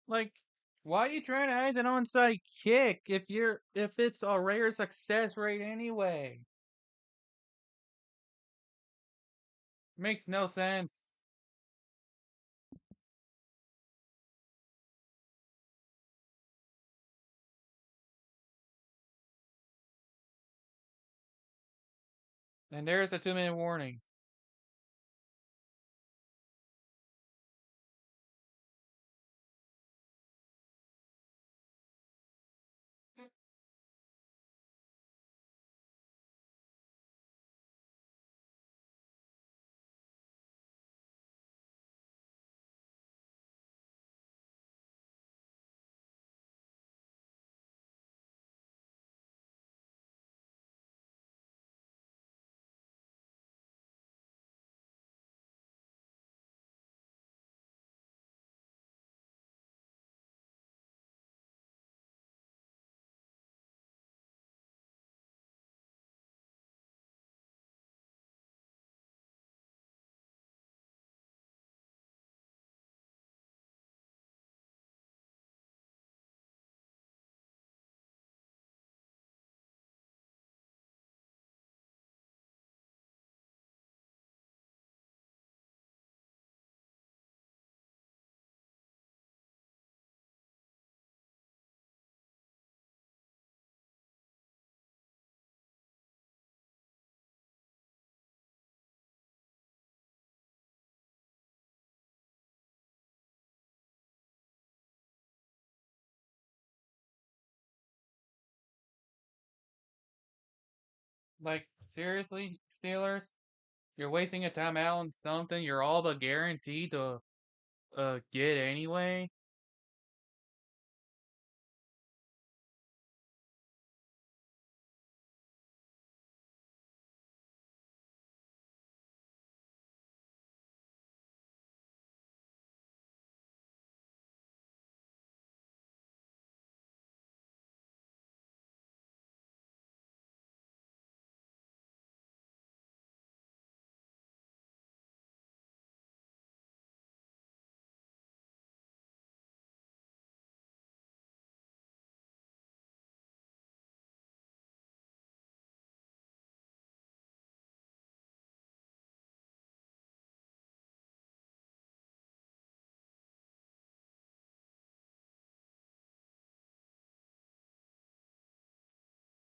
Like, why are you trying to hide an onside kick if it's a rare success rate anyway? Makes no sense. And there's a 2 minute warning. Like, seriously, Steelers? You're wasting a timeout on something you're all but guaranteed to get anyway?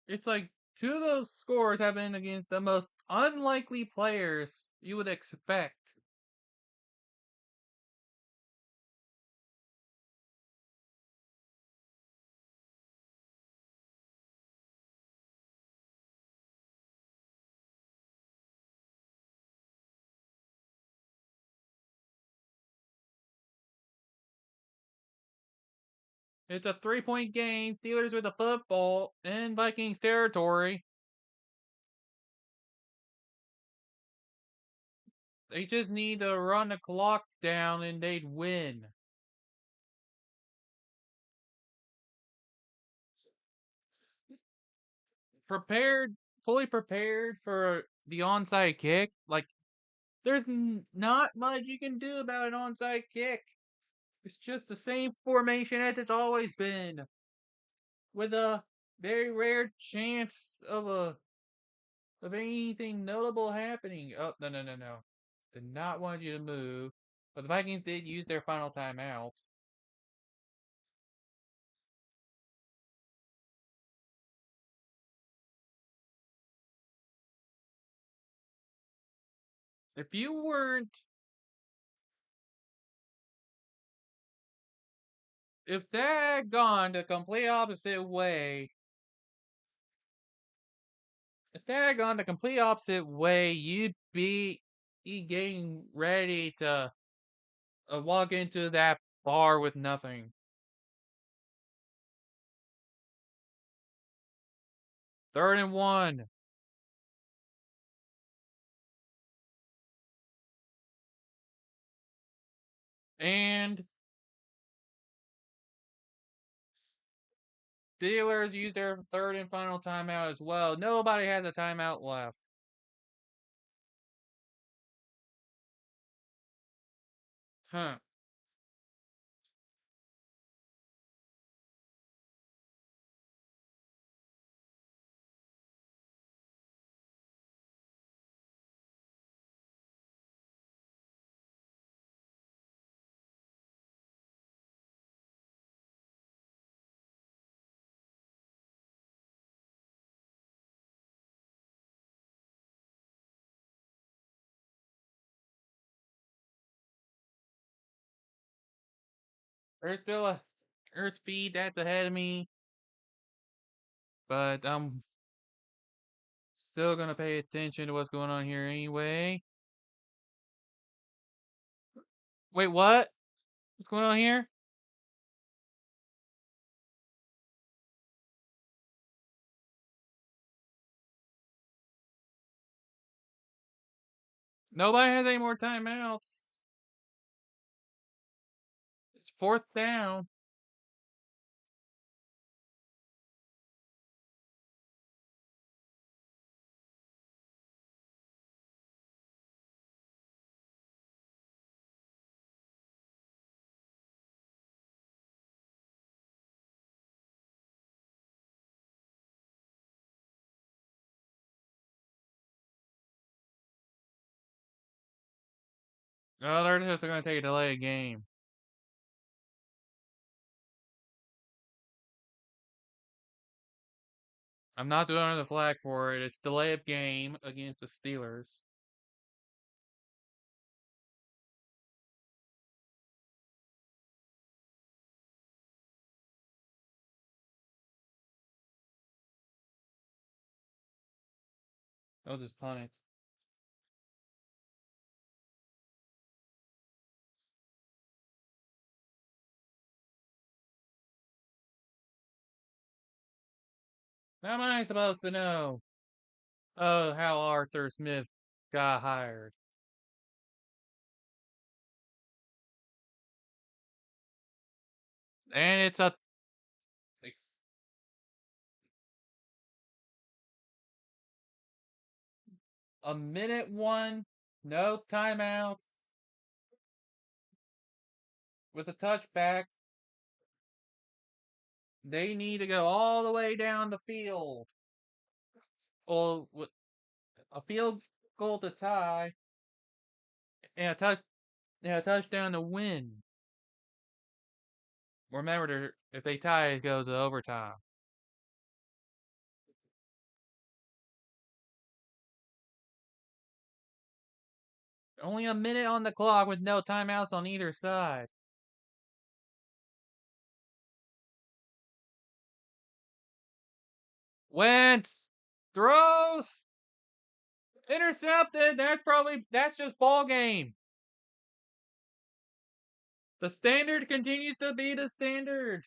It's like two of those scores have been against the most unlikely players you would expect. It's a 3 point game, Steelers with the football in Vikings territory. They just need to run the clock down and they'd win. Prepared, fully prepared for the onside kick. Like, there's not much you can do about an onside kick. It's just the same formation as it's always been, with a very rare chance of anything notable happening. Oh, no, no, no, no. Did not want you to move. But the Vikings did use their final timeout. If you weren't, if that had gone the complete opposite way, if that had gone the complete opposite way, you'd be getting ready to walk into that bar with nothing. 3rd and 1. And Steelers use their third and final timeout as well. Nobody has a timeout left. Huh. There's still a Earth speed that's ahead of me, but I'm still gonna pay attention to what's going on here anyway. Wait, what? What's going on here? Nobody has any more timeouts. It's fourth down. Oh, they're just gonna take a delay game. I'm not doing the flag for it. It's delay of game against the Steelers. They'll just punt it. How am I supposed to know? Oh, how Arthur Smith got hired. And it's a minute one, no timeouts, with a touchback. They need to go all the way down the field. Or with a field goal to tie and a touchdown to win. Remember, if they tie, it goes to overtime. Only a minute on the clock with no timeouts on either side. Wentz throws intercepted. That's just ball game. The standard continues to be the standard.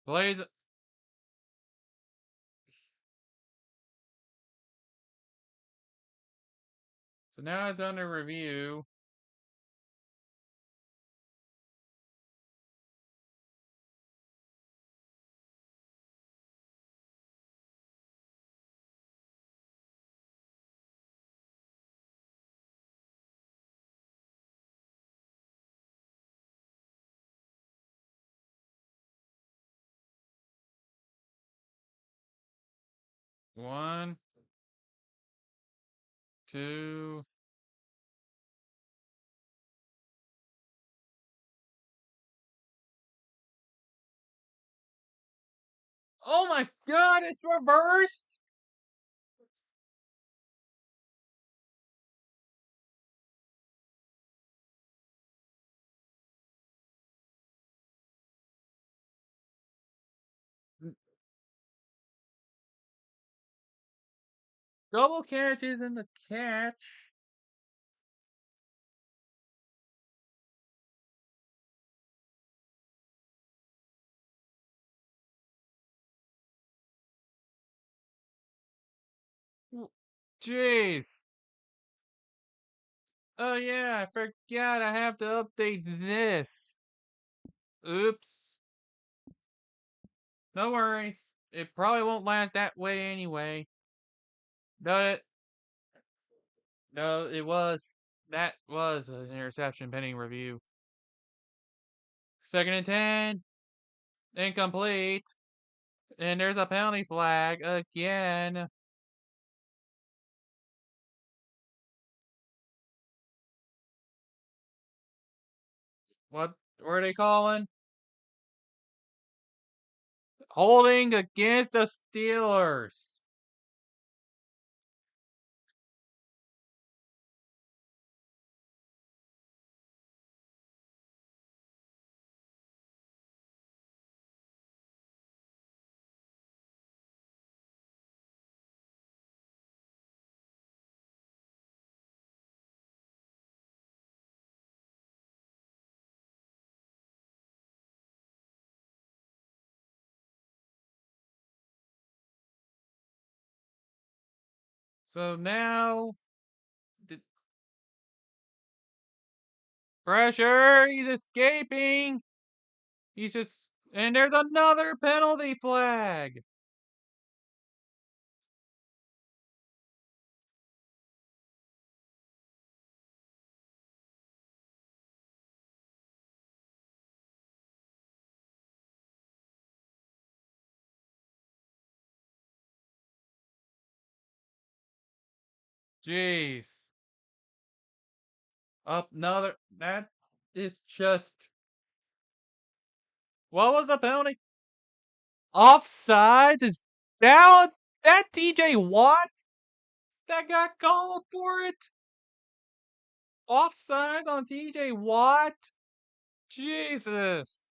Plays. So now it's under review. One, two. Oh my god, it's reversed! Double catches in the catch. Jeez. Oh yeah, I forgot I have to update this. Oops. No worries. It probably won't last that way anyway. No, no, that was an interception pending review. Second and 10. Incomplete. And there's a penalty flag again. What were they calling? Holding against the Steelers. So now, pressure. He's escaping. He's just. And there's another penalty flag. Jeez. Up another. That is just. What was the penalty? Offsides is now that TJ Watt that got called for it. Offsides on TJ Watt. Jesus.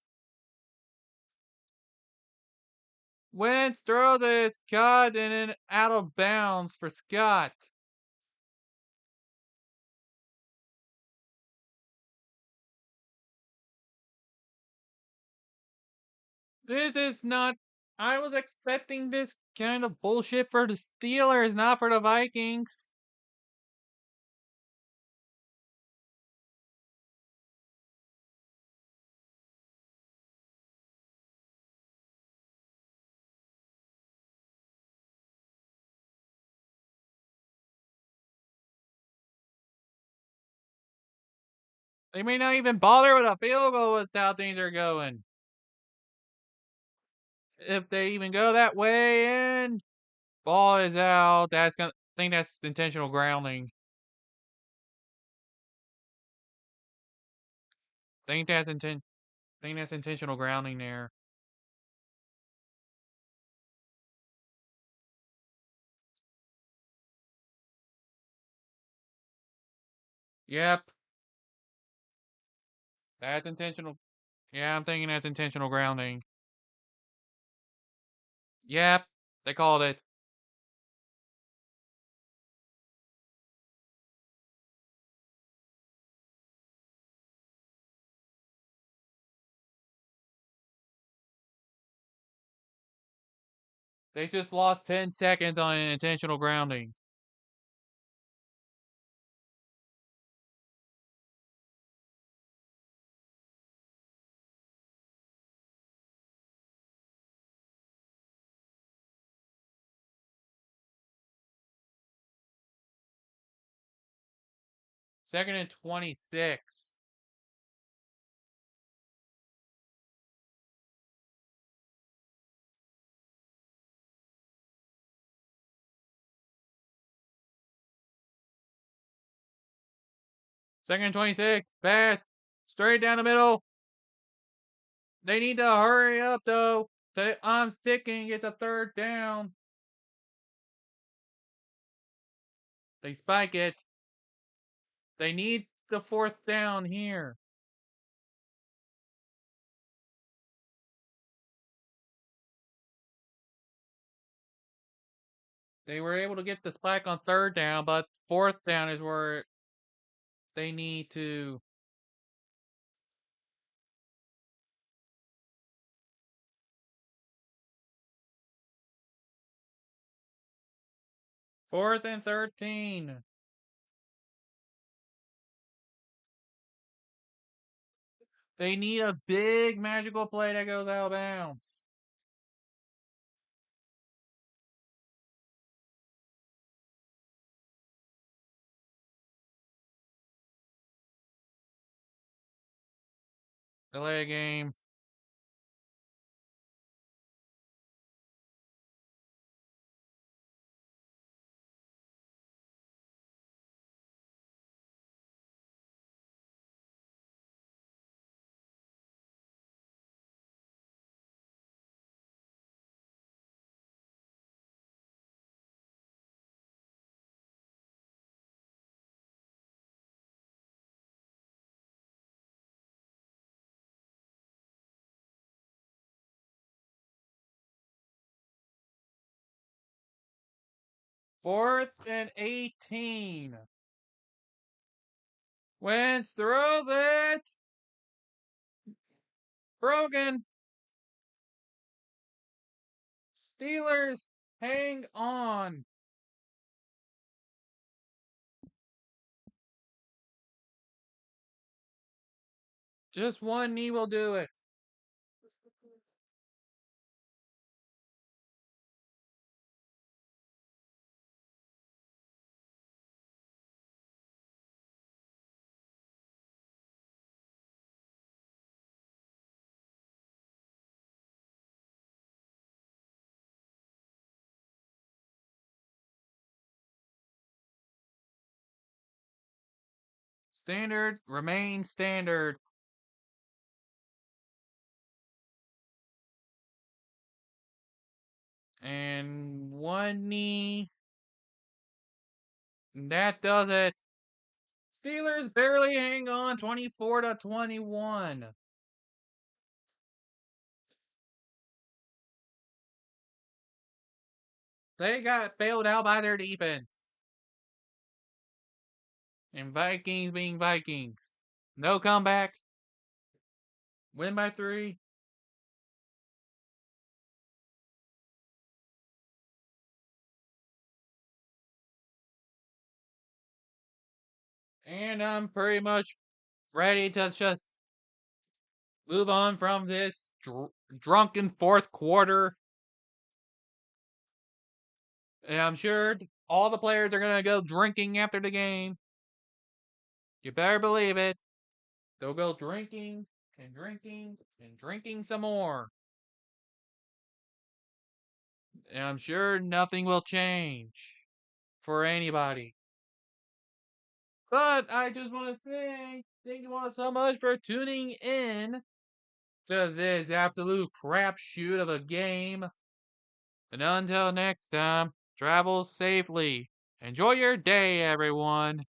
Wentz throws it, it's caught and then out of bounds for Scott. This is not. I was expecting this kind of bullshit for the Steelers, not for the Vikings. They may not even bother with a field goal with how things are going. If they even go that way and ball is out, that's gonna. I think that's intentional grounding. Think that's Think that's intentional grounding there. Yep, that's intentional. Yeah, I'm thinking that's intentional grounding. Yep, they called it. They just lost 10 seconds on an intentional grounding. Second and 26. Second and 26. Pass. Straight down the middle. They need to hurry up, though. I'm sticking. It's a third down. They spike it. They need the fourth down here. They were able to get the spike on third down, but fourth down is where they need to. Fourth and 13. They need a big magical play that goes out of bounds. Delay a game. 4th and 18. Wentz throws it. Broken. Steelers hang on. Just one knee will do it. Standard remains standard. And one knee. That does it. Steelers barely hang on 24-21. They got bailed out by their defense. And Vikings being Vikings. No comeback. Win by 3. And I'm pretty much ready to just move on from this drunken fourth quarter. And I'm sure all the players are going to go drinking after the game. You better believe it. They'll go drinking and drinking and drinking some more. And I'm sure nothing will change for anybody. But I just want to say thank you all so much for tuning in to this absolute crapshoot of a game. And until next time, travel safely. Enjoy your day, everyone.